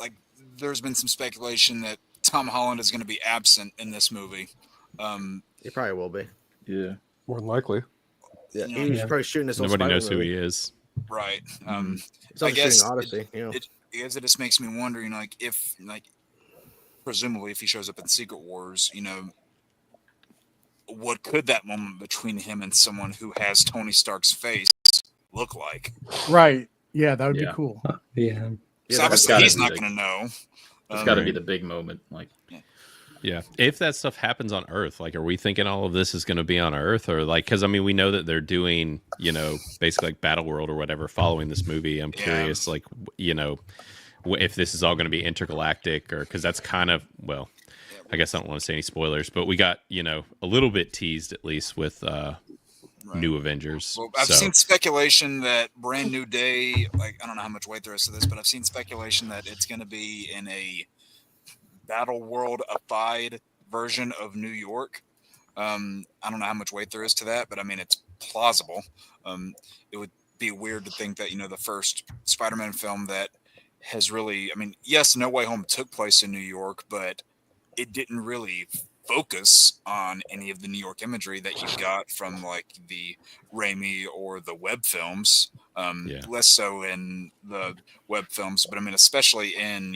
like there's been some speculation that Tom Holland is going to be absent in this movie. He probably will be. Yeah, more than likely. Yeah, he's probably shooting this. Nobody knows who he is. Right. I guess Odyssey. It just makes me wonder, if presumably if he shows up in Secret Wars, what could that moment between him and someone who has Tony Stark's face look like? Right. Yeah, that would be cool. Yeah. So obviously he's not going to know. It's got to be the big moment. Yeah. If that stuff happens on Earth, like, are we thinking all of this is going to be on Earth, or like, because we know that they're doing, basically like Battle World or whatever following this movie. I'm curious, like, if this is all going to be intergalactic, or because that's kind of, well, I guess I don't want to say any spoilers, but we got, a little bit teased at least with New Avengers. Well, I've seen speculation that Brand New Day, like, I don't know how much weight there is to this, but I've seen speculation that it's going to be in a Battle World-ified version of New York. I don't know how much weight there is to that, but it's plausible. It would be weird to think that, the first Spider-Man film that has really, yes, No Way Home took place in New York, but it didn't really focus on any of the New York imagery that you got from like the Raimi or the Webb films. Less so in the Webb films, but especially in,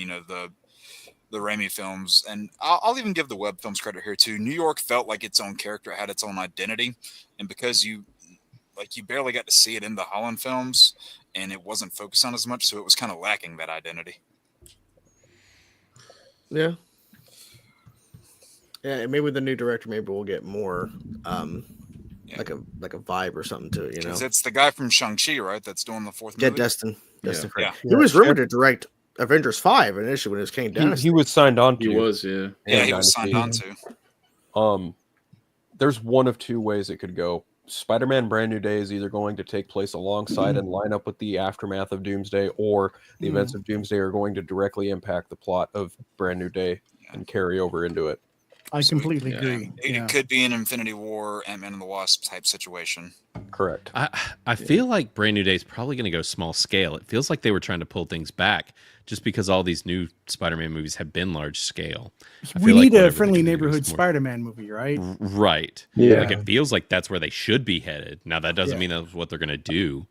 the Raimi films. And I'll even give the Webb films credit here too. New York felt like its own character, had its own identity. And because you barely got to see it in the Holland films and it wasn't focused on as much, so it was kind of lacking that identity. Yeah. Yeah, maybe with the new director, maybe we'll get more like a vibe or something to it, Because it's the guy from Shang-Chi, right? That's doing the fourth movie. Yeah, Destin. He was rumored to direct Avengers 5 initially when it was Kang Dynasty. He was signed on to. He was, yeah. Yeah, he was signed on to. There's one of two ways it could go. Spider-Man Brand New Day is either going to take place alongside and line up with the aftermath of Doomsday, or the events of Doomsday are going to directly impact the plot of Brand New Day and carry over into it. I completely agree. It could be an Infinity War, Ant-Man and the Wasp type situation. Correct. I feel like Brand New Day is probably going to go small scale. It feels like they were trying to pull things back just because all these new Spider-Man movies have been large scale. We need a friendly neighborhood Spider-Man movie, right? Right. Yeah. Like it feels like that's where they should be headed. Now that doesn't mean that's what they're going to do.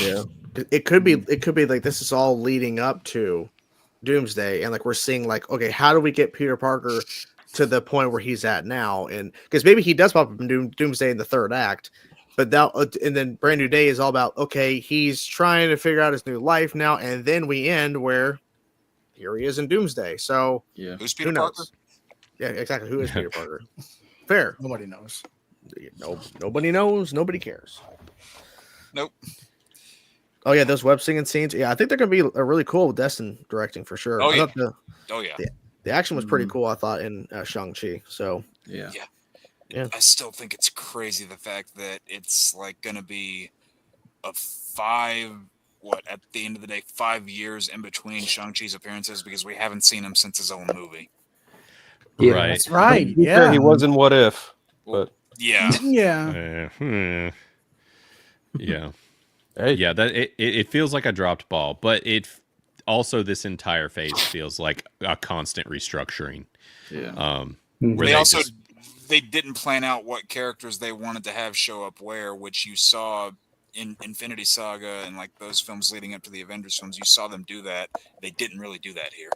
Yeah. It could be like this is all leading up to Doomsday, and like we're seeing like, okay, how do we get Peter Parker to the point where he's at now? And because maybe he does pop up in Doomsday in the third act, but that and then Brand New Day is all about, okay, he's trying to figure out his new life now, and then we end where here he is in Doomsday. So who's Peter Parker? Yeah, exactly. Who is Peter Parker? Fair. Nobody knows. No, nobody knows. Nobody cares. Nope. Oh yeah, those web singing scenes. Yeah, I think they're gonna be a really cool with Destin directing for sure. Oh yeah. The action was pretty cool, I thought, in Shang-Chi. So yeah. I still think it's crazy the fact that it's like gonna be at the end of the day, 5 years in between Shang-Chi's appearances because we haven't seen him since his own movie. Yeah, right. That's right. Sure he was in What If, but yeah. Yeah. Hey. Yeah, that it feels like a dropped ball, but it also this entire phase feels like a constant restructuring. Yeah. Where they didn't plan out what characters they wanted to have show up where, which you saw in Infinity Saga and like those films leading up to the Avengers films. You saw them do that. They didn't really do that here.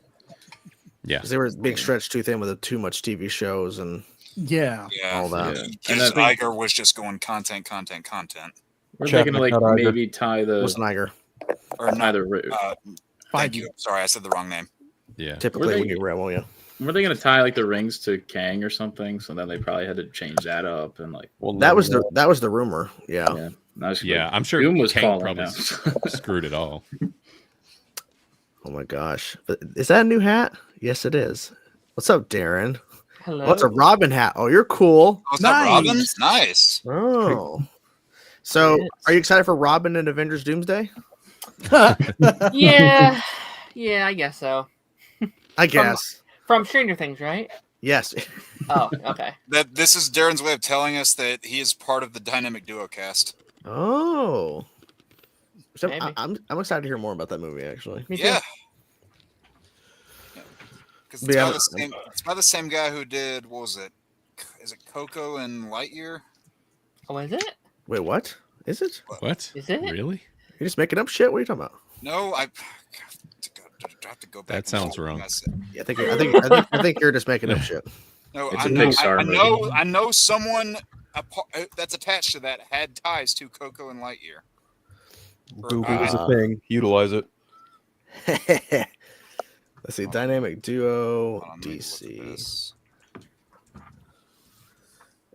Yeah, they were being stretched too thin with too much TV shows and all that. And then Iger was just going content. We're thinking like maybe tie the what's Niger or neither. Thank you. Sorry, I said the wrong name. Yeah, typically when you ramble, Were they going to tie like the rings to Kang or something? So then they probably had to change that up and like. Well, that was the rumor. Yeah. I'm sure Doom was Kang probably screwed it all. Oh my gosh! But is that a new hat? Yes, it is. What's up, Darren? Hello. Oh, it's a Robin hat. Oh, you're cool. Oh, nice. Robin? Nice. Oh. So, are you excited for Robin and Avengers Doomsday? Yeah, I guess so. I guess. From Stranger Things, right? Yes. Oh, okay. This is Darren's way of telling us that he is part of the Dynamic Duo cast. Oh. So I'm excited to hear more about that movie, actually. Yeah. Because it's by the same guy who did, what was it? Is it Coco and Lightyear? Oh, is it? Wait, what? Is it? What? Is it? Really? You're just making up shit? What are you talking about? No, I have to go back. That sounds wrong. Yeah, I think you're just making up shit. No, it's a Pixar movie. I know someone that's attached to that had ties to Coco and Lightyear. Google is a thing. Utilize it. Let's see. Dynamic Duo DC.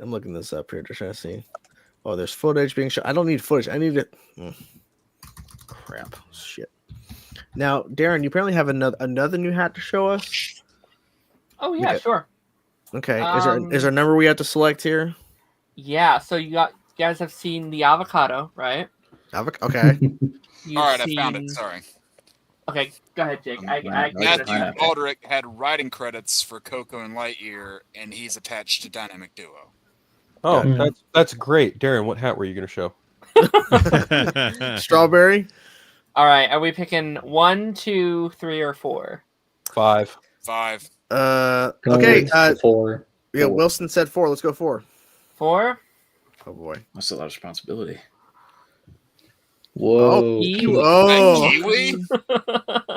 I'm looking this up here to try to see. Oh, there's footage being shown. I don't need footage. I need it. Crap. Shit. Now, Darren, you apparently have another new hat to show us. Oh yeah, okay. Sure. Okay. Is there a number we have to select here? Yeah. So you guys have seen the avocado, right? Okay. All right, I found it. Sorry. Okay, go ahead, Jake. Matthew Baldrick had writing credits for Coco and Lightyear, and he's attached to Dynamic Duo. Oh, that's great, Darren. What hat were you going to show? Strawberry. All right, are we picking 1, 2, 3, or 4? 5. Okay. 4. Yeah, Wilson said 4. Let's go 4. 4. Oh boy, that's a lot of responsibility. Whoa! Kiwi.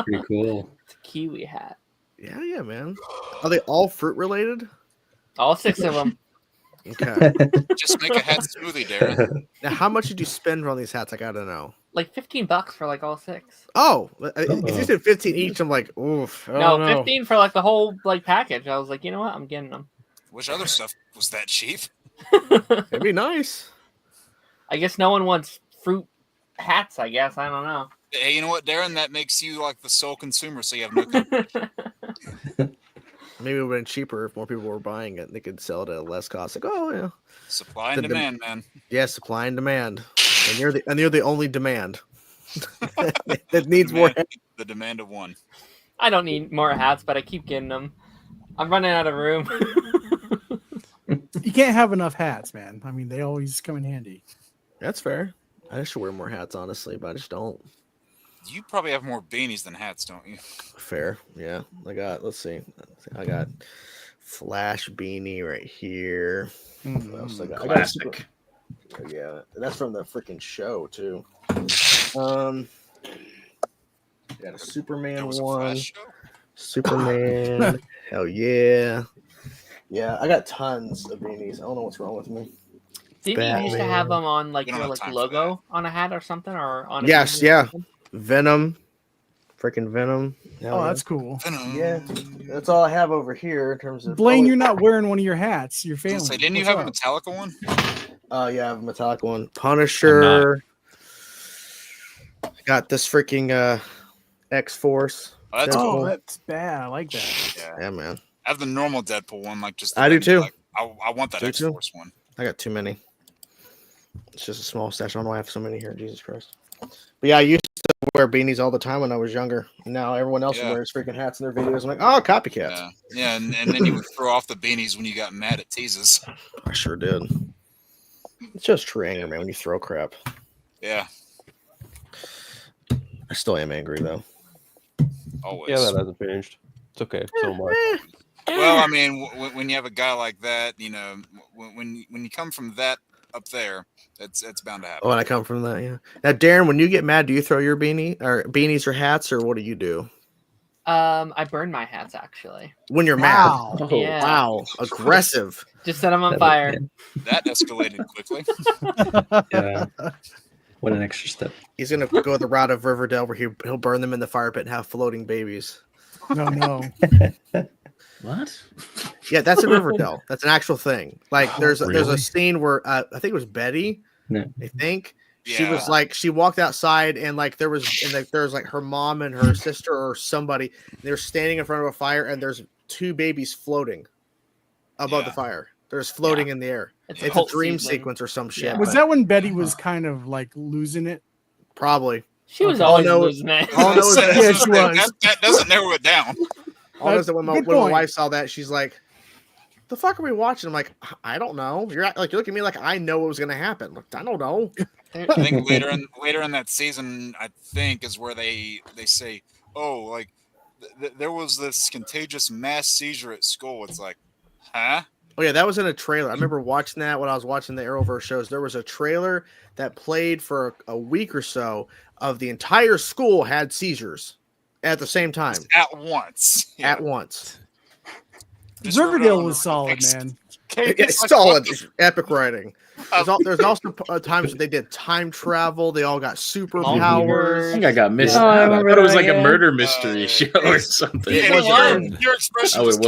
Pretty cool. It's a kiwi hat. Yeah, man. Are they all fruit related? All 6 of them. Okay. Just make a hat smoothie, Darren. Now, how much did you spend on these hats? I gotta know. Like $15 for like all 6. Oh, if you said 15 each, I'm like, oof. No, 15 for like the whole like package. I was like, you know what? I'm getting them. Which other stuff was that cheap? It'd be nice. I guess no one wants fruit hats. I guess I don't know. Hey, you know what, Darren? That makes you like the sole consumer, so you have no coverage. Maybe it would have been cheaper if more people were buying it. They could sell it at less cost. Like, oh yeah, supply and demand, man. Yeah, supply and demand. And you're the only demand that needs more. The demand of one. I don't need more hats, but I keep getting them. I'm running out of room. you can't have enough hats, man. I mean, they always come in handy. That's fair. I should wear more hats, honestly, but I just don't. You probably have more beanies than hats, don't you? Fair, yeah. Let's see. I got Flash beanie right here. What else I got? Classic. Yeah, that's from the freaking show too. Got a Superman one. Superman. Hell yeah. Yeah, I got tons of beanies. I don't know what's wrong with me. Didn't you used to have them on like your like logo on a hat or something, or on? Yes, yeah. Venom, freaking Venom. Oh, that's cool. Venom. Yeah, that's all I have over here in terms of. Blaine, you're not wearing one of your hats. You're failing. So didn't you have a Metallica one? Yeah, I have a Metallica one. Punisher. Got this freaking X-Force. Oh, that's bad. I like that. Yeah, man. I have the normal Deadpool one, like just. I do too. Like, I want that X-Force one. I got too many. It's just a small stash. I don't know why I have so many here. Jesus Christ. But yeah, I used to wear beanies all the time when I was younger. Now everyone else wears freaking hats in their videos. I'm like, oh, copycats. Yeah, and then you would throw off the beanies when you got mad at teases. I sure did. It's just true anger, man, when you throw crap. Yeah. I still am angry, though. Always. Yeah, that hasn't changed. It's okay. So much. Well, I mean, when you have a guy like that, you know, when you come from that up there, it's bound to happen. Oh, and I come from that, yeah. Now, Darren, when you get mad, do you throw your beanies or hats, or what do you do? I burn my hats actually. When you're mad? Wow, aggressive. Just set them on fire. That escalated quickly. Yeah. What an extra step. He's gonna go the route of Riverdale, where he'll burn them in the fire pit and have floating babies. No. What? Yeah, that's in Riverdale. That's an actual thing. Like, there's a scene where I think it was Betty. No. I think she was like, she walked outside and like there was like her mom and her sister or somebody. They're standing in front of a fire and there's two babies floating above the fire. They're just floating in the air. It's a dream sequence or some shit. Was that when Betty was kind of like losing it? Probably. She was always losing it. That doesn't narrow it down. All knows that when my wife saw that, she's like, "The fuck are we watching?" I'm like, "I don't know." You're looking at me like I know what was gonna happen. Like, I don't know. I think later in that season, I think is where they say, "Oh, like there was this contagious mass seizure at school." It's like, huh? Oh yeah, that was in a trailer. I remember watching that when I was watching the Arrowverse shows. There was a trailer that played for a week or so of the entire school had seizures at the same time. At once. Yeah. At once. Riverdale was solid, man. It's solid. Epic writing. There's also times when they did time travel. They all got superpowers. I think I got missed. I thought it was like a murder mystery show or something. Your expression it was.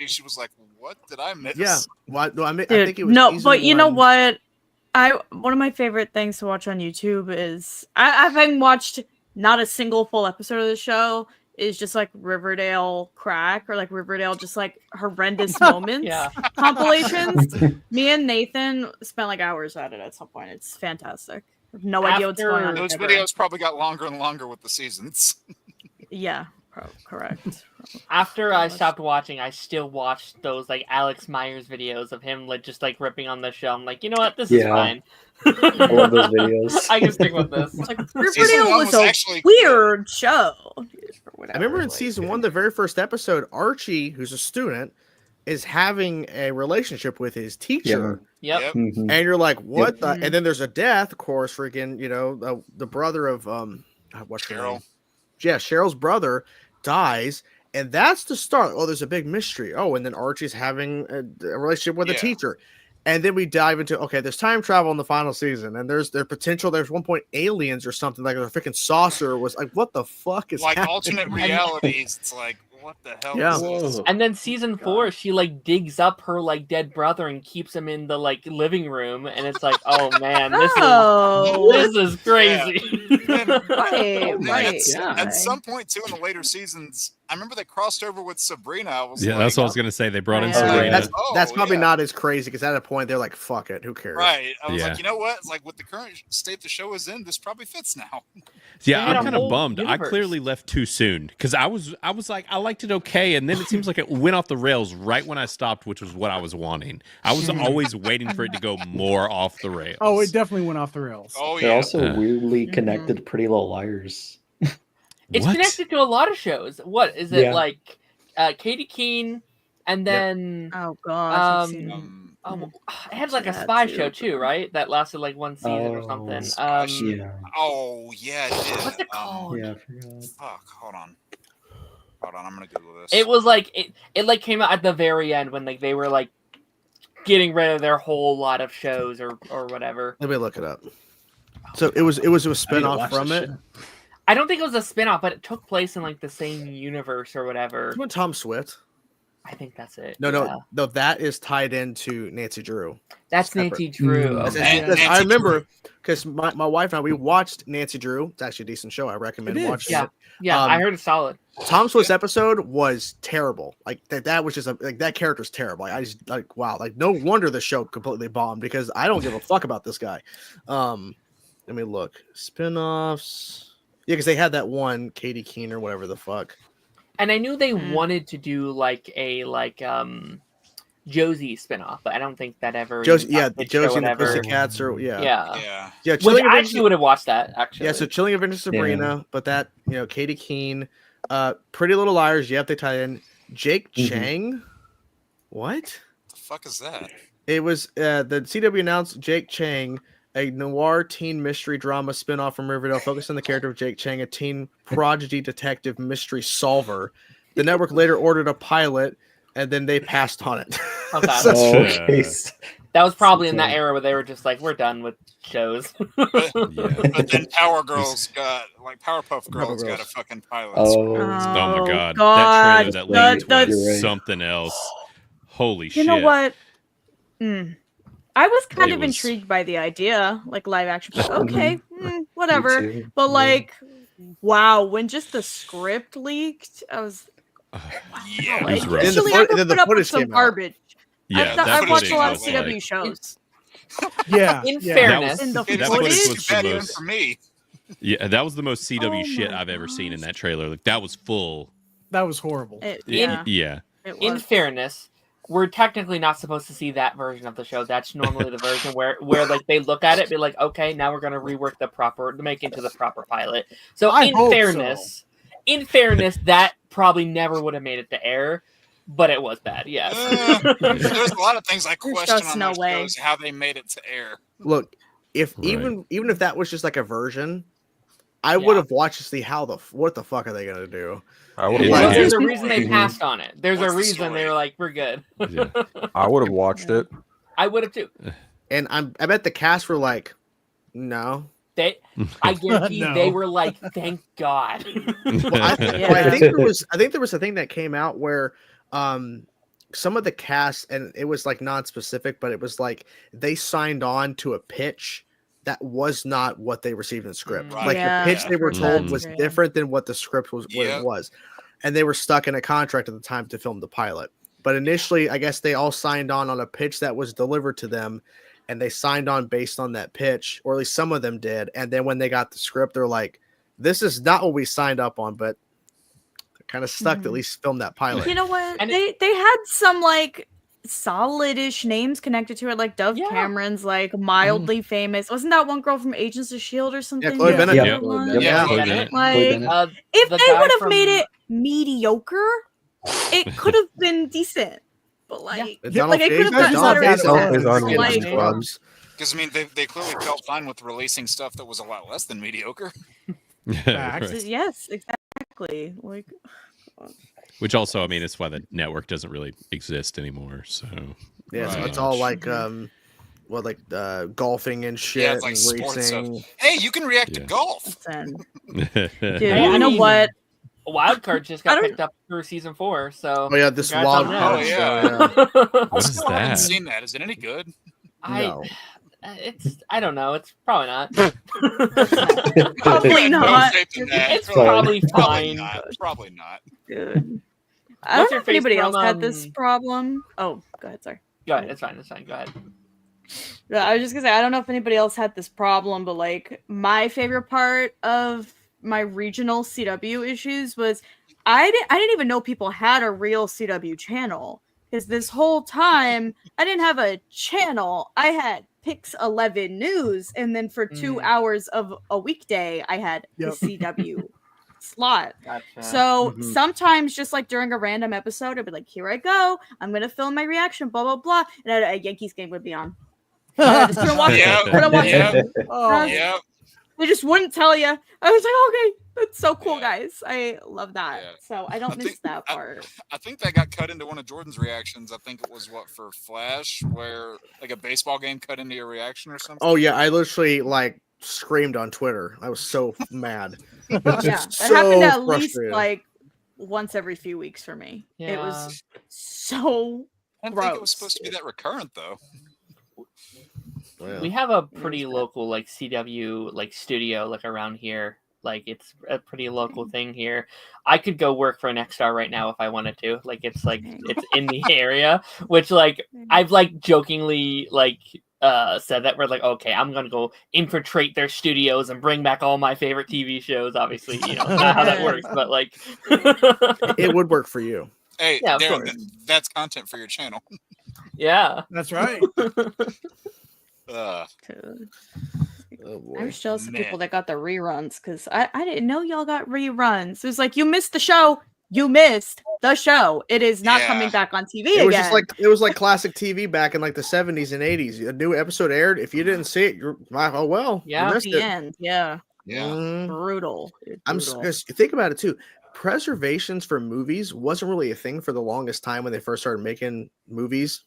She was like, "What did I miss?" Yeah. Well, I Dude, think it was no, but you know one. what? One of my favorite things to watch on YouTube is I haven't watched not a single full episode of the show. Is just like Riverdale crack or like Riverdale just like horrendous moments compilations. Me and Nathan spent like hours at it at some point. It's fantastic. I have no idea what's going on. Those videos probably got longer and longer with the seasons. Yeah, correct. After I stopped watching, I still watched those like Alex Myers videos of him like just like ripping on the show. I'm like, you know what, this is fine. I love those videos. I can stick with this. Like Riverdale was a weird show. I remember in season 1, the very first episode, Archie, who's a student, is having a relationship with his teacher. Yep. And you're like, what the? And then there's a death, of course, freaking, you know, the brother of what's Cheryl? Yeah, Cheryl's brother dies, and that's the start. Oh, there's a big mystery. Oh, and then Archie's having a relationship with a teacher. And then we dive into, okay, there's time travel in the final season, and there's potential. There's one point aliens or something, like a freaking saucer was like, what the fuck is like happening? Alternate realities? It's like, what the hell is this? And then season 4, she like digs up her like dead brother and keeps him in the like living room, and it's like, oh man, this is crazy. At some point too, in the later seasons, I remember they crossed over with Sabrina. I was that's what I was gonna say. They brought in Yeah. Sabrina. That's probably not as crazy because at a point they're like, "Fuck it, who cares?" Right. I was like, you know what? Like with the current state the show is in, this probably fits now. Yeah, I'm kind of bummed. Universe. I clearly left too soon because I was like, I liked it okay, and then it seems like it went off the rails right when I stopped, which was what I was wanting. I was always waiting for it to go more off the rails. Oh, it definitely went off the rails. Oh, they're also weirdly connected to Pretty Little Liars. It's connected to a lot of shows. What is it like? Katie Keene, and then oh gosh, it had like a spy show too, right? That lasted like one season or something. Oh yeah, it did. What's it called? Yeah, I forgot. Fuck, hold on, I'm gonna Google this. It was like it like came out at the very end when like they were like getting rid of their whole lot of shows or whatever. Let me look it up. So it was a spinoff from it. I don't think it was a spinoff, but it took place in like the same universe or whatever. Isn't Tom Swift? I think that's it. No, that is tied into Nancy Drew. That's Nancy Drew. Okay. I remember because my wife and I, we watched Nancy Drew. It's actually a decent show. I recommend watching it. Yeah, I heard it's solid. Tom Swift's episode was terrible. Like that was just like that character's terrible. Like, I just like wow. Like no wonder the show completely bombed because I don't give a fuck about this guy. Let me look. Spinoffs. Yeah, because they had that one Katie Keene or whatever the fuck. And I knew they wanted to do like a Josie spinoff, but I don't think that ever. Josie and the Pussycats or yeah. Which I actually would have watched that actually. Yeah, so Chilling Adventures of Sabrina, but that Katie Keene, Pretty Little Liars. Yep, they tie in Jake Chang. What the fuck is that? It was the CW announced Jake Chang, a noir teen mystery drama spinoff from Riverdale focused on the character of Jake Chang, a teen prodigy detective mystery solver. The network later ordered a pilot, and then they passed on it. Okay. That was probably in that era where they were just like, we're done with shows. But then Powerpuff Girls got a fucking pilot. Oh my god. That trailer that was something else. Holy shit. You know what? I was kind of intrigued by the idea, like live action. Okay, whatever. But like, wow, when just the script leaked, I was, yeah, like, right. usually I can put up with some garbage. Yeah, I've watched a lot of CW shows. Yeah. In fairness, in the footage for me. Yeah, that was the most CW shit I've ever seen in that trailer. Like that was full. That was horrible. In fairness, we're technically not supposed to see that version of the show. That's normally the version where like they look at it, be like, okay, now we're gonna rework to make into the proper pilot. So in fairness, that probably never would have made it to air, but it was bad. Yes. There's a lot of things I question on those shows, how they made it to air. Look, even if that was just like a version, I would have watched to see what the fuck are they gonna do. There's a reason they passed on it. There's a reason they were like, we're good. I would have watched it. I would have too. And I bet the cast were like, no. I guarantee they were like, thank God. I think there was a thing that came out where some of the cast, and it was like non-specific, but it was like they signed on to a pitch that was not what they received in the script. Like the pitch they were told was different than what the script was. What it was, and they were stuck in a contract at the time to film the pilot. But initially, I guess they all signed on a pitch that was delivered to them, and they signed on based on that pitch, or at least some of them did. And then when they got the script, they're like, "This is not what we signed up on," but they're kind of stuck to at least film that pilot. You know what? And they had some like solid-ish names connected to it, like Dove Cameron's like mildly famous. Wasn't that one girl from Agents of S.H.I.E.L.D. or something? Yeah, Chloe Bennett. Like, if they would have made it mediocre, it could have been decent. But like it could have gotten better. Because I mean, they clearly felt fine with releasing stuff that was a lot less than mediocre. Yes, exactly. Like. Which also, I mean, it's why the network doesn't really exist anymore. So so it's all like, golfing and shit, yeah, it's like and racing. Stuff. Hey, you can react to golf. Dude, you know what? Wildcard just got picked up for season 4. So this Wildcard. Oh yeah. What is I haven't that? seen that. Is it any good? No. I don't know. It's probably not. Probably not. It's probably fine. Probably not. Dude. I don't know if anybody else had this problem. Oh, go ahead. Sorry. Go ahead. It's fine. It's fine. Go ahead. I was just gonna say I don't know if anybody else had this problem, but like my favorite part of my regional CW issues was I didn't even know people had a real CW channel, because this whole time I didn't have a channel. I had Pix 11 News, and then for 2 hours of a weekday I had the CW slot. Gotcha. So sometimes, just like during a random episode, I'd be like, here I go, I'm gonna film my reaction, blah blah blah, and a Yankees game would be on. Just watch it. They just wouldn't tell you. I was like, okay, that's so cool, guys. I love that. Yeah. So I don't miss that part. I think that got cut into one of Jordan's reactions. I think it was for Flash, where like a baseball game cut into your reaction or something. Oh yeah, I literally like screamed on Twitter. I was so mad. Yeah, that happened at least like once every few weeks for me. Yeah. It was so I didn't think it was supposed to be that recurrent though. Yeah. We have a pretty local like CW like studio like around here. Like it's a pretty local thing here. I could go work for Nexstar right now if I wanted to. Like it's in the area, which like I've like jokingly like said that we're like, okay, I'm gonna go infiltrate their studios and bring back all my favorite TV shows. Obviously, you know not how that works, but like it would work for you. Hey, yeah, Darren, that's content for your channel. Yeah, that's right. Oh I was jealous of people that got the reruns, because I didn't know y'all got reruns. It was like, you missed the show. You missed the show. It is not coming back on TV it was again. It was like classic TV back in like the 70s and 80s. A new episode aired. If you didn't see it, you're oh well. Yeah, you missed the it. end. Yeah. Brutal. I'm think about it too. Preservations for movies wasn't really a thing for the longest time when they first started making movies.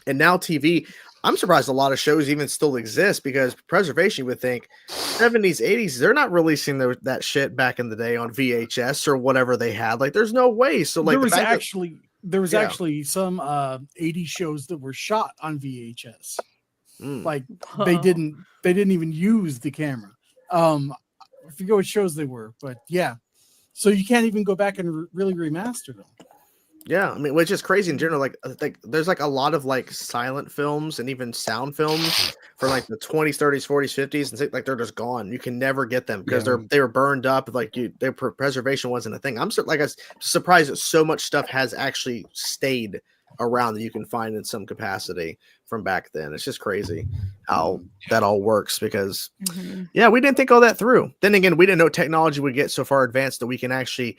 And now TV, I'm surprised a lot of shows even still exist, because preservation, you would think 70s, 80s, they're not releasing that shit back in the day on VHS or whatever they had. Like, there's no way. So like there was actually some 80s shows that were shot on VHS. Like they didn't even use the camera. I forget what shows they were, but yeah. So you can't even go back and really remaster them. Yeah, I mean, which is crazy in general. Like there's like a lot of like silent films and even sound films from like the 20s, 30s, 40s, 50s, and like they're just gone. You can never get them because they were burned up. Like their preservation wasn't a thing. I'm surprised that so much stuff has actually stayed around that you can find in some capacity from back then. It's just crazy how that all works, because we didn't think all that through. Then again, we didn't know technology would get so far advanced that we can actually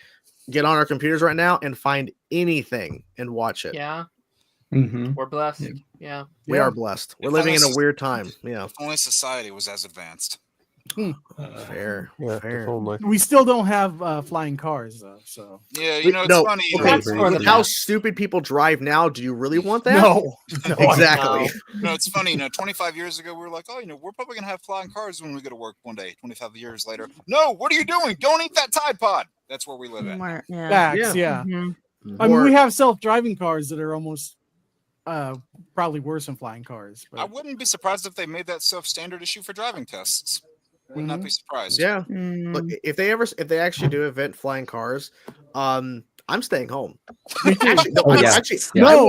get on our computers right now and find anything and watch it. Yeah. We're blessed. Yeah. We are blessed. We're living in a weird time. Yeah. If only society was as advanced. Fair. We still don't have flying cars though. So yeah, it's funny. With how stupid people drive now, do you really want that? No. Exactly. No, it's funny. 25 years ago, we were like, oh, we're probably gonna have flying cars when we go to work one day. 25 years later, no. What are you doing? Don't eat that Tide Pod. That's where we live at. Facts, yeah. I mean, we have self-driving cars that are almost probably worse than flying cars. But I wouldn't be surprised if they made that self-standard issue for driving tests. Would not be surprised. Yeah. Look, if they actually do event flying cars, I'm staying home. No,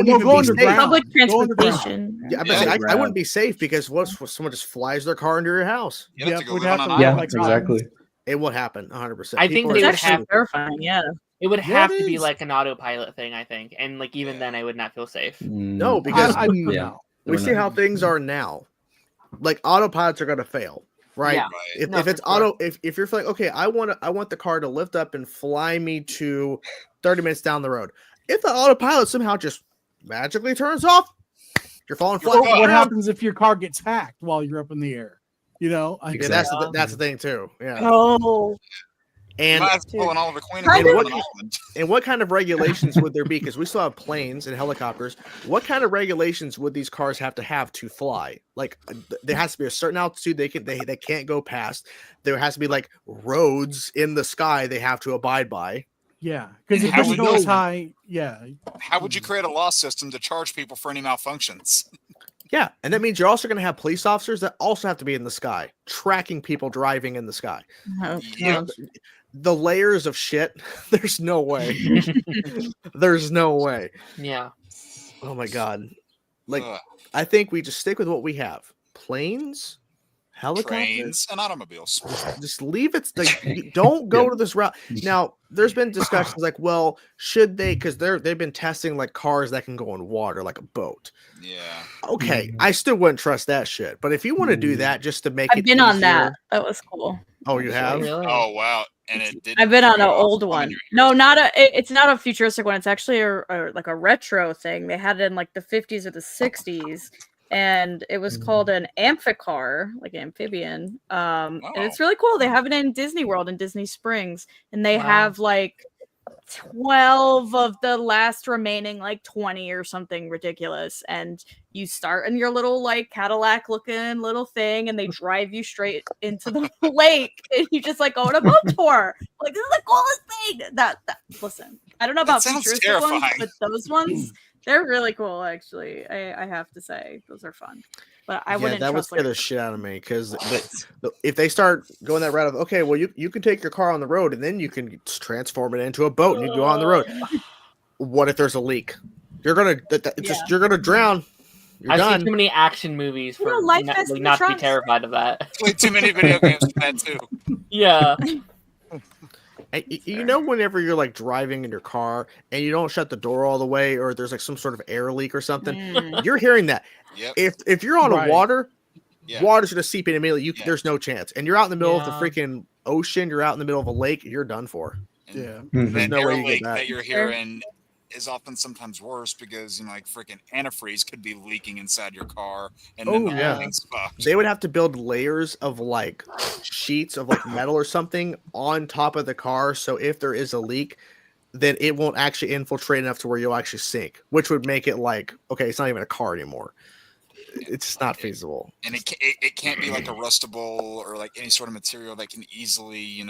go underground. Public transportation. I wouldn't be safe, because what if someone just flies their car into your house? Exactly. It will happen 100%. I think they would have terrifying. Yeah. It would have to be like an autopilot thing, I think, and like even then, I would not feel safe. No, because we see how things are now. Like autopilots are going to fail. Right. Yeah. If it's auto, if you're like, okay, I want the car to lift up and fly me to 30 minutes down the road. If the autopilot somehow just magically turns off, you're falling flat. What happens if your car gets hacked while you're up in the air? Exactly. That's the thing too. Yeah. Oh. And what kind of regulations would there be? Because we still have planes and helicopters. What kind of regulations would these cars have to fly? Like, there has to be a certain altitude they can't go past. There has to be like roads in the sky they have to abide by. Yeah, because if it goes high, how would you create a law system to charge people for any malfunctions? Yeah, and that means you're also going to have police officers that also have to be in the sky, tracking people driving in the sky. Yeah. The layers of shit, there's no way. There's no way. Yeah. Oh my god. Like, I think we just stick with what we have. Planes, helicopters, trains, and automobiles. Just leave it. Like, don't go to this route. Now, there's been discussions like, well, should they? Because they've been testing like cars that can go in water, like a boat. Yeah. Okay, I still wouldn't trust that shit. But if you want to do that just to make I've been on that. That was cool. Oh, you have? Oh wow. And it did. I've been on an old one. No, it's not a futuristic one. It's actually like a retro thing. They had it in like the 50s or the 60s, and it was called an amphicar, like an amphibian. And it's really cool. They have it in Disney World in Disney Springs, and they have like 12 of the last remaining like 20 or something ridiculous, and you start in your little like Cadillac looking little thing, and they drive you straight into the lake, and you just like go on a boat tour. Like, this is the coolest thing. That listen, I don't know about futuristic ones, but those ones, they're really cool. Actually, I have to say those are fun. But I wouldn't. That would scare the shit out of me, because if they start going that route of, okay, well, you can take your car on the road and then you can transform it into a boat and you go on the road. What if there's a leak? You're gonna you're gonna drown. You're I've done. seen too many action movies for not to be terrified of that. Played too many video games for that too. Yeah. You know, whenever you're like driving in your car and you don't shut the door all the way, or there's like some sort of air leak or something, you're hearing that. Yep. If you're on a water's gonna seep in immediately. There's no chance. And you're out in the middle of the freaking ocean. You're out in the middle of a lake. You're done for. Yeah. There's no way you leak get that you're hearing is often sometimes worse, because like freaking antifreeze could be leaking inside your car, and then the whole thing's fucked. They would have to build layers of like sheets of like metal or something on top of the car, so if there is a leak, then it won't actually infiltrate enough to where you'll actually sink, which would make it like, okay, it's not even a car anymore. It's just not feasible. And it can't be like a rustable or like any sort of material that can easily,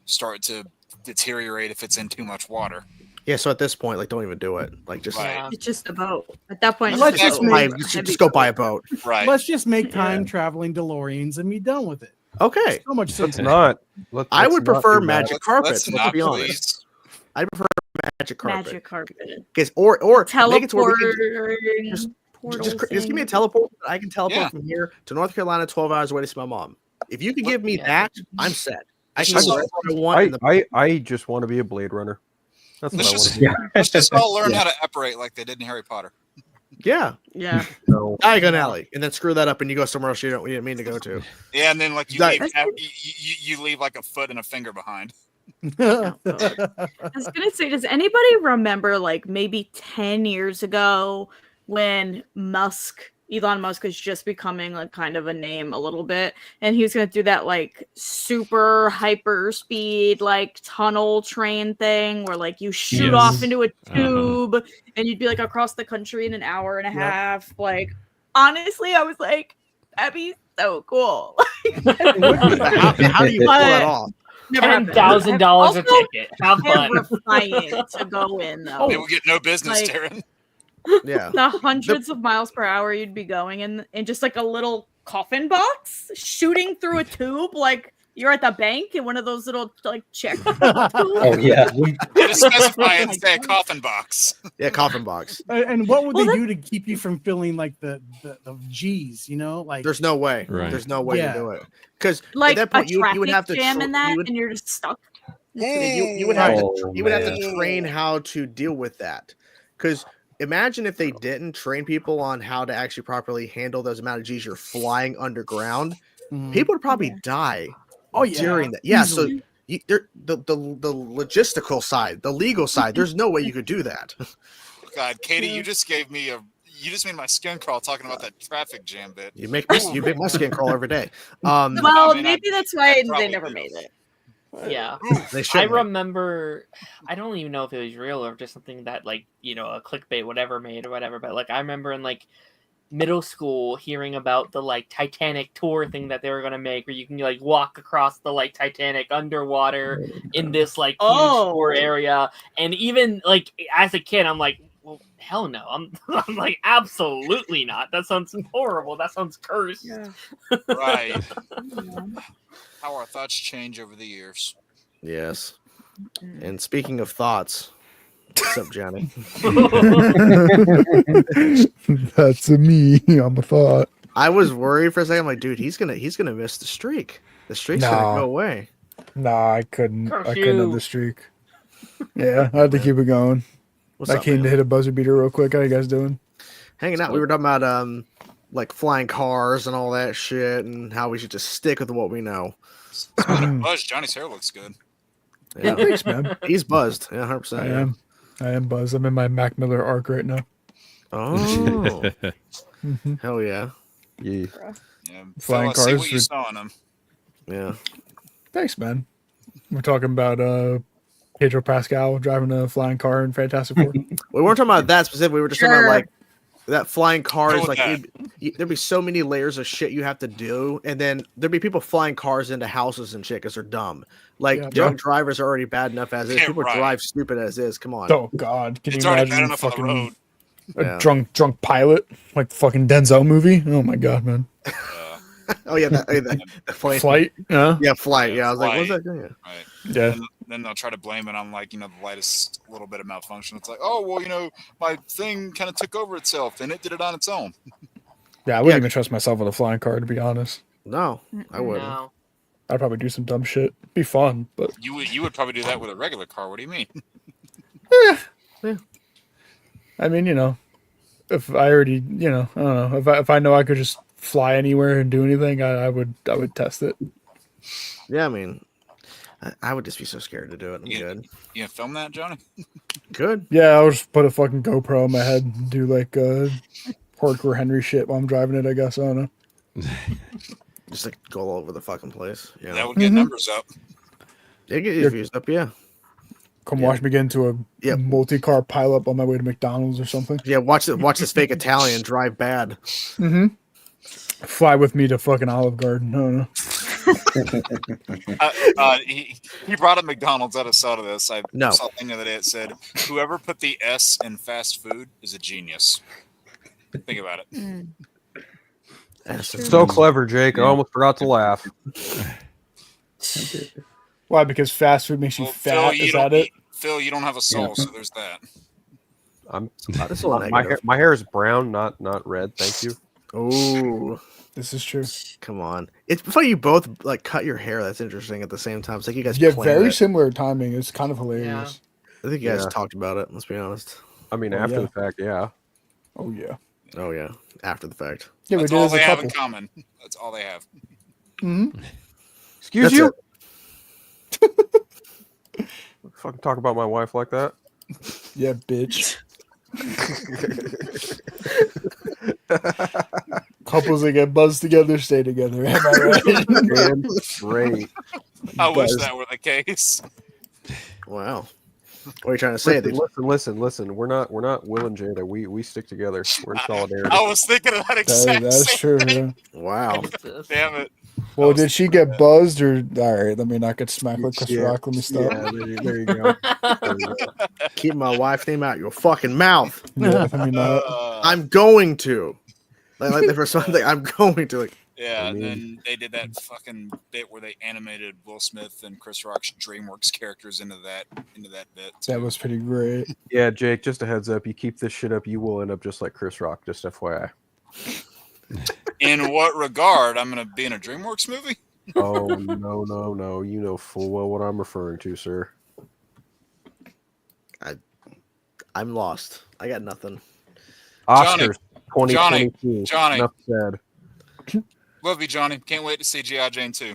start to deteriorate if it's in too much water. Yeah, so at this point, like, don't even do it. Like, just it's just a boat. At that point, let's just go buy a boat. Right. Let's just make time traveling DeLoreans and be done with it. Okay. So much Let's not. I would prefer magic carpets. Let's Let's be not, honest. I prefer magic carpet. Magic carpet. Because or make it to where Teleport. we can just give me a teleport. I can teleport from here to North Carolina, 12 hours away to see my mom. If you could give me that, I'm set. I can do whatever I want. I just want to be a Blade Runner. That's what I want to do. Let's just all learn how to apparate like they did in Harry Potter. Yeah. No. Diagon Alley, and then screw that up, and you go somewhere else you didn't mean to go to. Yeah, and then like you leave like a foot and a finger behind. I was gonna say, does anybody remember like maybe 10 years ago when Elon Musk was just becoming like kind of a name a little bit, and he was going to do that like super hyper speed like tunnel train thing where like you shoot off into a tube and you'd be like across the country in an hour and a half. Like, honestly, I was like, that'd be so cool. How do you pull it off? $10,000 a ticket. How fun! Terrifying to go in though. They will get no business, Darren. Yeah, the hundreds of miles per hour you'd be going in just like a little coffin box shooting through a tube, like you're at the bank in one of those little like check. Oh yeah, just specify and say a coffin box. Yeah, coffin box. And what would they do to keep you from feeling like the G's? Like there's no way. Right. There's no way to do it, because like at that point you would have to jam in that, and you're just stuck. You would have to train how to deal with that, because imagine if they didn't train people on how to actually properly handle those amount of G's you're flying underground. People would probably die. During that. Yeah, easily. So the logistical side, the legal side, there's no way you could do that. God, Katie, you just made my skin crawl talking about that traffic jam bit. You make my skin crawl every day. Maybe that's why they never made it. Yeah, they I remember. I don't even know if it was real or just something that like a clickbait whatever made or whatever. But like I remember in like middle school hearing about the like Titanic tour thing that they were gonna make, where you can like walk across the like Titanic underwater in this like huge tour area. And even like as a kid, I'm like, well, hell no. I'm like, absolutely not. That sounds horrible. That sounds cursed. Yeah. Right. How our thoughts change over the years. Yes. And speaking of thoughts, what's up, Johnny? That's me. I'm a thought. I was worried for a second. I'm like, dude, he's gonna miss the streak. The streak's gonna go away. Nah, I couldn't have the streak. Yeah, I had to keep it going. I came to hit a buzzer beater real quick. How you guys doing? Hanging out. We were talking about like flying cars and all that shit, and how we should just stick with what we know. Buzz, Johnny's hair looks good. Yeah, thanks, man. He's buzzed. Yeah, 100%. I am buzzed. I'm in my Mac Miller arc right now. Oh, hell yeah. Yeah. Flying Phil, I see cars. what you saw in them. Yeah. Thanks, man. We're talking about Pedro Pascal driving a flying car in Fantastic Four. We weren't talking about that specifically. We were just talking about like that flying cars. Like there'd be so many layers of shit you have to do, and then there'd be people flying cars into houses and shit because they're dumb. Like drunk drivers are already bad enough as is. People drive stupid as is. Come on. Oh God, can It's you already bad imagine enough on the road. a drunk pilot like fucking Denzel movie? Oh my God, man. Oh yeah, that plane. Flight. Yeah, flight. Yeah, I was like, what's that doing? Right. Yeah. And then they'll try to blame it on like the lightest little bit of malfunction. It's like, oh well, my thing kind of took over itself and it did it on its own. Yeah, I wouldn't even trust myself with a flying car, to be honest. No, I wouldn't. No. I'd probably do some dumb shit. It'd be fun, but You would probably do that with a regular car. What do you mean? yeah. I mean, if I already, I don't know, if I know I could just fly anywhere and do anything, I would test it. Yeah, I mean, I would just be so scared to do it. I'm good. You gonna film that, Johnny? Good. Yeah, I'll just put a fucking GoPro on my head and do like hardcore Henry shit while I'm driving it, I guess. I don't know. Just like go all over the fucking place. Yeah, that would get numbers up. They get your views up, yeah. Come watch me get into a multi-car pileup on my way to McDonald's or something. Yeah, watch this fake Italian drive bad. Mm-hmm. Fly with me to fucking Olive Garden. I don't know. He brought up McDonald's. I just saw this. I No. saw a thing the other day that said, "Whoever put the S in fast food is a genius." Think about it. So clever, Jake. I almost forgot to laugh. Why? Because fast food makes you fat? Is that it? Phil, you don't have a soul, so there's that. My hair is brown, not red. Thank you. Oh, this is true. Come on, it's funny you both like cut your hair. That's interesting. At the same time, it's like you guys. Very similar timing. It's kind of hilarious. I think you guys talked about it. Let's be honest. I mean, after the fact, yeah. Oh yeah. Oh yeah. After the fact. Yeah, that's all they have in common. That's all they have. Mm-hmm. Excuse you. Fucking talk about my wife like that. Yeah, bitch. Couples that get buzzed together stay together. Am I right? Great. I wish that were the case. Wow. What are you trying to say? Listen. We're not Will and Jada. We stick together. We're in solidarity. I was thinking of that exact That's same true. thing. Yeah. Wow. Damn it. Well, did she get buzzed or all right? Let me not get smacked with Chris Rock. Let me stop. Yeah, there you go. Keep my wife's name out your fucking mouth. Yeah, I mean, I'm going to. Like the first one thing, I'm going to. Like, yeah, and then they did that fucking bit where they animated Will Smith and Chris Rock's DreamWorks characters into that bit. That was pretty great. Yeah, Jake, just a heads up. You keep this shit up, you will end up just like Chris Rock, just FYI. In what regard? I'm going to be in a DreamWorks movie? Oh, no. You know full well what I'm referring to, sir. I'm lost. I got nothing. Oscars 2022. Johnny. Enough said. Love you, Johnny. Can't wait to see G.I. Jane 2.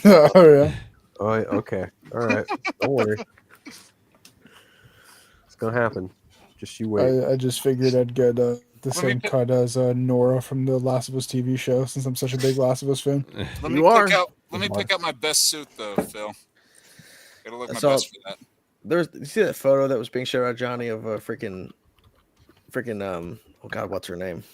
Oh, yeah. Oh, okay. All right. Don't worry. It's going to happen. Just you wait. I just figured I'd get the same cut as Nora from the Last of Us TV show, since I'm such a big Last of Us fan. Let me pick out my best suit, though, Phil. Gotta look my best for that. You see that photo that was being shared out, Johnny, of a freaking oh god, what's her name?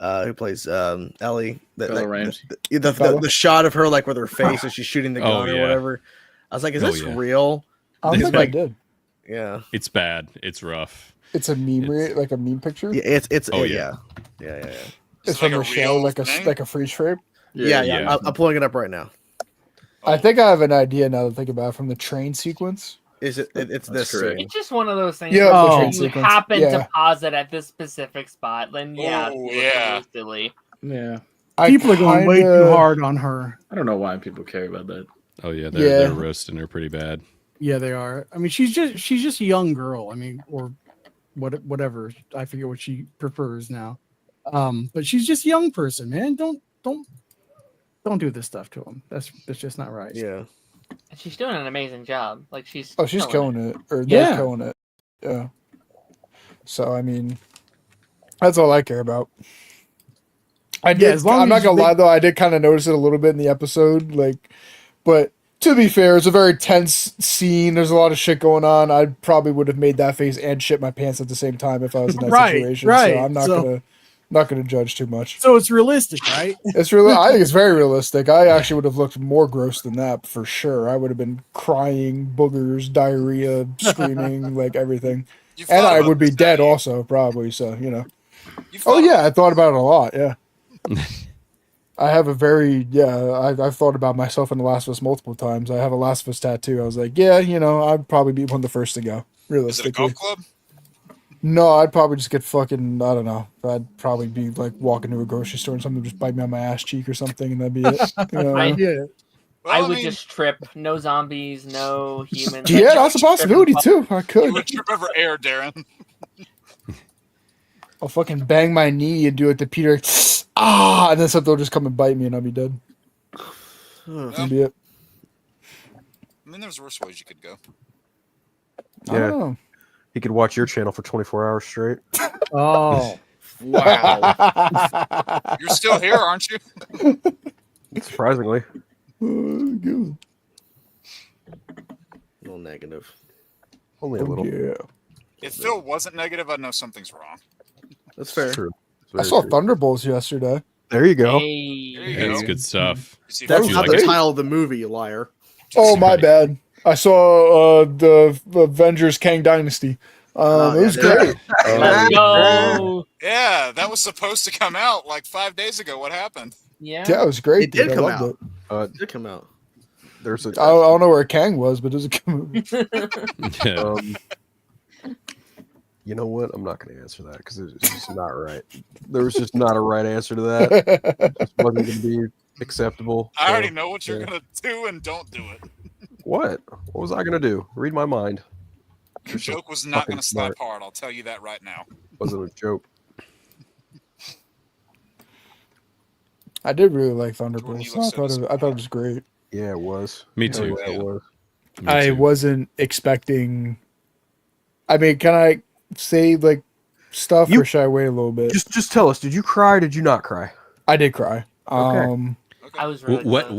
Who plays Ellie? The shot of her with her face as she's shooting the gun or whatever. I was like, is this real? I don't think I did. Yeah. It's bad. It's rough. It's a meme, like a meme picture. Yeah, it's yeah. It's from a show, like a freeze frame. Yeah. I'm pulling it up right now. I think I have an idea now to think about it, from the train sequence. Is it? It's this. It's just one of those things. Yeah, you happen to pause it at this specific spot, then silly. Yeah. People are going way too hard on her. I don't know why people care about that. Oh yeah, they're roasting her pretty bad. Yeah, they are. I mean, she's just a young girl. I mean, or whatever. I forget what she prefers now. But she's just a young person, man. Don't do this stuff to him. That's just not right. Yeah. And she's doing an amazing job. Like she's killing it. Or they're killing it. Yeah. So I mean, that's all I care about. I'm not gonna lie though, I did kind of notice it a little bit in the episode, but to be fair, it's a very tense scene. There's a lot of shit going on. I probably would have made that face and shit my pants at the same time if I was in that situation. Right. So I'm not gonna judge too much. So it's realistic, right? It's real. I think it's very realistic. I actually would have looked more gross than that for sure. I would have been crying, boogers, diarrhea, screaming, like everything, and I would be dead also probably. So I thought about it a lot. Yeah. I have a very I've thought about myself in The Last of Us multiple times. I have a Last of Us tattoo. I was like, I'd probably be one of the first to go. Realistically, is it a golf club? No, I'd probably just get fucking. I don't know. I'd probably be like walking to a grocery store and someone would just bite me on my ass cheek or something, and that'd be it. I would just trip. No zombies, no humans. Yeah, that's a possibility too. I could. You would trip over air, Darren. I'll fucking bang my knee and do it to Peter. And then something will just come and bite me and I'll be dead. That'll be it. I mean, there's worse ways you could go. Yeah. He could watch your channel for 24 hours straight. Oh. Wow. You're still here, aren't you? Surprisingly. A little negative. Only a little. Yeah. If Phil wasn't negative, I'd know something's wrong. That's fair. True. I saw Thunderbolts yesterday. There you go. That's good stuff. That's not the title of the movie, you liar. Oh, my bad. I saw the Avengers Kang Dynasty. It was great. Let's go. Yeah, that was supposed to come out like 5 days ago. What happened? Yeah, it was great. It did come out. It did come out. I don't know where Kang was, but it was a good movie. You know what? I'm not going to answer that because it's just not right. There was just not a right answer to that. It just wasn't going to be acceptable. I already know what you're going to do, and don't do it. What? What was I going to do? Read my mind. Your joke was not going to slap hard. I'll tell you that right now. Wasn't a joke. I did really like Thunderbolts. I thought it was great. Yeah, it was. Me too. Yeah, it was. I wasn't expecting. I mean, can I say stuff or should I wait a little bit? Just tell us. Did you cry? Or did you not cry? I did cry. Okay. I was really what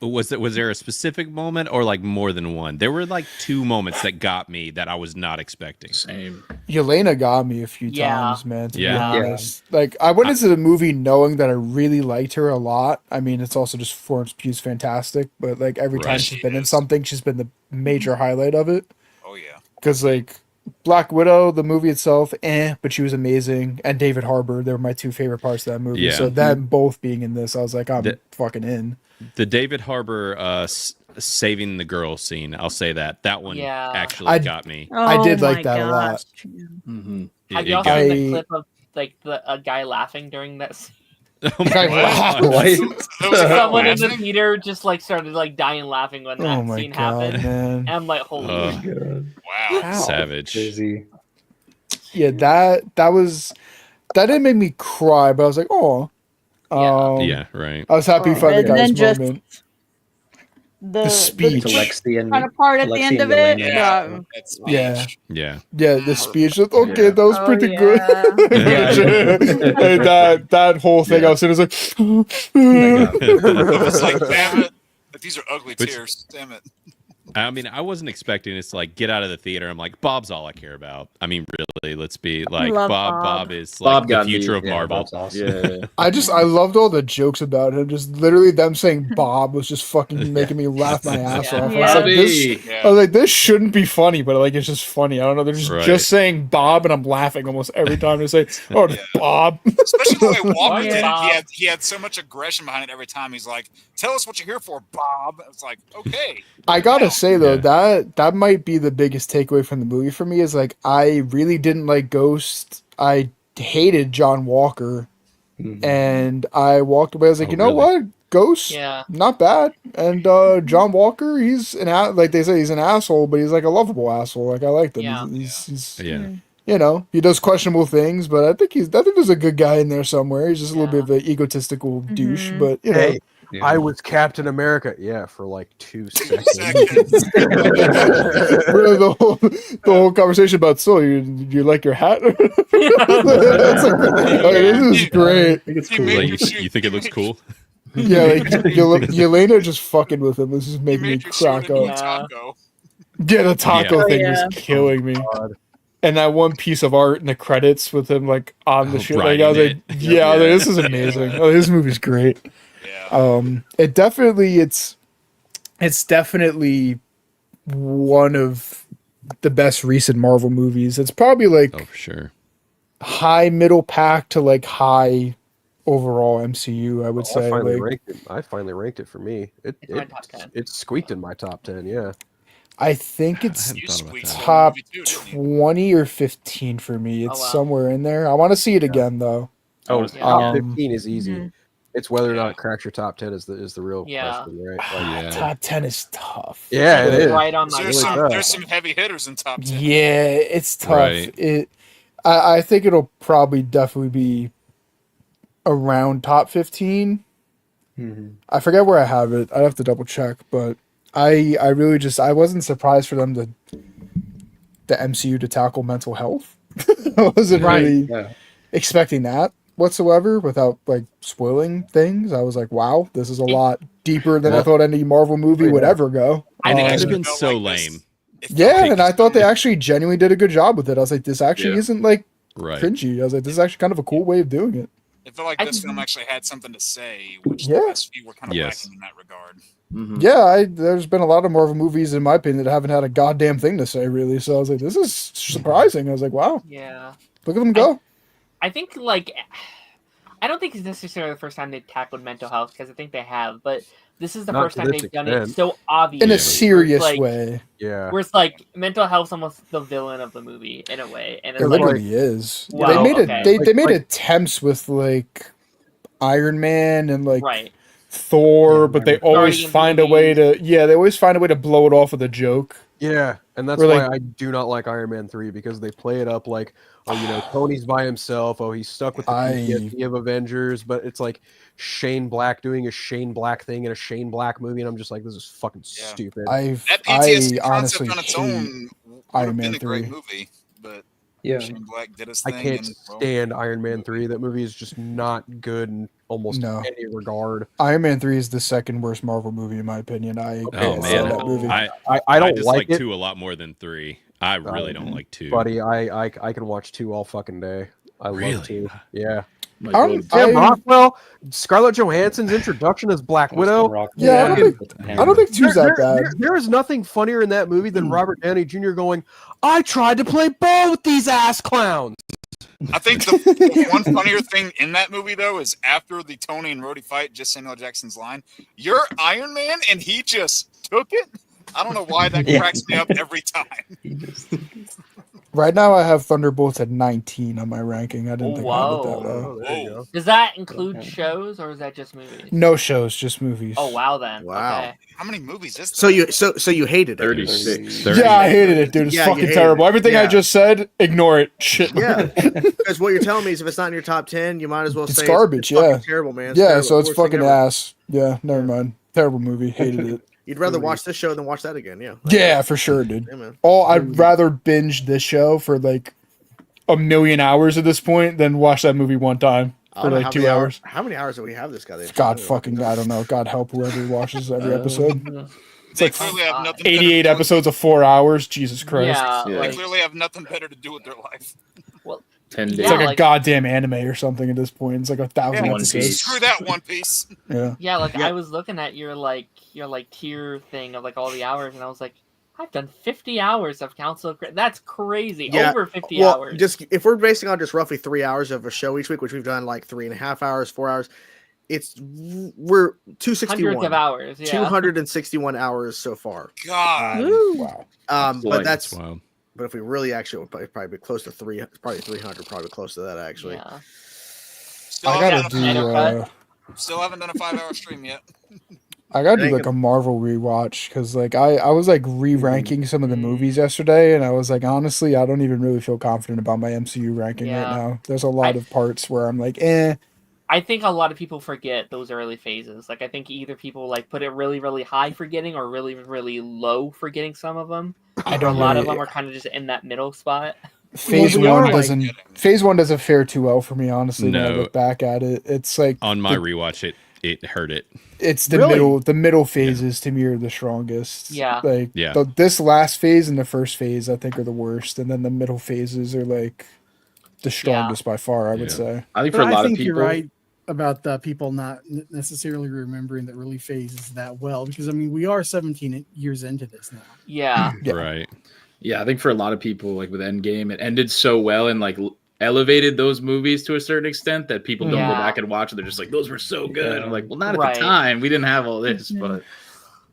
was it? Was there a specific moment or more than one? There were 2 moments that got me that I was not expecting. Same. Yelena got me a few times, man. To be Yeah. honest, I went into the movie knowing that I really liked her a lot. I mean, it's also just Florence Pugh's fantastic, but every time she's been in something, she's been the major highlight of it. Oh yeah. Because Black Widow, the movie itself, but she was amazing. And David Harbour, they were my 2 favorite parts of that movie. Yeah. So them both being in this, I was like, I'm fucking in. The David Harbour saving the girl scene, I'll say that. That one actually got me. I did like that a lot. Mm-hmm. Have you also seen the clip of a guy laughing during that scene? Someone in the theater just started dying laughing when that scene happened. Man. And I'm like, holy shit. Wow. Savage. Crazy. Yeah, that didn't make me cry, but I was like, oh. Yeah, right. I was happy for the guy's moment. The speech. kind of part at the end of it. Yeah. The speech. Okay, that was pretty good. That whole thing, I was sitting like, It's damn it. These are ugly tears. Damn it. I mean, I wasn't expecting this to like get out of the theater. I'm like, Bob's all I care about. I mean, really, let's be like, Bob is like the future of Marvel. Yeah. I loved all the jokes about him. Just literally them saying Bob was just fucking making me laugh my ass off. I was like, this shouldn't be funny, but like, it's just funny. I don't know. They're just saying Bob, and I'm laughing almost every time they say, "Oh, Bob." Especially the way Walker did it. He had so much aggression behind it every time. He's like, "Tell us what you're here for, Bob." It's like, okay. I gotta say though, that might be the biggest takeaway from the movie for me is like I really didn't like Ghost. I hated John Walker, and I walked away. I was like, you know what, Ghost, not bad. And John Walker, he's like they say, he's an asshole, but he's like a lovable asshole. Like I liked him. He's you know, he does questionable things, but I think there's a good guy in there somewhere. He's just a little bit of an egotistical douche, but you know. Hey. Yeah. I was Captain America. Yeah, for like 2 seconds. Really, the whole conversation about you like your hat? This is great. It's cool. Like, you think it looks cool? Yeah, like Yelena just fucking with him. This is making me crack up. Yeah, the taco thing was killing me. God. And that one piece of art in the credits with him like on the shit. Like, I was like, this is amazing. Oh, this movie's great. It's definitely one of the best recent Marvel movies. It's probably like for sure high middle pack to like high overall MCU. I would say. I finally ranked it for me. It squeaked in my top 10. Yeah, I think it's top 20 or 15 for me. It's somewhere in there. I want to see it again though. Top 15 is easy. It's whether or not it cracks your top 10 is the real question, right? Like, top 10 is tough. Yeah, it is. Right on there's some heavy hitters in top 10. Yeah, it's tough. Right. I think it'll probably definitely be around top 15. I forget where I have it. I'd have to double check, but I really I wasn't surprised for them the MCU to tackle mental health. I wasn't really expecting that whatsoever without like spoiling things. I was like, wow, this is a lot deeper than I thought any Marvel movie would ever go. I think it's been so lame. Yeah, and I thought they actually genuinely did a good job with it. I was like, this actually isn't like cringy. I was like, this is actually kind of a cool way of doing it. It felt like this film actually had something to say, which the last few were kind of lacking in that regard. Yeah, there's been a lot of Marvel movies, in my opinion, that haven't had a goddamn thing to say, really. So I was like, this is surprising. I was like, wow. Yeah. Look at them go. I think, like, I don't think it's necessarily the first time they've tackled mental health, because I think they have, but this is the first time they've done it so obvious. In a serious way. Yeah. Where it's like, mental health's almost the villain of the movie, in a way. And it's it literally is. Wow, they made attempts with, like, Iron Man and, like, Thor, but they always find a way to... Yeah, they always find a way to blow it off with a joke. Yeah, and that's why I do not like Iron Man 3, because they play it up like, oh, you know, Tony's by himself. Oh, he's stuck with the PTSD of Avengers. But it's like Shane Black doing a Shane Black thing in a Shane Black movie, and I'm just like, this is fucking stupid. That PTSD concept on its hate own would have been a great movie, but Shane Black did his thing. I can't stand Iron Man 3. That movie is just not good in almost any regard. Iron Man 3 is the second worst Marvel movie in my opinion. I don't like 2 a lot more than 3. I really don't like 2. Buddy, I can watch 2 all fucking day. I love 2. Yeah. Sam Rockwell, Scarlett Johansson's introduction as Black Widow. Yeah, I don't think 2's that bad. There is nothing funnier in that movie than Robert Downey Jr. going, I tried to play ball with these ass clowns. I think the one funnier thing in that movie, though, is after the Tony and Rhodey fight, just Samuel Jackson's line, "You're Iron Man," and he just took it. I don't know why that cracks me up every time. Right now, I have Thunderbolts at 19 on my ranking. I didn't think I had it that low. There you go. Does that include shows, or is that just movies? No shows, just movies. Oh wow, then. Wow. Okay. How many movies is that? So you hated it? 36. Yeah, I hated it, dude. It's fucking terrible. Everything I just said, ignore it. Shit. Yeah, because what you're telling me is if it's not in your top 10, you might as well say it's garbage. It's terrible, man. It's terrible. So it's fucking ass. Yeah, never mind. Terrible movie. Hated it. You'd rather watch this show than watch that again, yeah. Yeah, for sure, dude. Yeah, man. I'd rather binge this show for like a million hours at this point than watch that movie one time for like 2 hours. How many hours do we have this guy? God fucking, I don't know. God help whoever watches every episode. They clearly have nothing. 88 episodes of 4 hours. Jesus Christ! Yeah, They clearly have nothing better to do with their life. Well, 10 days. It's like a goddamn anime or something at this point. It's like 1,000 Yeah, episodes. screw that One Piece. Yeah, like I was looking at your tier thing of like all the hours, and I was like, I've done 50 hours of Council of That's crazy. Over 50 hours. Just if we're basing on just roughly 3 hours of a show each week, which we've done like 3.5 hours, 4 hours, we're 261. Hundreds of hours. Yeah. 261 hours so far. God. Wow. But that's wild. But if we really actually would probably be close to probably 300, probably close to that actually. Yeah. Still haven't done a 5-hour stream yet. I gotta do like a Marvel rewatch because like I was like re-ranking some of the movies yesterday, and I was like, honestly, I don't even really feel confident about my MCU ranking right now. There's a lot of parts where I'm like, I think a lot of people forget those early phases. Like I think either people like put it really, really high for getting, or really, really low for getting some of them. A lot of them are kind of just in that middle spot. Phase one doesn't fare too well for me, honestly. No. When I look back at it, it's like on my rewatch, it hurt it. It's the middle phases to me are the strongest. Yeah, like this last phase and the first phase I think are the worst, and then the middle phases are like the strongest by far. I would say. I think for a lot of people, you're right about the people not necessarily remembering the early phases that well, because I mean we are 17 years into this now. Yeah. Right. Yeah, I think for a lot of people, like with Endgame, it ended so well and like elevated those movies to a certain extent that people don't go back and watch it. They're just like, those were so good. I'm like, well, not at the time. We didn't have all this, but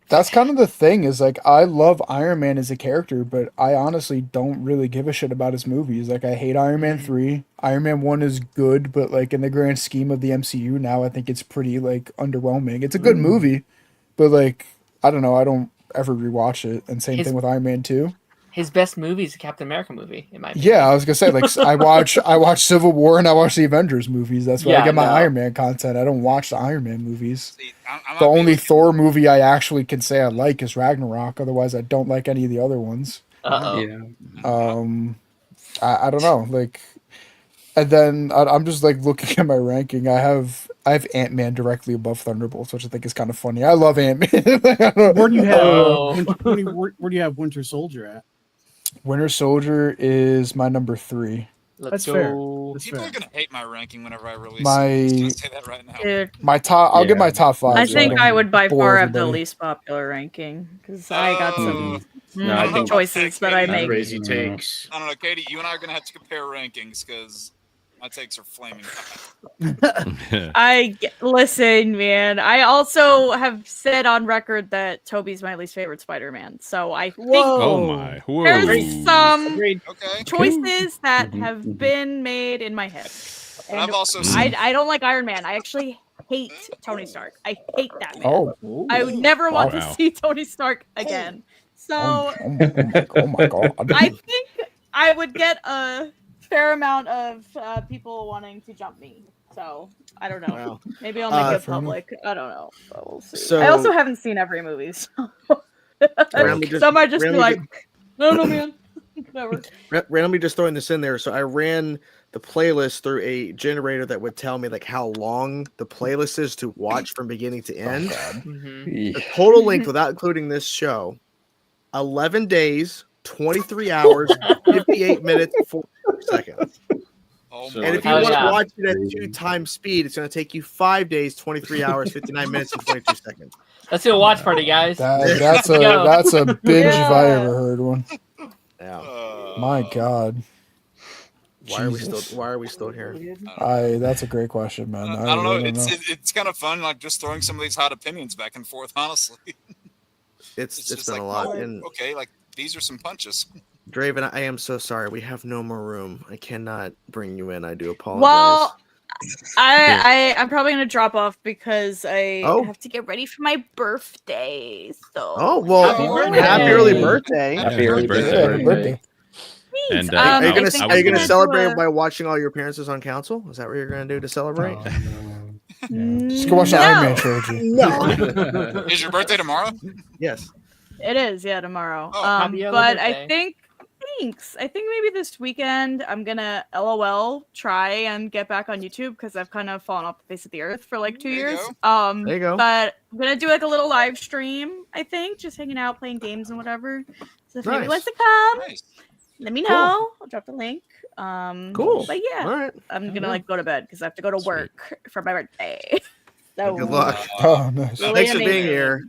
that's kind of the thing is like I love Iron Man as a character, but I honestly don't really give a shit about his movies. Like I hate Iron Man 3. Iron Man 1 is good, but like in the grand scheme of the MCU now, I think it's pretty like underwhelming. It's a good movie, but like I don't know, I don't ever rewatch it. And same thing with Iron Man 2. His best movie is a Captain America movie, in my opinion. Yeah, I was gonna say, like, I watch Civil War and I watch the Avengers movies. That's where I get my Iron Man content. I don't watch the Iron Man movies. See, the only Thor movie I actually can say I like is Ragnarok. Otherwise, I don't like any of the other ones. Yeah. I don't know, like, and then I'm just like looking at my ranking. I have Ant-Man directly above Thunderbolts, which I think is kind of funny. I love Ant-Man. Where do you have where do you have Winter Soldier at? Winter Soldier is my number 3. Let's go. Fair. People are gonna hate my ranking whenever I release my. it. I'm just gonna say that right now. My top. I'll give my top 5. I think I would by far have the least popular ranking because I got some choices that I make. Crazy takes. I don't know, Katie. You and I are gonna have to compare rankings because my takes are flaming hot. Listen, man. I also have said on record that Tobey's my least favorite Spider-Man. So I think there's some choices that have been made in my head. And I've also I don't like Iron Man. I actually hate Tony Stark. I hate that man. Oh. I would never want to see Tony Stark again. So oh my god. I think I would get a fair amount of people wanting to jump me. So I don't know. Wow. Maybe I'll make it public. I don't know. But we'll see. So, I also haven't seen every movie. So some might just be like, no, man. Never. Randomly just throwing this in there. So I ran the playlist through a generator that would tell me like how long the playlist is to watch from beginning to end. The total length without including this show, 11 days, 23 hours, 58 minutes, 4 seconds. And if you want to watch it at 2 times speed, it's going to take you 5 days, 23 hours, 59 minutes, and 22 seconds. Let's do a watch party, guys. That's a binge if I ever heard one. Yeah. My God. Why are we still here? That's a great question, man. I don't know. It's kind of fun, like just throwing some of these hot opinions back and forth. Honestly, it's been a lot. And okay, like these are some punches. Draven, I am so sorry. We have no more room. I cannot bring you in. I do apologize. Well, I'm probably gonna drop off because I have to get ready for my birthday. So happy early birthday! Happy early birthday! And are you gonna celebrate by watching all your appearances on Council? Is that what you're gonna do to celebrate? Just go watch the Iron Man trilogy. No. Is your birthday tomorrow? Yes. It is, tomorrow. Happy but birthday. I think Thanks. I think maybe this weekend I'm gonna LOL try and get back on YouTube because I've kind of fallen off the face of the earth for like 2 years. There you go. But I'm gonna do like a little live stream. I think just hanging out, playing games and whatever. So if anybody wants to come, let me know. Cool. I'll drop the link. Cool. But yeah, all right. I'm gonna like go to bed because I have to go to work for my birthday. So good luck. Oh, nice. Thanks for being here.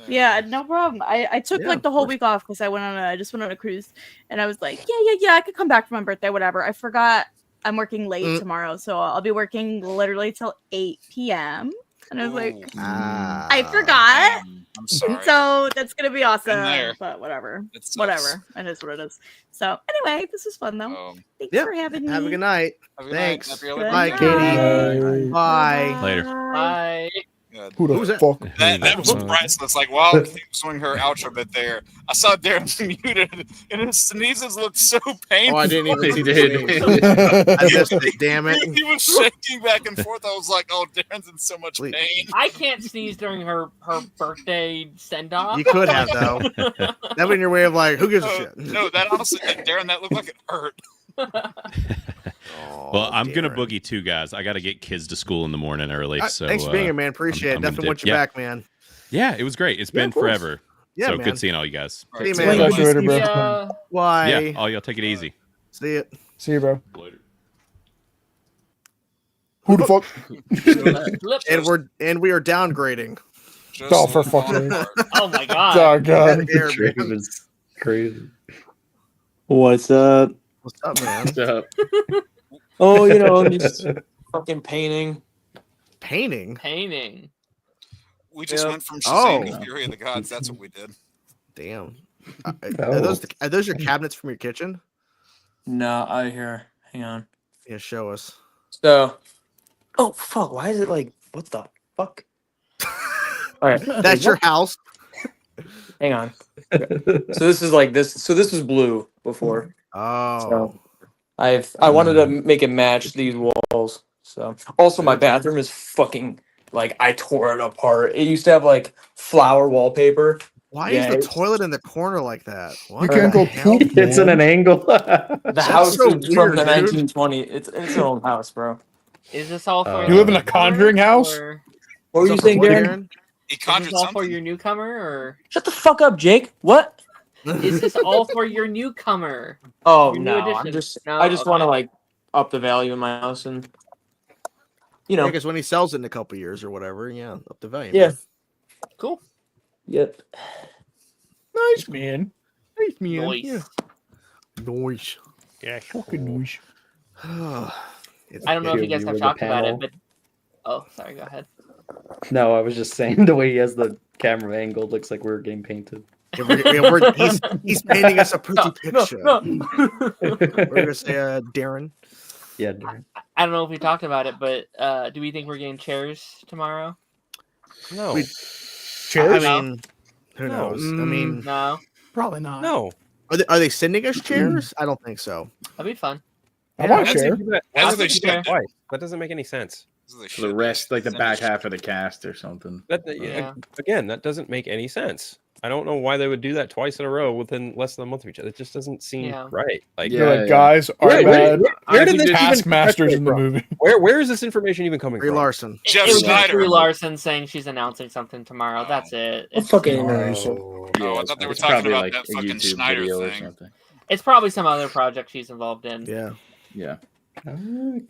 Yeah, no problem. I took like the whole week off because I just went on a cruise, and I was like, yeah, I could come back for my birthday, whatever. I forgot I'm working late tomorrow, so I'll be working literally till 8 p.m. And I was like, I forgot. I'm sorry. So that's gonna be awesome. But whatever, whatever. It is what it is. So anyway, this was fun though. Thanks for having me. Have a good night. Thanks. Bye, Katie. Bye. Later. Bye. Who the fuck? That was priceless. Like, while Kim was doing her outro bit there, I saw Darren muted, and his sneezes looked so painful. Oh, I didn't even see I missed it, damn it. He was shaking back and forth. I was like, oh, Darren's in so much pain. I can't sneeze during her birthday send-off. You could have, though. That would be your way of like, who gives a shit? No, that honestly, Darren, that looked like it hurt. Well, I'm gonna boogie too, guys. I got to get kids to school in the morning early. So thanks for being here, man. Appreciate it. Definitely want you back, man. Yeah, it was great. It's been forever. Yeah, so man. good seeing all you guys. See you, man. Why? Yeah, all y'all take it easy. See it. See you, bro. Later. Who the fuck? and we are downgrading. Oh, for fucking sake. Oh my god. Oh god. It's crazy. What's up? What's up, man? What's up? Oh, you know, I'm just fucking painting. Painting. We just went from Shazam to Fury of the Gods. That's what we did. Damn. Are those your cabinets from your kitchen? No, I hear. Hang on. Yeah, show us. So, oh fuck! Why is it like? What the fuck? All right, that's your house. Hang on. So this is like this. So this was blue before. Oh. So I wanted to make it match these walls. So also my bathroom is fucking like I tore it apart. It used to have like flower wallpaper. Why is the toilet in the corner like that? What you can't go poop. It's in an angle. The house is from the 1920. It's its own house, bro. Is this all for you live in a conjuring house? What were you saying, Darren? He conjured is this all something. for your newcomer, or shut the fuck up, Jake? What? Is this all for your newcomer? Oh your no, new I addition? just want to like up the value in my house and you know. Because when he sells it in a couple years or whatever, up the value. Yeah. Cool. Yep. Nice man. Nice man. Nice. Yeah. Noise. Yeah, fucking noise. I don't know if you guys have talked about it, but sorry, go ahead. No, I was just saying the way he has the camera angle looks like we're getting painted. He's painting us a pretty picture. No. We're gonna say Darren. Yeah, Darren. I don't know if we talked about it, but do we think we're getting chairs tomorrow? No. Chairs? I mean, who knows? I mean, no, probably not. No. Are they sending us chairs? I don't think so. That'd be fun. I want a chair. Why would they do that twice? That doesn't make any sense. The rest, like the back half of the cast or something. Again, that doesn't make any sense. I don't know why they would do that twice in a row within less than a month of each other. It just doesn't seem right. Like, guys are bad. Where did this taskmasters in the movie? Where is this information even coming from? Larson. Jeff it was Snyder. Brie Larson saying she's announcing something tomorrow. That's it. It's fucking I thought they were talking about that fucking Schneider thing. It's probably some other project she's involved in. Yeah.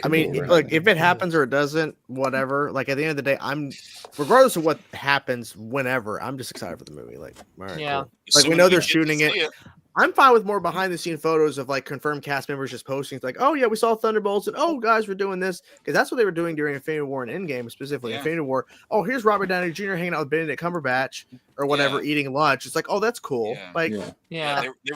I mean, look, if it happens or it doesn't, whatever. Like at the end of the day, regardless of what happens, whenever, I'm just excited for the movie. Like, all right, cool. Like we know they're shooting it. I'm fine with more behind the scene photos of like confirmed cast members just posting. It's like, oh yeah, we saw Thunderbolts, and oh guys, we're doing this because that's what they were doing during Infinity War and Endgame, specifically Infinity War. Oh, here's Robert Downey Jr. hanging out with Benedict Cumberbatch or whatever, eating lunch. It's like, oh, that's cool. They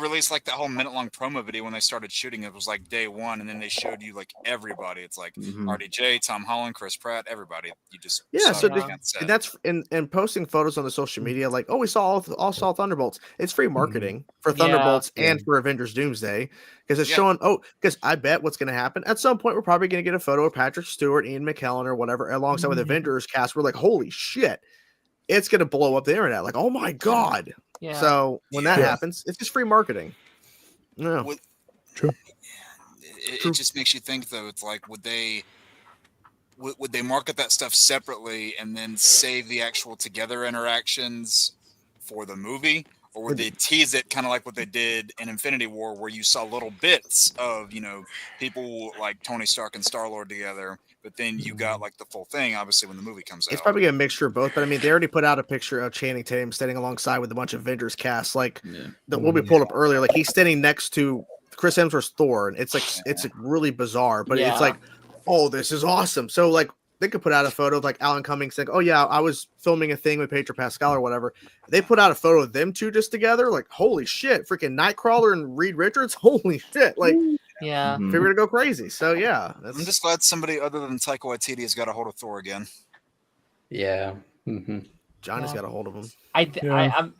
released like that whole minute-long promo video when they started shooting. It was like day one, and then they showed you like everybody. It's like RDJ, Tom Holland, Chris Pratt, everybody. You just and that's and posting photos on the social media like, oh, we saw all saw Thunderbolts. It's free marketing for Thunderbolts and for Avengers Doomsday because it's showing. Oh, because I bet what's going to happen at some point, we're probably going to get a photo of Patrick Stewart, Ian McKellen, or whatever alongside with Avengers cast. We're like, holy shit, it's going to blow up the internet. Like, oh my god. Yeah. So when that happens, it's just free marketing. No. True. It just makes you think, though. It's like, would they market that stuff separately and then save the actual together interactions for the movie, or would they tease it kind of like what they did in Infinity War, where you saw little bits of people like Tony Stark and Star-Lord together, but then you got like the full thing, obviously, when the movie comes out. It's probably a mixture of both, but I mean, they already put out a picture of Channing Tatum standing alongside with a bunch of Avengers cast, like what we pulled up earlier. Like he's standing next to Chris Hemsworth's Thor, and it's like really bizarre, but it's like, oh, this is awesome. So like they could put out a photo of like Alan Cummings saying, oh yeah, I was filming a thing with Pedro Pascal or whatever. They put out a photo of them two just together, like holy shit, freaking Nightcrawler and Reed Richards, holy shit, like. Yeah, figure to go crazy. So yeah, I'm just glad somebody other than Taika Waititi has got a hold of Thor again. Yeah, Johnny's got a hold of him. I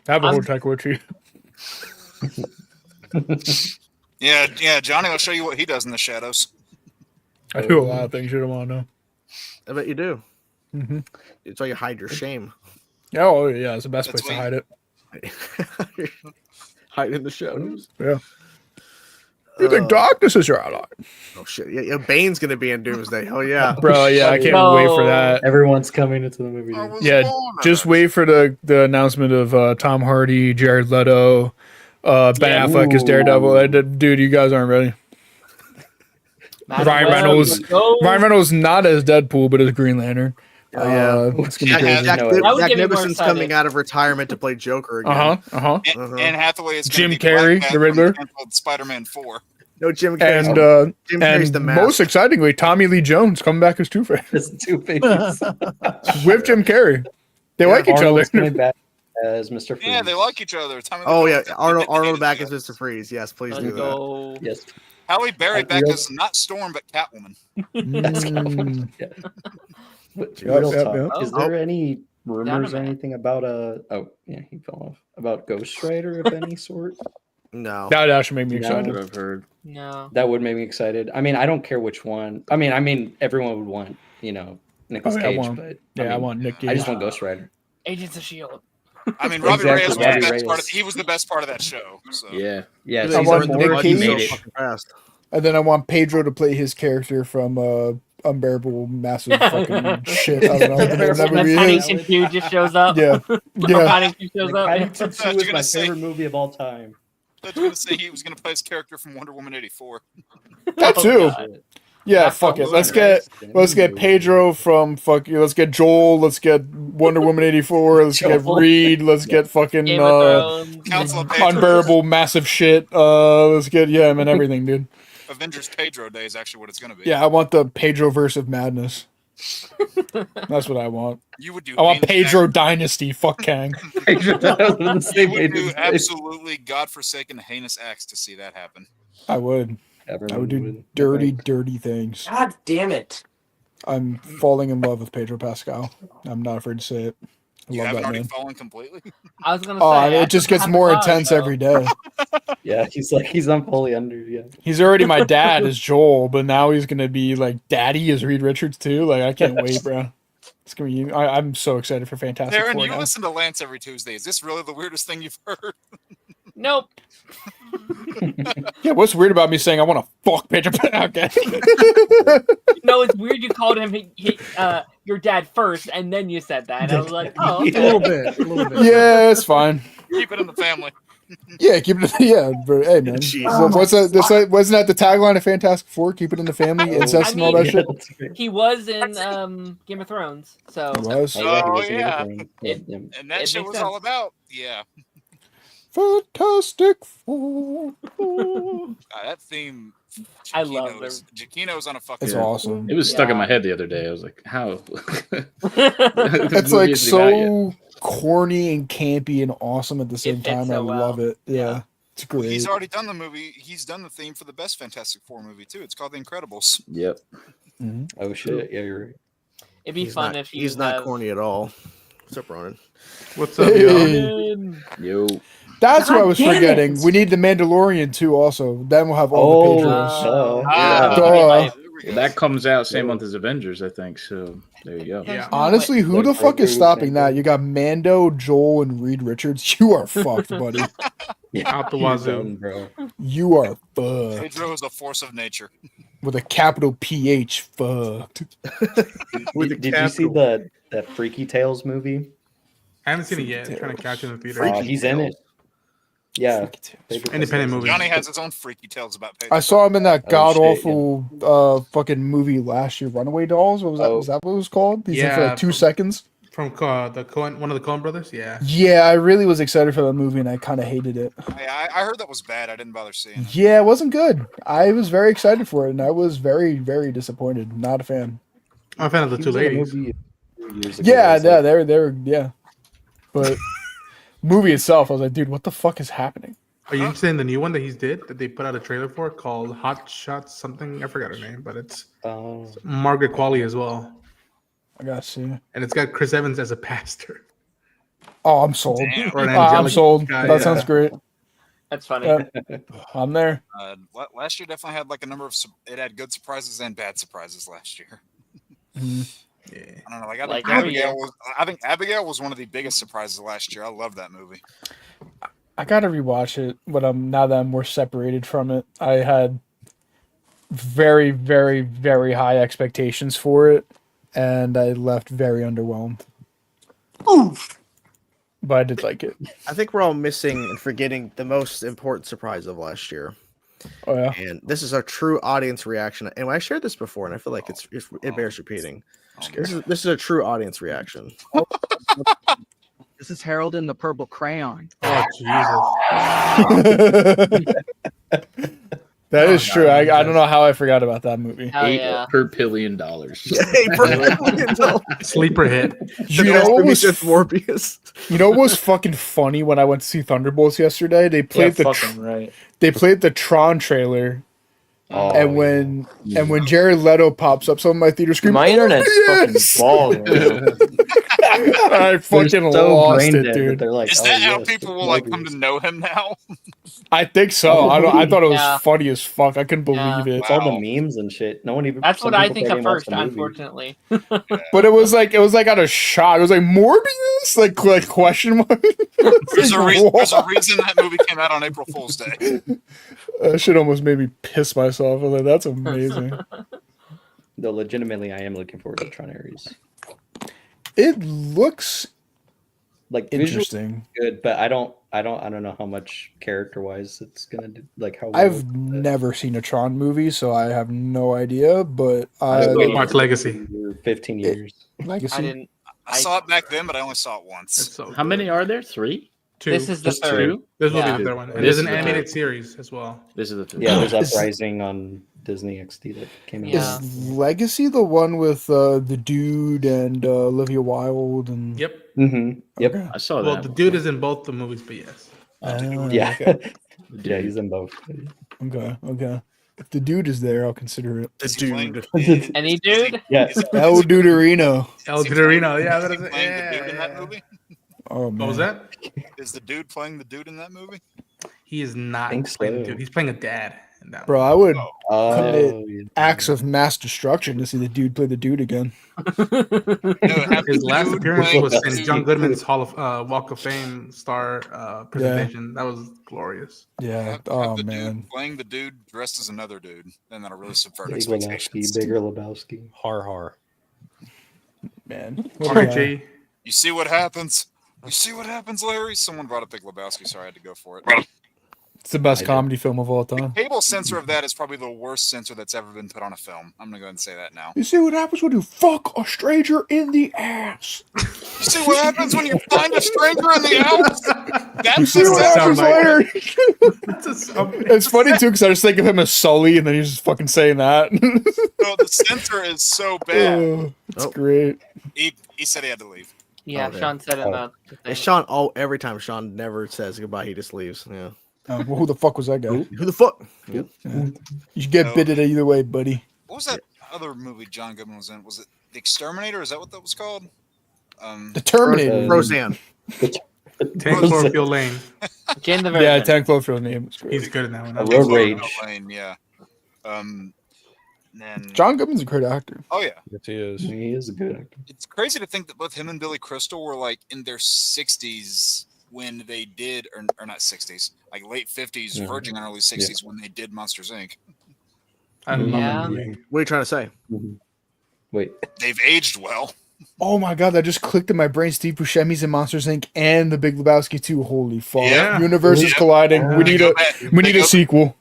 have a hold of Taika Waititi. Yeah, Johnny will show you what he does in the shadows. I do a lot of things you don't want to know. I bet you do. It's how you hide your shame. Oh yeah, it's the best place to hide it. Hide in the shadows. Yeah. You think darkness is your ally? Oh shit! Yeah, Bane's gonna be in Doomsday. Hell yeah, bro. Yeah, I can't wait for that. Everyone's coming into the movie. Yeah, just wait for the announcement of Tom Hardy, Jared Leto, Ben Affleck as Daredevil. Dude, you guys aren't ready. Ryan Reynolds not as Deadpool, but as Green Lantern. It's gonna be crazy. Jack Nicholson's coming out of retirement to play Joker again. Anne Hathaway is Jim Carrey, the Riddler. Spider-Man 4. No, Jim Carrey. And Jim Carrey's the mask. Most excitingly, Tommy Lee Jones coming back as Two-Face. With Jim Carrey. They like each other. Coming back as Mr. Freeze. Yeah, they like each other. Arnold back as Mr. Freeze. Yes, please do that. Yes. Halle Berry back as not Storm but Catwoman. That's Catwoman. Real talk. Is there any rumors or anything about he fell off, about Ghost Rider of any sort? No. That actually made me excited. I've heard. No. That would make me excited. I mean, I don't care which one. I mean, everyone would want, Nicolas Cage, I want Nick Cage. I just want Ghost Rider. Agents of S.H.I.E.L.D. I mean, Robbie Reyes was the best part. He was the best part of that show. So. Yeah. I want Nick Cage. And then I want Pedro to play his character from Unbearable Massive fucking shit. I don't know what the name of that movie is. Paddington 2 just shows up. Yeah. Paddington shows up. Paddington 2 is my favorite movie of all time. I was going to say he was going to play his character from Wonder Woman 84. That too. Yeah, fuck it. Let's get Pedro from let's get Joel, let's get Wonder Woman 84, let's get Reed, let's get fucking Unbearable Massive shit. Let's get everything, dude. Avengers Pedro Day is actually what it's going to be. Yeah, I want the Pedro verse of madness. That's what I want. You would do. I want Pedro Dynasty. Fuck Kang. You would do absolutely godforsaken heinous acts to see that happen. I would. I would do dirty things. God damn it! I'm falling in love with Pedro Pascal. I'm not afraid to say it. You haven't already fallen completely? I was gonna say. It just gets more intense every day. Yeah, he's not fully under yet. He's already my dad as Joel, but now he's gonna be like daddy as Reed Richards too. Like I can't wait, bro. It's gonna be. I'm so excited for Fantastic Darren, Four you now. listen to Lance every Tuesday. Is this really the weirdest thing you've heard? Nope. Yeah, what's weird about me saying I want to fuck Pedro? Okay. No, it's weird you called him your dad first, and then you said that. And I was like, oh, okay. A little bit. Yeah, it's fine. Keep it in the family. Yeah, keep it. Yeah, but hey, man. What's that? Wasn't that the tagline of Fantastic Four? Keep it in the family, incest, and all that shit. He was in Game of Thrones, so. He was. And that shit was all about Fantastic Four. That theme. I love it. Giacchino's on a fucking. It's awesome. It was stuck in my head the other day. I was like, how? It's like so corny and campy and awesome at the same time. I love it. Yeah. It's great. Well, he's already done the movie. He's done the theme for the best Fantastic Four movie too. It's called The Incredibles. Yep. Mm-hmm. Oh shit! Yeah, you're right. It'd be fun if he's not corny at all. What's up, Ronan? What's up, y'all? Yo. That's what I was forgetting. We need the Mandalorian too. Also, then we'll have all the Pedros. That comes out same month as Avengers, I think. So there you go. Yeah. Honestly, who the fuck is stopping that? You got Mando, Joel, and Reed Richards. You are fucked, buddy. Out the wazoo, bro. You are fucked. Pedro is a force of nature. With a capital PH, fucked. Did you see that Freaky Tales movie? I haven't seen it yet. I'm trying to catch it in the theater. He's in it. Yeah. Independent movie. Johnny has his own freaky tales about Pedro. I saw him in that god awful fucking movie last year, Runaway Dolls. What was that? Was that what it was called? He's in for like 2 seconds. From one of the Coen brothers. Yeah. Yeah, I really was excited for that movie, and I kind of hated it. I heard that was bad. I didn't bother seeing it. Yeah, it wasn't good. I was very excited for it, and I was very, very disappointed. Not a fan. I'm a fan of the two ladies. Yeah, they're yeah. But movie itself, I was like, dude, what the fuck is happening? Are you interested in the new one that that they put out a trailer for called Hot Shots something? I forgot her name, but it's Margaret Qualley as well. I gotta see. And it's got Chris Evans as a pastor. Oh, I'm sold. I'm sold. That sounds great. That's funny. I'm there. Last year definitely had like a number of. It had good surprises and bad surprises last year. Yeah. I don't know. I think Abigail was one of the biggest surprises last year. I love that movie. I gotta rewatch it, but now that I'm more separated from it. I had very, very, very high expectations for it, and I left very underwhelmed. Oof. But I did like it. I think we're all missing and forgetting the most important surprise of last year. Oh yeah. And this is our true audience reaction. And I shared this before, and I feel like it bears repeating. This is a true audience reaction. This is Harold in the Purple Crayon. Oh Jesus. That is true. I don't know how I forgot about that movie. $8 per billion. Sleeper hit. You know what was Morbius? You know what was fucking funny when I went to see Thunderbolts yesterday? They played they played the Tron trailer. And when Jared Leto pops up, some of my theater scream, my internet's fucking balling. I fucking lost it, dude. Like, is that how people will like come to know him now? I think so. I thought it was funny as fuck. I couldn't believe it. It's all the memes and shit. No one even. That's what I think at first, unfortunately. But it was like on a shot. It was like Morbius, like question mark. There's a reason that movie came out on April Fool's Day. That shit almost made me piss myself. I was like, that's amazing. Though legitimately, I am looking forward to Tron Ares. It looks like interesting, good, but I don't know how much character wise it's gonna do. Like how I've never seen a Tron movie, so I have no idea. But watch Legacy. 15 years. Legacy. I saw it back then, but I only saw it once. How many are there? 3? 2. This is the third. This will be the third one. And there's an animated series as well. This is the third. Yeah, there's Uprising on Disney XD that came out. Is Legacy the one with the dude and Olivia Wilde and? Yep. Mm-hmm. Yep. Okay. I saw that. Well, the dude is in both the movies, but yes. Yeah. Okay. Yeah, he's in both. Okay. If the dude is there, I'll consider it. The dude. Any dude? Yes. El Duderino. El Duderino. Yeah, that is it. Playing the dude in that movie? Oh man. What was that? Is the dude playing the dude in that movie? He is not playing the dude. He's playing a dad in that Bro, I would commit acts of mass destruction to see the dude play the dude again. His last appearance was in John Goodman's Walk of Fame star presentation. That was glorious. Yeah. Have man. Dude playing the dude dressed as another dude, and that'll really subvert Big expectations. Lebowski, Bigger Lebowski. Har. Man. RG. You see what happens? You see what happens, Larry? Someone brought up Big Lebowski, so I had to go for it. It's the best comedy film of all time. The cable censor of that is probably the worst censor that's ever been put on a film. I'm gonna go ahead and say that now. You see what happens when you fuck a stranger in the ass? You see what happens when you find a stranger in the house? That's see what happens later. Like It's funny too because I just think of him as Sully, and then he's just fucking saying that. No, the censor is so bad. It's great. He said he had to leave. Yeah, Sean said it. It's Sean. Every time Sean never says goodbye, he just leaves. Yeah. Well, who the fuck was that guy? Who the fuck? Yeah. You should get bitted either way, buddy. What was that other movie John Goodman was in? Was it The Exterminator? Is that what that was called? The Terminator. Roseanne. 10 Cloverfield Lane. Jane the Yeah, 10 Cloverfield Lane was great. He's good in that one. Road Rage. Lane, yeah. And John Goodman's a great actor. Oh yeah, Yes, he is. He is a good actor. it's crazy to think that both him and Billy Crystal were like in their 60s when they did, or not 60s, like late 50s, verging on early 60s when they did Monsters Inc. I love What are you trying to say? Wait, they've aged well. Oh my god, that just clicked in my brain. Steve Buscemi's in Monsters Inc. and The Big Lebowski 2. Holy fuck! Yeah. Universes colliding. We need a sequel.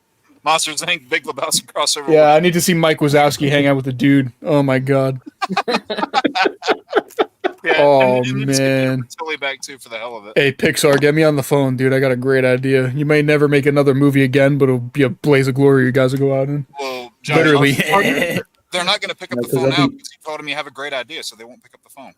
Monsters Inc. Big Lebowski crossover. Yeah, I need to see Mike Wazowski hang out with the dude. Oh my god. Oh man. Totally back too for the hell of it. Hey Pixar, get me on the phone, dude. I got a great idea. You may never make another movie again, but it'll be a blaze of glory you guys will go out in. Well, John, literally. They're not going to pick up the phone now because you told them you have a great idea, so they won't pick up the phone.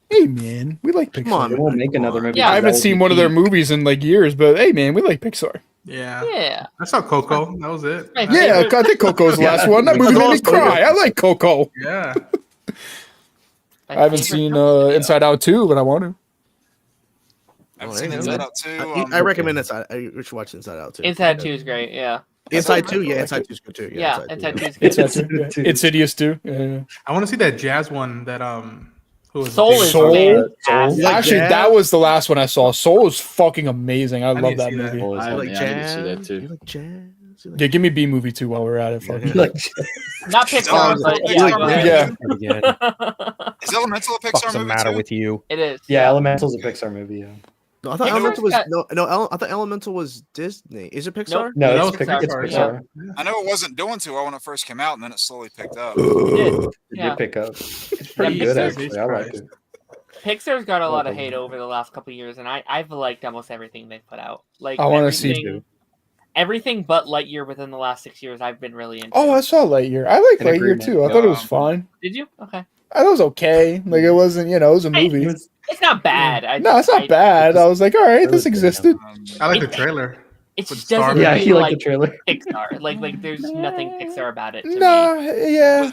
Hey man, we like Pixar. Come on, they won't make another movie. I haven't seen one of their movies in like years, but hey man, we like Pixar. Yeah. I saw Coco. That was it. Yeah, I think Coco's the last one. That movie made me cry. I like Coco. Yeah. I haven't seen Inside Out 2, but I want to. I've seen Inside Out 2. I recommend Inside. You should watch Inside Out 2. Inside 2 is great. Yeah. Inside 2, yeah, Inside 2 is good too. Yeah, Inside 2 is good. Insidious 2. Yeah. I want to see that jazz one that who was Soul is fantastic. Actually, that was the last one I saw. Soul is fucking amazing. I love that that. movie. I like jazz. I need to see that too. You like jazz? Yeah, give me B movie too while we're at it. Fuck. Not Pixar, but yeah. Is Elemental a Pixar What's the movie matter too? with you? It is. Yeah, Elemental's a Pixar movie. Yeah. No, I thought Elemental was I thought Elemental was Disney. Is it Pixar? No, it's Pixar. I know it wasn't doing too well when it first came out, and then it slowly picked up. It did pick up. It's pretty good, actually. I like it. Pixar's got a lot of hate over the last couple of years, and I've liked almost everything they've put out. Like I want to see everything but Lightyear within the last 6 years. I've been really into. Oh, I saw Lightyear. I like Lightyear too. I thought it was fine. Did you? Okay. I thought it was okay. Like it wasn't, it was a movie. It's not bad. No, it's not bad. I was like, all right, this existed. I like the trailer. It just doesn't feel like the trailer. Pixar. Like there's nothing Pixar about it. No, yeah.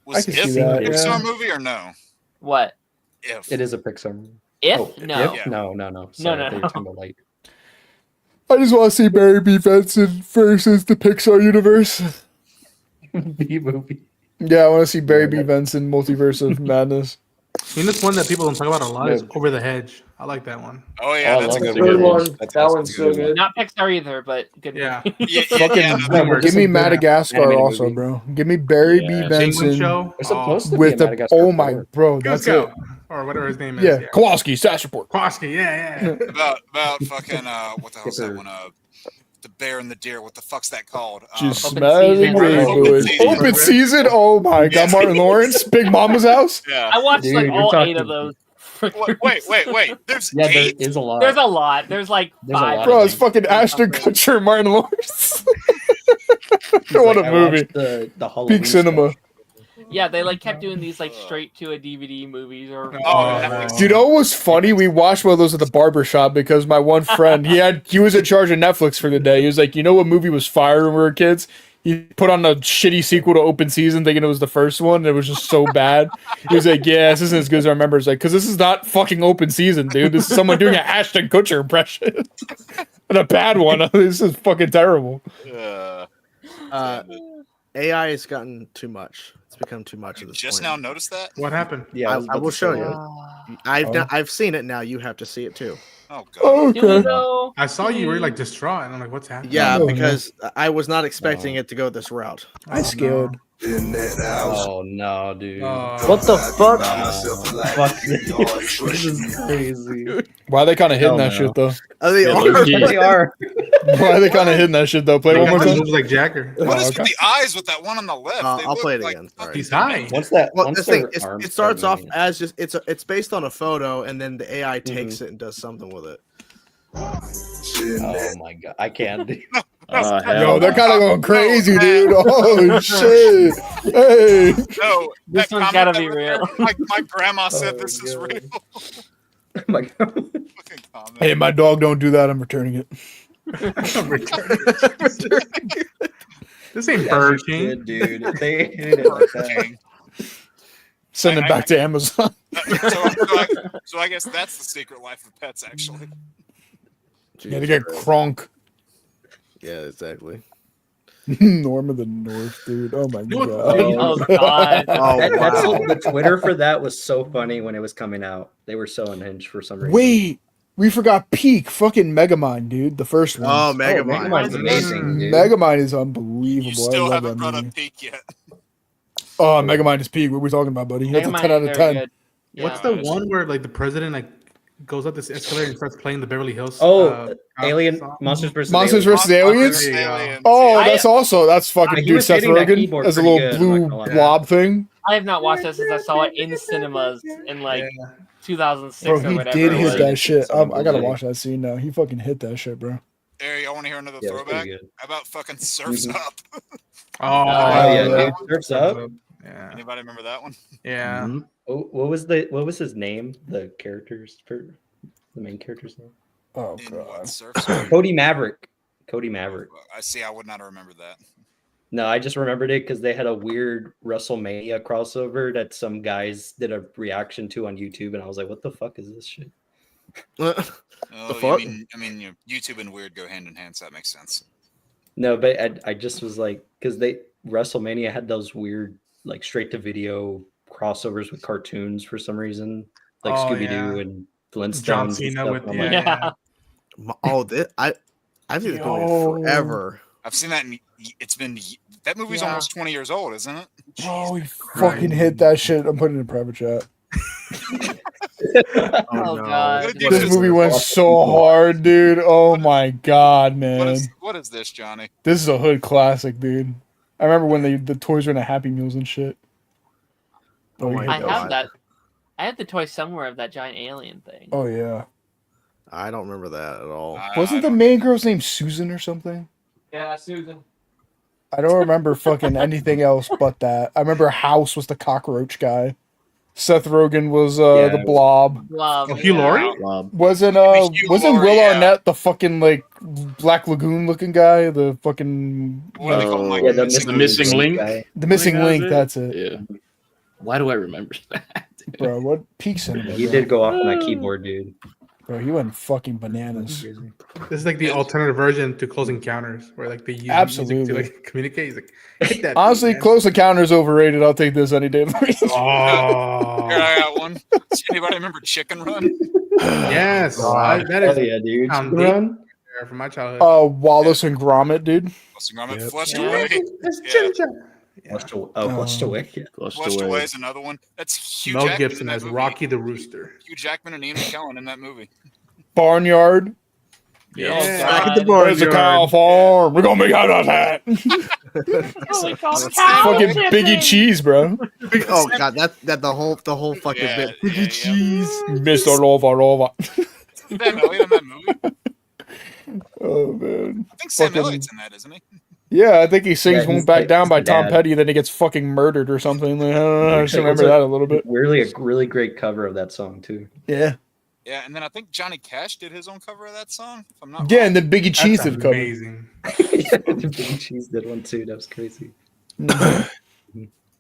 Was I can If see that, a Pixar yeah. movie or no? What? If it is a Pixar movie. If no. If? No. No. Sorry, I thought you were talking about Light. I just want to see Barry B. Benson versus the Pixar universe. B movie. Yeah, I want to see Barry B. Benson, Multiverse of Madness. You know, this one that people don't talk about a lot is Over the Hedge. I like that one. Oh yeah, that's a good one. That one's so good. Not Pixar either, but good. Yeah. Give me Madagascar also, bro. Give me Barry B. Benson with the bro. That's it. Or whatever his name is. Yeah, Kowalski, Stash Report. Kowalski, yeah. About fucking what the hell's that one? The Bear and the Deer. What the fuck's that called? Just smiling boys. Open season. Oh my god, Martin Lawrence, Big Mama's House. Yeah. I watched like all 8 of those. Wait. There's 8? There is a lot. There's a lot. There's like 5. Bro, it's fucking Ashton Kutcher, Martin Lawrence. What a movie. The Peak cinema. Yeah, they like kept doing these like straight to a DVD movies or. Do you know what was funny? We watched one of those at the barber shop because my one friend he was in charge of Netflix for the day. He was like, you know what movie was fire when we were kids? He put on a shitty sequel to Open Season, thinking it was the first one. And it was just so bad. He was like, yeah, this isn't as good as I remember. It's like, because this is not fucking Open Season, dude. This is someone doing an Ashton Kutcher impression. And a bad one. This is fucking terrible. AI has gotten too much. It's become too much of this. Just point. now noticed that? What happened? Yeah, I will show you. I've seen it now. You have to see it too. Oh god. Okay. I saw you were like distraught, and I'm like, what's happening? Yeah, because I was not expecting it to go this route. I scared. In that house. Oh no, dude! What the fuck? Fuck this. This is crazy. Why are they kind of hitting that shit though? They are. They are. Why are they kind of hitting that shit though? Play it one more time. Moves like Jacker. What is with the eyes with that one on the left? I'll play it again. Sorry. He's high. Once that. Well, once the thing their it starts off moving. as just it's based on a photo, and then the AI takes it and does something with it. Oh my god, I can't. Yo, they're kind of going crazy, dude. Oh shit! Hey, No, This one's gotta be real. My grandma said this is real. Oh my god. Fucking comment. hey, my dog don't do that. I'm returning it. This ain't Burger King. Good, dude. They hit it like that. Send it back to Amazon. So I guess that's the secret life of pets, actually. Yeah, they get crunk. Yeah, exactly. Norm of the North, dude. Oh my god. Oh god. The Twitter for that was so funny when it was coming out. They were so unhinged for some reason. Wait, We forgot peak fucking Megamind, dude. The first one. Oh, Megamind. Megamind's amazing, dude. Megamind is unbelievable. You still I love haven't that brought movie. up Peak yet. Oh, Megamind is peak. What are we talking about, buddy? That's a 10 out of 10. What's the one where like the president like goes up this escalator and starts playing the Beverly Hills? Alien Monsters vs. Monsters vs. Aliens. Oh, that's fucking dude. Seth Rogen as a little blue blob thing. I have not watched that since I saw it in cinemas in 2006 Bro, or he whatever. did hit that shit. I gotta watch that scene now. He fucking hit that shit, bro. Hey, y'all want to hear another throwback? How about fucking Surf's Up? Dude, Surf's Up. Yeah. Anybody remember that one? Yeah. Mm-hmm. What was his name? The main character's name? Oh god. Cody Maverick. Cody Maverick. I see. I would not have remembered that. No, I just remembered it because they had a weird WrestleMania crossover that some guys did a reaction to on YouTube, and I was like, "What the fuck is this shit?" I mean, YouTube and weird go hand in hand, so that makes sense. No, but I just was like, because WrestleMania had those weird like straight to video crossovers with cartoons for some reason, like Scooby Doo and Flintstones. John Cena with I've seen this movie forever. I've seen that. That movie's almost 20 years old, isn't it? Oh, he fucking hit that shit. I'm putting it in private chat. Oh god! This movie went so hard, dude. Oh my god, man. What is this, Johnny? This is a hood classic, dude. I remember when the toys were in the Happy Meals and shit. I have that. I have the toy somewhere of that giant alien thing. Oh yeah. I don't remember that at all. Wasn't the main girl's name Susan or something? Yeah, Susan. I don't remember fucking anything else but that. I remember House was the cockroach guy. Seth Rogen was the Blob. Hugh Laurie? Wasn't Will Arnett the fucking like Black Lagoon looking guy? The fucking the missing link. The missing link. That's it. Yeah. Why do I remember that? Bro, what peak cinema? He did go off on that keyboard, dude. Bro, he went fucking bananas. This is like the alternative version to Close Encounters, where like they use music to like communicate. He's like, hit that honestly, beat, Close Encounters overrated. I'll take this any day of the week. Here, I got one. Does anybody remember Chicken Run? Yes, that is dude. Run from my childhood. Wallace and Gromit, dude. Wallace and Gromit, Flushed Away. Flushed Away. Flushed Away is another one. That's Hugh Mel Jackman Gibson in that as movie. Rocky the Rooster. Hugh Jackman and Ian McKellen in that movie. Barnyard. Back at the barnyard. There's a cow farm. We're gonna make out of that. Fucking Biggie Cheese, bro. Oh god, that the whole fucking bit. Biggie Cheese, Mr. Lova. Sam Elliott in that movie? Oh man. I think Sam Elliott's in that, isn't he? Yeah, I think he sings Yeah, "Won't he's Back like Down" by his Tom dad. Petty, then he gets fucking murdered or something. Like, I don't know. I just remember It's that a little bit. Really, a really great cover of that song too. Yeah. Yeah, and then I think Johnny Cash did his own cover of that song. If I'm not Yeah, wrong. and then Biggie Cheese That's did cover. amazing. Big Cheese did one too. That was crazy.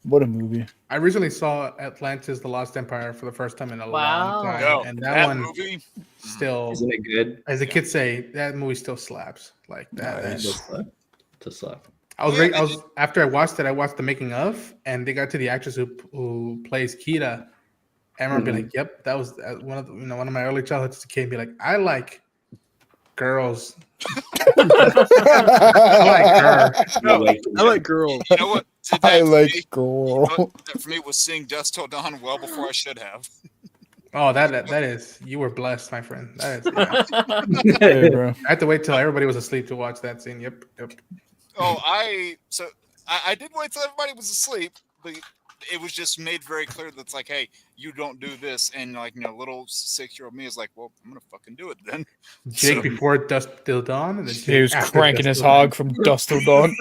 What a movie. I recently saw Atlantis: The Lost Empire for the first time in a long time, Yo, and that one movie, still, Isn't it good? as the kids say, that movie still slaps. Like that. It is- does slap. To slap. I was after I watched it. I watched the making of, and they got to the actress who plays Kira. I remember being like, "Yep, that was one of my early childhoods as a kid." And be like, "I like girls." I like her. No, I like girls. You know what? Did that I for like me? girl. That for me was seeing Dust Till Dawn well before I should have. Oh, that is. You were blessed, my friend. That is. Hey, bro. I had to wait till everybody was asleep to watch that scene. Yep. Oh, I did wait till everybody was asleep, but it was just made very clear that it's like, hey, you don't do this, and like little 6-year-old me is like, well, I'm gonna fucking do it then. Jake before Dust Till Dawn, and then He was after cranking Dusk his Till Dawn. hog from dusk till dawn.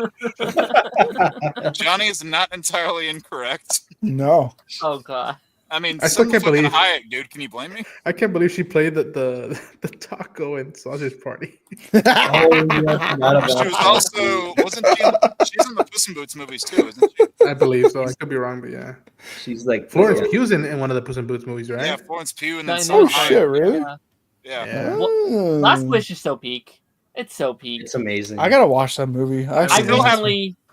Johnny is not entirely incorrect. No. Oh god. I mean, I still can't believe- Hayek, dude. Can you blame me? I can't believe she played the taco and sausage party. She was also she's in the Puss in Boots movies too, isn't she? I believe so. I could be wrong, but yeah. She's like Florence Pugh's in one of the Puss in Boots movies, right? Yeah, Florence Pugh and then Oh Salma Hayek. shit, really? Yeah. Well, Last Wish is so peak. It's so peak. It's amazing. I gotta watch that movie. I still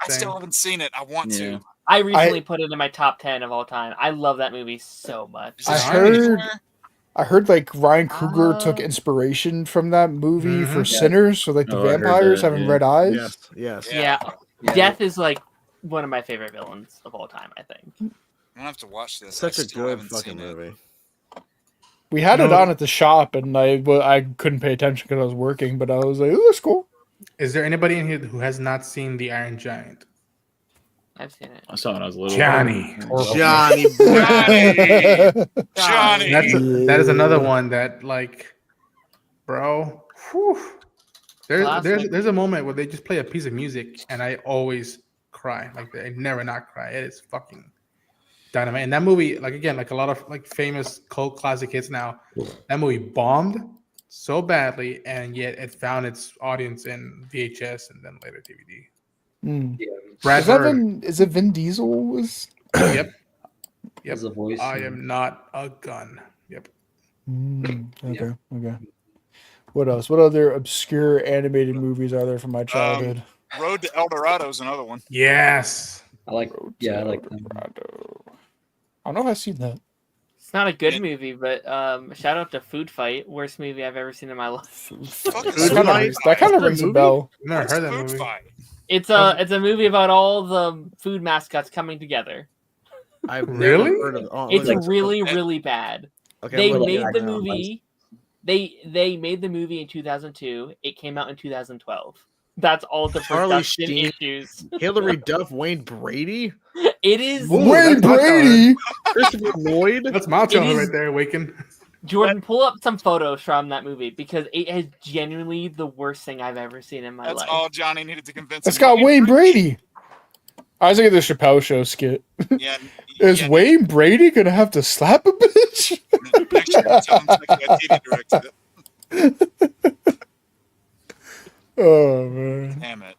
still haven't seen it. I want to. I recently put it in my top 10 of all time. I love that movie so much. I heard I heard like Ryan Coogler took inspiration from that movie for Sinners, so like the vampires having red eyes. Yes. Yeah. Death is like one of my favorite villains of all time, I think. I'm gonna have to watch this. Such a good fucking movie. We had it on at the shop, and I couldn't pay attention because I was working, but I was like, "Oh, that's cool." Is there anybody in here who has not seen The Iron Giant? I've seen it. I saw it when I was little. Johnny. Johnny. That is another one that, like, bro. Whew. There's a moment where they just play a piece of music, and I always cry. Like, I never not cry. It is fucking dynamite. And that movie, like, again, like a lot of like famous cult classic hits now, that movie bombed so badly, and yet it found its audience in VHS and then later DVD. Is it Vin Diesel? Yep. As a voice. I am not a gun. Yep. Okay. What else? What other obscure animated movies are there from my childhood? Road to El Dorado is another one. Yes. I like. I like I don't know if I've seen that. It's not a good movie, but shout out to Food Fight, worst movie I've ever seen in my life. That kind of rings a bell. Never heard that movie. It's a movie about all the food mascots coming together. I've really never heard of it's really bad. Okay, they made the movie. They made the movie in 2002. It came out in 2012. That's all the production issues. Hillary Duff, Wayne Brady. It is Wayne Brady. Christopher Lloyd. That's my channel right there, Waken. Jordan, pull up some photos from that movie because it is genuinely the worst thing I've ever seen in my life. That's all Johnny needed to convince. It's got Wayne Brady. I was thinking the Chappelle Show skit. Yeah. Is Wayne Brady gonna have to slap a bitch? Next year, tell him TV directed it. Oh man! Damn it!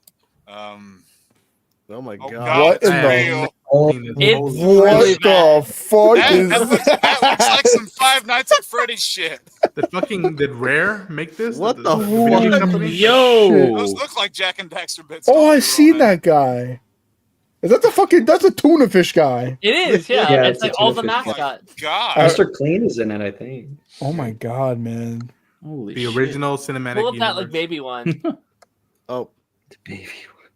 Oh my god! What in the? What the fuck is that? Looks like some Five Nights at Freddy's shit. Did Rare make this? What the video fuck? company? Yo! Those look like Jack and Daxter bits. Oh, I seen that guy. Is that that's a tuna fish guy? It is, yeah. Yeah, it's like all the mascots. God. Mr. Clean is in it, I think. Oh my god, man! Holy The original cinematic. Pull up that like baby one. Oh, the baby.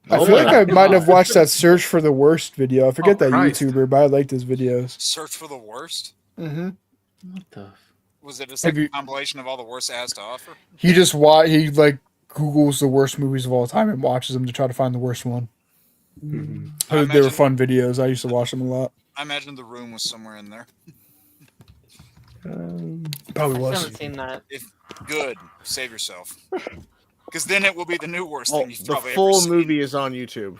I feel like I might have watched that search for the worst video. I forget that Christ. YouTuber, but I liked his videos. Search for the worst. Mm-hmm. What the? Was it just like a compilation of all the worst ass to offer? He like Googles the worst movies of all time and watches them to try to find the worst one. Mm-hmm. They were fun videos. I used to watch them a lot. I imagine The Room was somewhere in there. Probably I was. haven't seen that. If good, save yourself. Because then it will be the new worst oh thing you've the probably full ever seen. movie is on YouTube.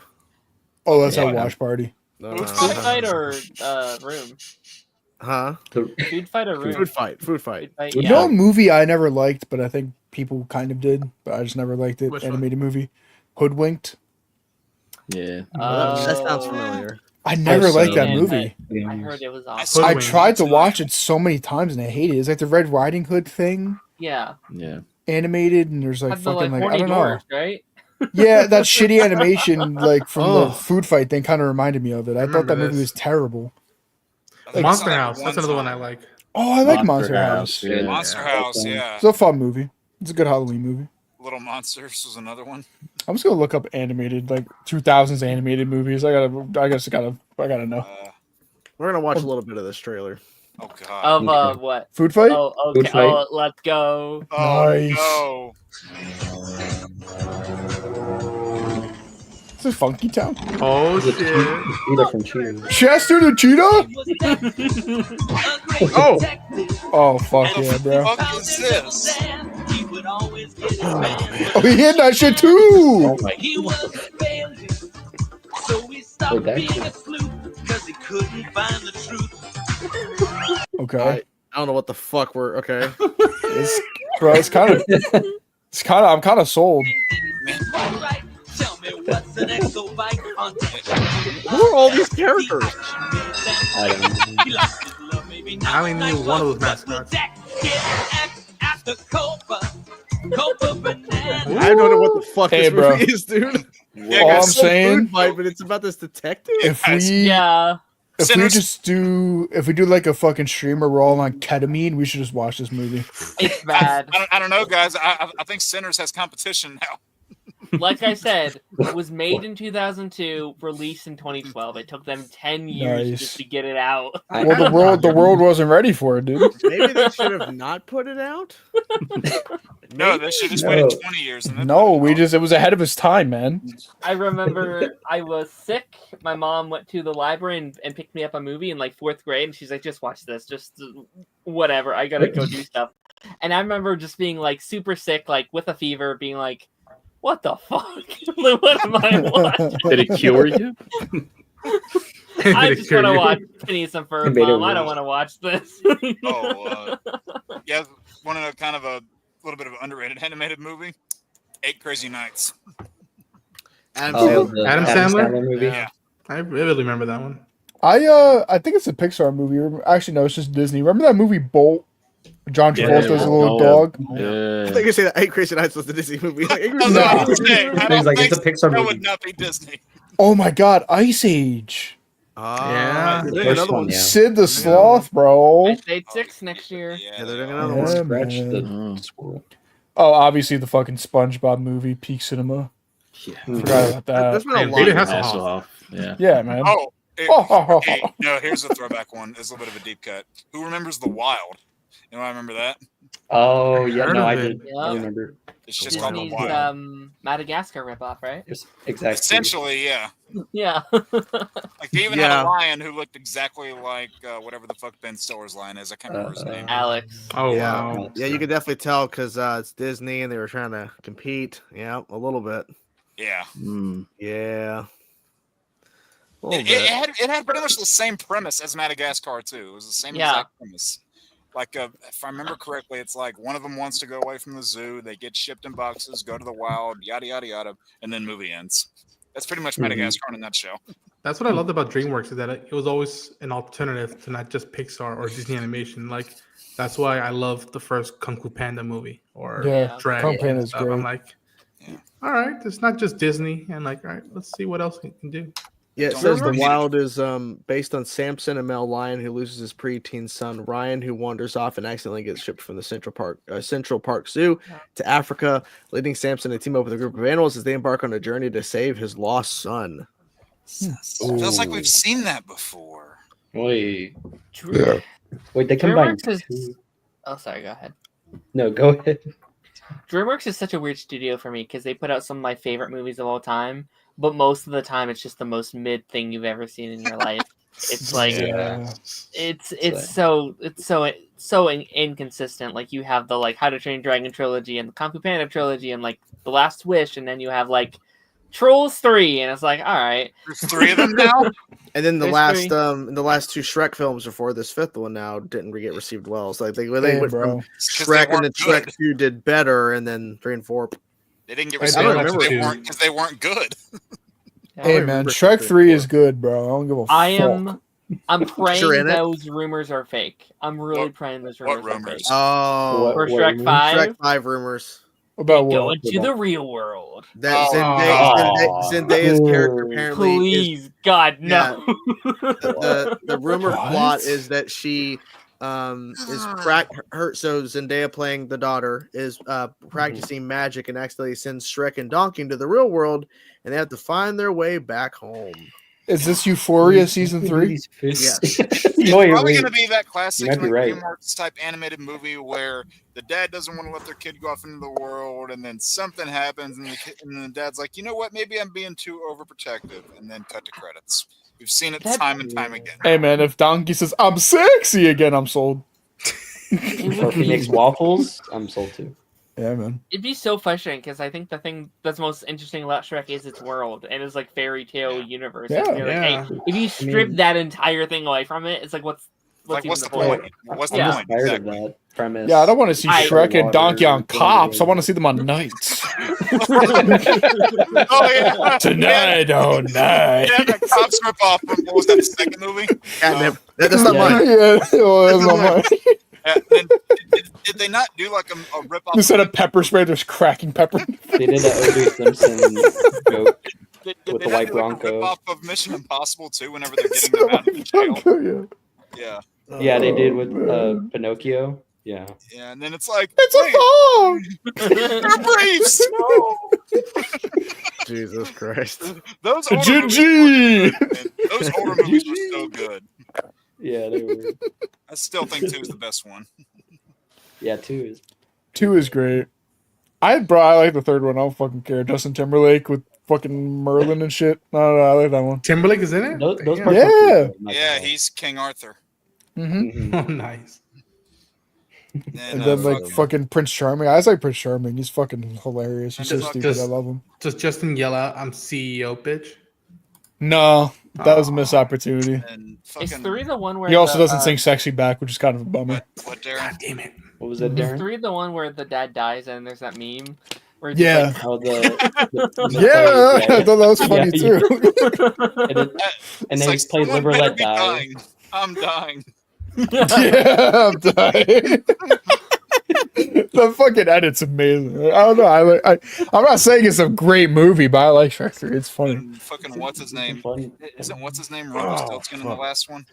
Oh, that's our watch party. Food Fight or Room? Huh? Food Fight or Room? Food Fight. Yeah. You know a movie I never liked, but I think people kind of did, but I just never liked it. Which Animated movie. Hoodwinked. Yeah. That sounds familiar. I never liked that movie. I heard it was awesome. I tried to watch it so many times and I hated it. It's like the Red Riding Hood thing. Yeah. Yeah. Animated and there's like Have the, fucking like I horny don't know. doors, right? Yeah, that shitty animation like from the food fight thing kind of reminded me of it. I thought that movie was terrible. Like Monster House. That's another one I like. Oh, I like Monster House. Yeah. Monster House, yeah. It's a fun movie. It's a good Halloween movie. Little Monsters was another one. I'm just gonna look up animated, like 2000s animated movies. I gotta know. We're gonna watch a little bit of this trailer. Oh god. Of what? Food fight? Oh, okay. Food fight. Oh, let's go. Nice. Oh It's a funky town. Oh shit! Cheetah from Cheetah. Chester the cheetah? Oh! Oh fuck yeah, bro. What the fuck is this? Oh, he hit that shit too. Oh my Okay. I don't know what the fuck we're okay. It's kind of I'm kind of sold. Who are all these characters? I only knew one of those mascots. I don't know what the fuck Hey, this bro. movie is, dude. All I'm It's a saying, food fight, but it's about this detective. if we Yeah. If we do like a fucking stream where we're all on ketamine, we should just watch this movie. It's bad. I don't know, guys. I think Sinners has competition now. Like I said, it was made in 2002, released in 2012. It took them 10 years just to get it out. Well, the world wasn't ready for it, dude. Maybe they should have not put it out. No, they should have just waited 20 years. And then it was ahead of its time, man. I remember I was sick. My mom went to the library and picked me up a movie in like 4th grade, and she's like, "Just watch this, just whatever. I gotta go do stuff." And I remember just being like super sick, like with a fever, being like, "What the fuck? What am I watching?" Did it cure you? I just want to watch Phineas and Ferb, Mom. I don't want to watch this. Yeah, one of the kind of a little bit of an underrated animated movie, 8 Crazy Nights. Adam Sandler movie. Yeah, I vividly remember that one. I think it's a Pixar movie. Actually, no, it's just Disney. Remember that movie Bolt? John Travolta's a little dog. I think you say that 8 Crazy Nights was the Disney movie. Like, it's a Pixar movie. That would not be Disney. Oh my God, Ice Age. Yeah, another one. Sid the Sloth, bro. Ice Age 6 next year. Yeah, they're doing another one. Oh, obviously the fucking SpongeBob movie, peak cinema. Yeah, forgot about that. There's been a lot. Yeah, man. Okay, no, here's a throwback one. It's a little bit of a deep cut. Who remembers The Wild? You know, I remember that. Oh yeah, no, I did. I remember. It's just called The Disney's, Wild. Madagascar ripoff, right? Exactly. Essentially, yeah. Yeah. Like they even had a lion who looked exactly like whatever the fuck Ben Stiller's lion is. I can't remember his name. Alex. Oh yeah. Wow. Yeah, you could definitely tell because it's Disney and they were trying to compete. Yeah, a little bit. Yeah. Yeah. It had pretty much the same premise as Madagascar too. It was the same exact premise. Like, if I remember correctly, it's like one of them wants to go away from the zoo. They get shipped in boxes, go to the wild, yada, yada, yada, and then movie ends. That's pretty much Madagascar in a nutshell. That's what I loved about DreamWorks is that it was always an alternative to not just Pixar or Disney Animation. Like, that's why I loved the first Kung Fu Panda movie or Shrek. Kung Fu Panda is great. I'm like, all right, it's not just Disney. And like, all right, let's see what else we can do. Yeah, it says The Wild is based on Samson, a male lion who loses his preteen son Ryan, who wanders off and accidentally gets shipped from the Central Park Zoo to Africa, leading Samson to team up with a group of animals as they embark on a journey to save his lost son. Feels like we've seen that before. Wait, they combined. Oh, sorry. Go ahead. No, go ahead. DreamWorks is such a weird studio for me because they put out some of my favorite movies of all time. But most of the time, it's just the most mid thing you've ever seen in your life. It's like it's so inconsistent. Like you have the How to Train Your Dragon trilogy and the Kung Fu Panda trilogy and like The Last Wish, and then you have like Trolls 3, and it's like, all right, there's 3 of them now. And then the last 2 Shrek films before this 5th one now didn't get received well. So they went from Shrek and then Shrek 2 did better, and then 3 and 4. They didn't get received because they weren't good. Hey man, Shrek 3 is good, bro. I don't give a fuck. I'm praying those rumors are fake. I'm really praying those rumors are fake. Oh, for Shrek 5? Shrek 5 rumors. About go into the real world. That Zendaya's character apparently please, God, no. The rumor plot is that she so Zendaya playing the daughter is practicing magic and accidentally sends Shrek and Donkey into the real world, and they have to find their way back home. Is this Euphoria season 3? Yes. It's probably going to be that classic right. DreamWorks type animated movie where the dad doesn't want to let their kid go off into the world, and then something happens, and the dad's like, you know what, maybe I'm being too overprotective, and then cut to credits. We've seen it time and time again. Hey man, if Donkey says I'm sexy again, I'm sold. Or if he makes waffles, I'm sold too. Yeah, man. It'd be so frustrating because I think the thing that's most interesting about Shrek is its world and its like fairy tale universe. Yeah, hey, if you strip that entire thing away from it, it's like what's the point? What's the point? Tired of that premise. Yeah, I don't want to see Shrek and Donkey on cops. I want to see them on nights. Tonight, oh night. Yeah, the cops rip off. What was that, the second movie? That's not mine. Yeah, that's not mine. Did they not do like a rip off? Instead of pepper spray, there's cracking pepper. They did that O.J. Simpson joke. with the white Bronco. Off of Mission Impossible too. Whenever they're getting them out of the jail. Yeah. Yeah, they did with Pinocchio. Yeah. Yeah, and then it's like it's a they're briefs. No. Jesus Christ. Those older movies were so good. Yeah, they were. I still think 2 is the best one. Yeah, 2 is great. I like the third one. I don't fucking care. Justin Timberlake with fucking Merlin and shit. No, I like that one. Timberlake is in it? Those yeah. Yeah, he's King Arthur. Mm-hmm. Oh, nice. And then fucking Prince Charming. I like Prince Charming. He's fucking hilarious. He's so stupid. I love him. Does Justin yell out, "I'm CEO, bitch"? No, that was a missed opportunity. Is 3 the one where he also doesn't sing "Sexy" back, which is kind of a bummer. What Darren? God damn it! What was that, Darren? Is 3 the one where the dad dies and there's that meme? Where it's yeah. Like, I thought that was funny too. And then he played Live or Let Die. I'm dying. Yeah, I'm dying. The fucking edit's amazing. I don't know. I'm not saying it's a great movie, but I like Shrek 3. It's funny. And fucking what's his name? Isn't what's his name Rumpelstiltskin in the last one?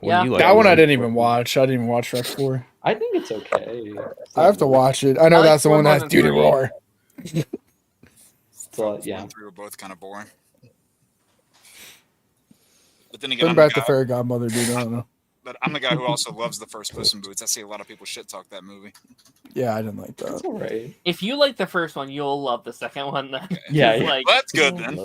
Yeah, that one I didn't even watch. I didn't even watch Shrek 4. I think it's okay. I have to watch it. I know that's the one that has Duty Roar. So, yeah, 1 and 3 were both kind of boring. But then again, Bring back the Fairy Godmother, dude. I don't know. But I'm the guy who also loves the first Puss in Boots. I see a lot of people shit talk that movie. Yeah, I didn't like that. That's all right. If you like the first one, you'll love the second one. Then. Yeah, like, well, that's good then.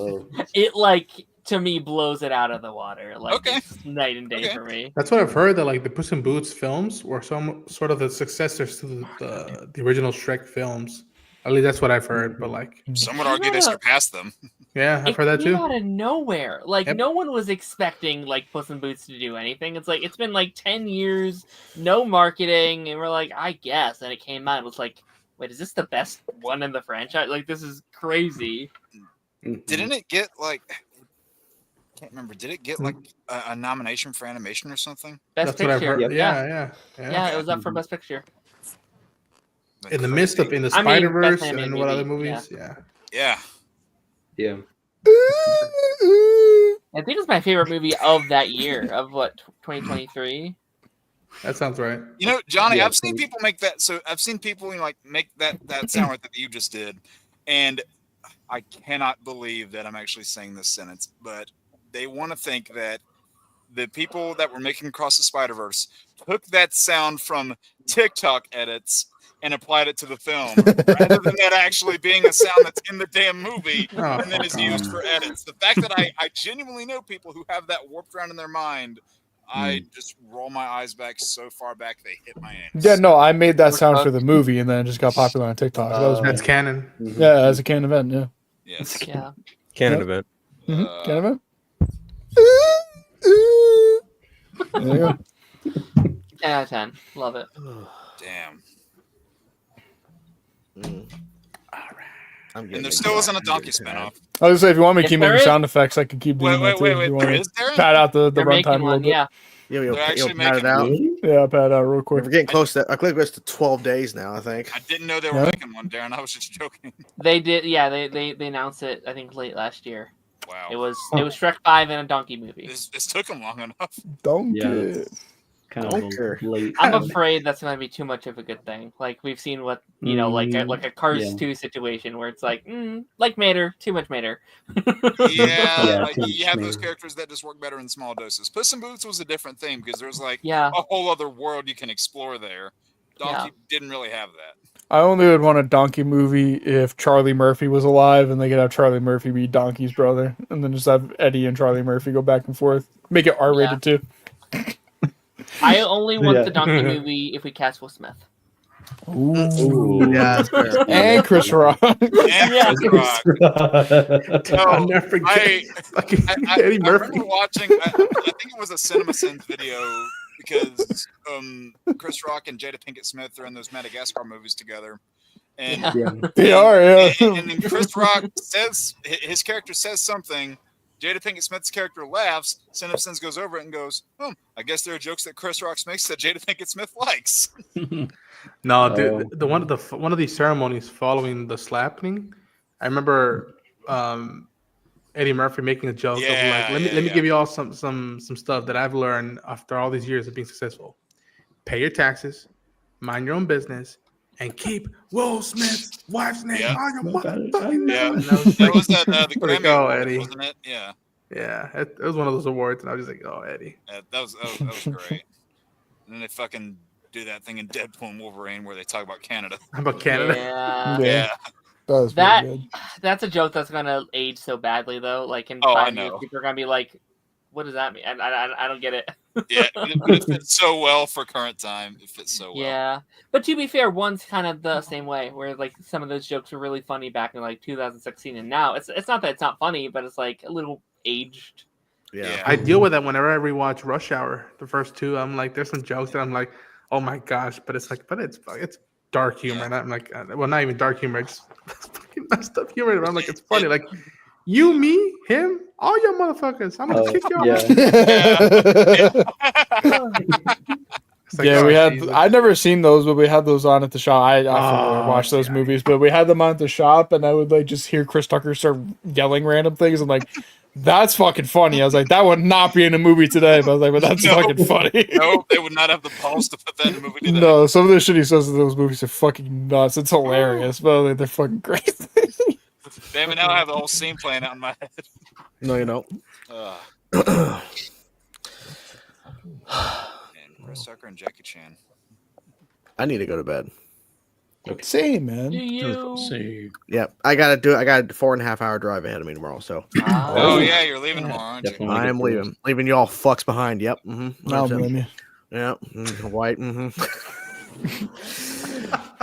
It to me blows it out of the water. Like it's night and day for me. That's what I've heard. That like the Puss in Boots films were some sort of the successors to the original Shrek films. At least that's what I've heard. But like, some would argue they surpassed them. Yeah, I've heard that too. Out of nowhere, like no one was expecting like Puss in Boots to do anything. It's like it's been like 10 years, no marketing, and we're like, I guess. And it came out, it was like, wait, is this the best one in the franchise? Like this is crazy. Didn't it get like? I can't remember. Did it get like a nomination for animation or something? Best That's Picture. Yeah, it was up for Best Picture. In the midst of the Spider-Verse and what other movies? Yeah. I think it's my favorite movie of that year, of 2023. That sounds right. You know, Johnny, I've seen people make that. So I've seen people make that sound right that you just did, and I cannot believe that I'm actually saying this sentence, but they want to think that the people that were making Across the Spider-Verse took that sound from TikTok edits and applied it to the film, rather than that actually being a sound that's in the damn movie and then is used for edits. The fact that I genuinely know people who have that warped around in their mind, I just roll my eyes back so far back they hit my anus. Yeah, no, I made that sound for the movie and then it just got popular on TikTok. That's canon. Yeah, as a canon event, yeah. Yes. Yeah. Canon event. Mm-hmm. Canon event. There you go. 10 out of 10. Love it. Damn. And there still isn't a donkey spinoff. I was gonna say, if you want me to keep making there sound effects, I can keep doing that too. Wait, if you there want is to pad out the runtime a little bit. Yeah. You'll actually pad it out. Yeah, pad it out real quick. We're getting close to. I think it's to 12 days now. I think. I didn't know they were making one, Darren. I was just joking. They did. Yeah, they announced it. I think late last year. Wow. It was Shrek 5 and a donkey movie. This took them long enough. Donkey. Yeah, kind of late. I'm afraid that's going to be too much of a good thing. Like we've seen what like a Cars 2 situation where it's like Mater, too much Mater. You have those characters that just work better in small doses. Puss in Boots was a different thing because there's a whole other world you can explore there. Donkey didn't really have that. I only would want a Donkey movie if Charlie Murphy was alive and they could have Charlie Murphy be Donkey's brother and then just have Eddie and Charlie Murphy go back and forth. Make it R-rated too. I only want the Donkey movie if we cast Will Smith. Ooh. Yeah, that's fair. And Chris Rock. I'll never forget. I remember watching, I think it was a CinemaSins video because Chris Rock and Jada Pinkett Smith are in those Madagascar movies together. And they are, yeah. And then Chris Rock says, his character says something, Jada Pinkett Smith's character laughs, CinemaSins goes over it and goes, I guess there are jokes that Chris Rock makes that Jada Pinkett Smith likes. No, dude, one of these ceremonies following the slapping, I remember Eddie Murphy making a joke of like, let me give you all some stuff that I've learned after all these years of being successful. Pay your taxes, mind your own business, and keep Will Smith's wife's name on your motherfucking name. That was at the Grammy Awards, Eddie. wasn't it? Yeah. Yeah, it was one of those awards, and I was just like, oh, Eddie. Yeah, that was great. And then they fucking do that thing in Deadpool and Wolverine where they talk about Canada. About Canada? Yeah. That that's a joke that's gonna age so badly though. Like in I 5 years, know. people are gonna be like, "What does that mean?" I don't get it. Yeah, it fits so well for current time. It fits so well. Yeah, but to be fair, one's kind of the same way, where like some of those jokes were really funny back in like 2016, and now it's not that it's not funny, but it's like a little aged. Yeah, I deal with that whenever I rewatch Rush Hour. The first two, I'm like, there's some jokes that I'm like, oh my gosh, but it's dark humor, and I'm like, well, not even dark humor, it's fucking messed up humor. And I'm like, it's funny, like you, me, him, all your motherfuckers. I'm gonna kick you off. Yeah, we had. I'd never seen those, but we had those on at the shop. I watched those movies, but we had them on at the shop, and I would like just hear Chris Tucker start yelling random things. I'm like, that's fucking funny. I was like, that would not be in a movie today. But I was like, but that's fucking funny. No, they would not have the balls to put that in a movie today. No, some of the shit he says in those movies are fucking nuts. It's hilarious, but like, they're fucking great. Damn it! Now I have the whole scene playing out in my head. No, you don't. And Chris Tucker and Jackie Chan. I need to go to bed. Same, man. Same. Yeah, I gotta do it. I got a 4.5 hour drive ahead of me tomorrow. So. Oh yeah, you're leaving tomorrow, aren't you? I am leaving. Leaving you all fucks behind. Yep. I'll blame you. Yep. White.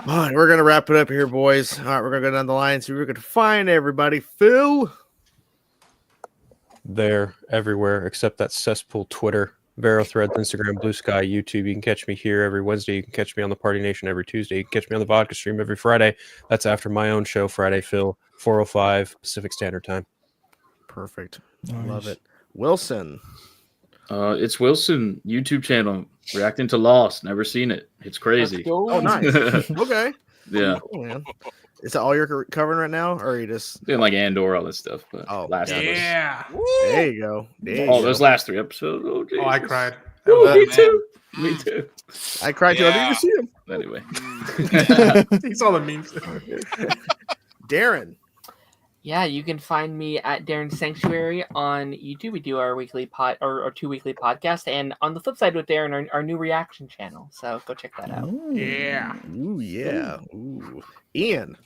All right, we're gonna wrap it up here, boys. All right, we're gonna go down the line. See where we can find everybody. Phil. There, everywhere except that cesspool Twitter, Vero Threads, Instagram, Blue Sky, YouTube. You can catch me here every Wednesday. You can catch me on the Party Nation every Tuesday. You can catch me on the vodka stream every Friday. That's after my own show, Friday Phil, 4:05 Pacific Standard Time. Perfect. Nice. Love it. Wilson. It's Wilson YouTube channel reacting to Lost. Never seen it. It's crazy. Oh, nice. Okay. Yeah. Cool, man. Is that all you're covering right now, or are you just doing like Andor, all this stuff? But Last of Us. There you go. Those last 3 episodes. Oh, Oh, I cried. Me too. Me too. I cried too. I didn't even see him. Anyway, he saw the memes. Darren. Yeah, you can find me at Darren Sanctuary on YouTube. We do our weekly or 2 weekly podcast, and on the flip side with Darren, our new reaction channel. So go check that out. Yeah. Ooh, yeah. Ooh. Ian.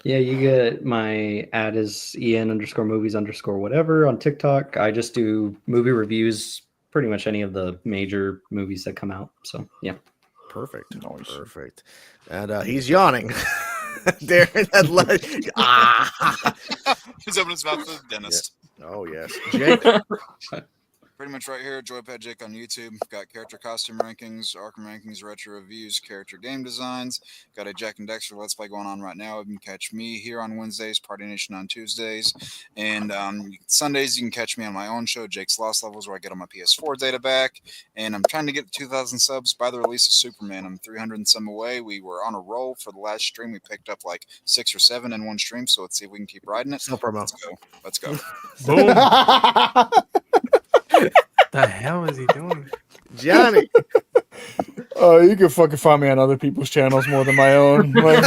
Yeah, you get my ad is Ian_movies_whatever on TikTok. I just do movie reviews, pretty much any of the major movies that come out. So yeah. Perfect. Perfect. And he's yawning. Darren had He's opening his mouth for the dentist. Yeah. Oh yes. Jake. Pretty much right here, Joypad Jake on YouTube. Got character costume rankings, Arkham rankings, retro reviews, character game designs. Got a Jack and Dexter Let's Play going on right now. You can catch me here on Wednesdays, Party Nation on Tuesdays. And Sundays, you can catch me on my own show, Jake's Lost Levels, where I get all my PS4 data back. And I'm trying to get 2,000 subs by the release of Superman. I'm 300 and some away. We were on a roll for the last stream. We picked up like 6 or 7 in one stream. So let's see if we can keep riding it. No promo. Let's go. Boom. The hell is he doing? Johnny. You can fucking find me on other people's channels more than my own. Like,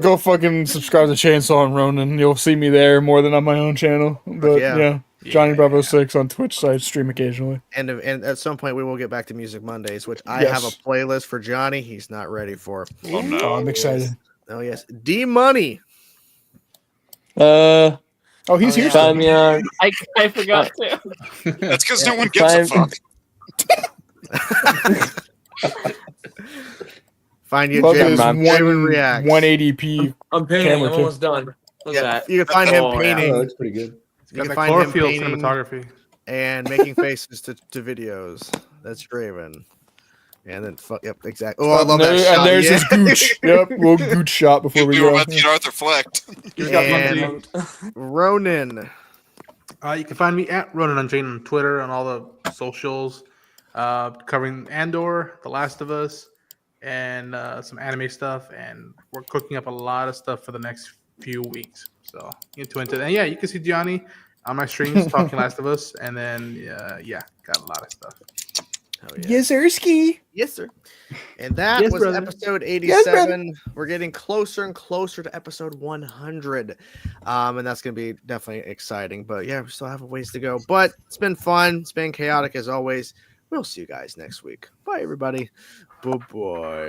go fucking subscribe to Chainsaw and Ronin. You'll see me there more than on my own channel. But yeah, Johnny Bravo 6 on Twitch site, stream occasionally. And at some point we will get back to Music Mondays, which I have a playlist for Johnny. He's not ready for. Oh no! Oh, I'm excited. Oh yes, D Money. Oh, he's here. I forgot to. That's because no one gives a fuck. Find you, James. React 180p. I'm painting. I'm almost done. What's that? You can find him painting. Oh, that's pretty good. You can find him painting cinematography and making faces to videos. That's Draven. And then, yep, exactly. Oh, I love that shot. And there's his gooch. Yep, little gooch shot before we were go. about to get Arthur Fleck. And Ronin. You can find me at Ronin on Jane on Twitter, on all the socials, covering Andor, The Last of Us, and some anime stuff. And we're cooking up a lot of stuff for the next few weeks. So get into it. And yeah, you can see Gianni on my streams talking Last of Us, and then got a lot of stuff. Oh, yeah. Yes, sir, ski. Yes, sir. And that was brother. episode 87. We're getting closer and closer to episode 100. And that's going to be definitely exciting. But yeah, we still have a ways to go. But it's been fun. It's been chaotic as always. We'll see you guys next week. Bye, everybody. Bye-bye.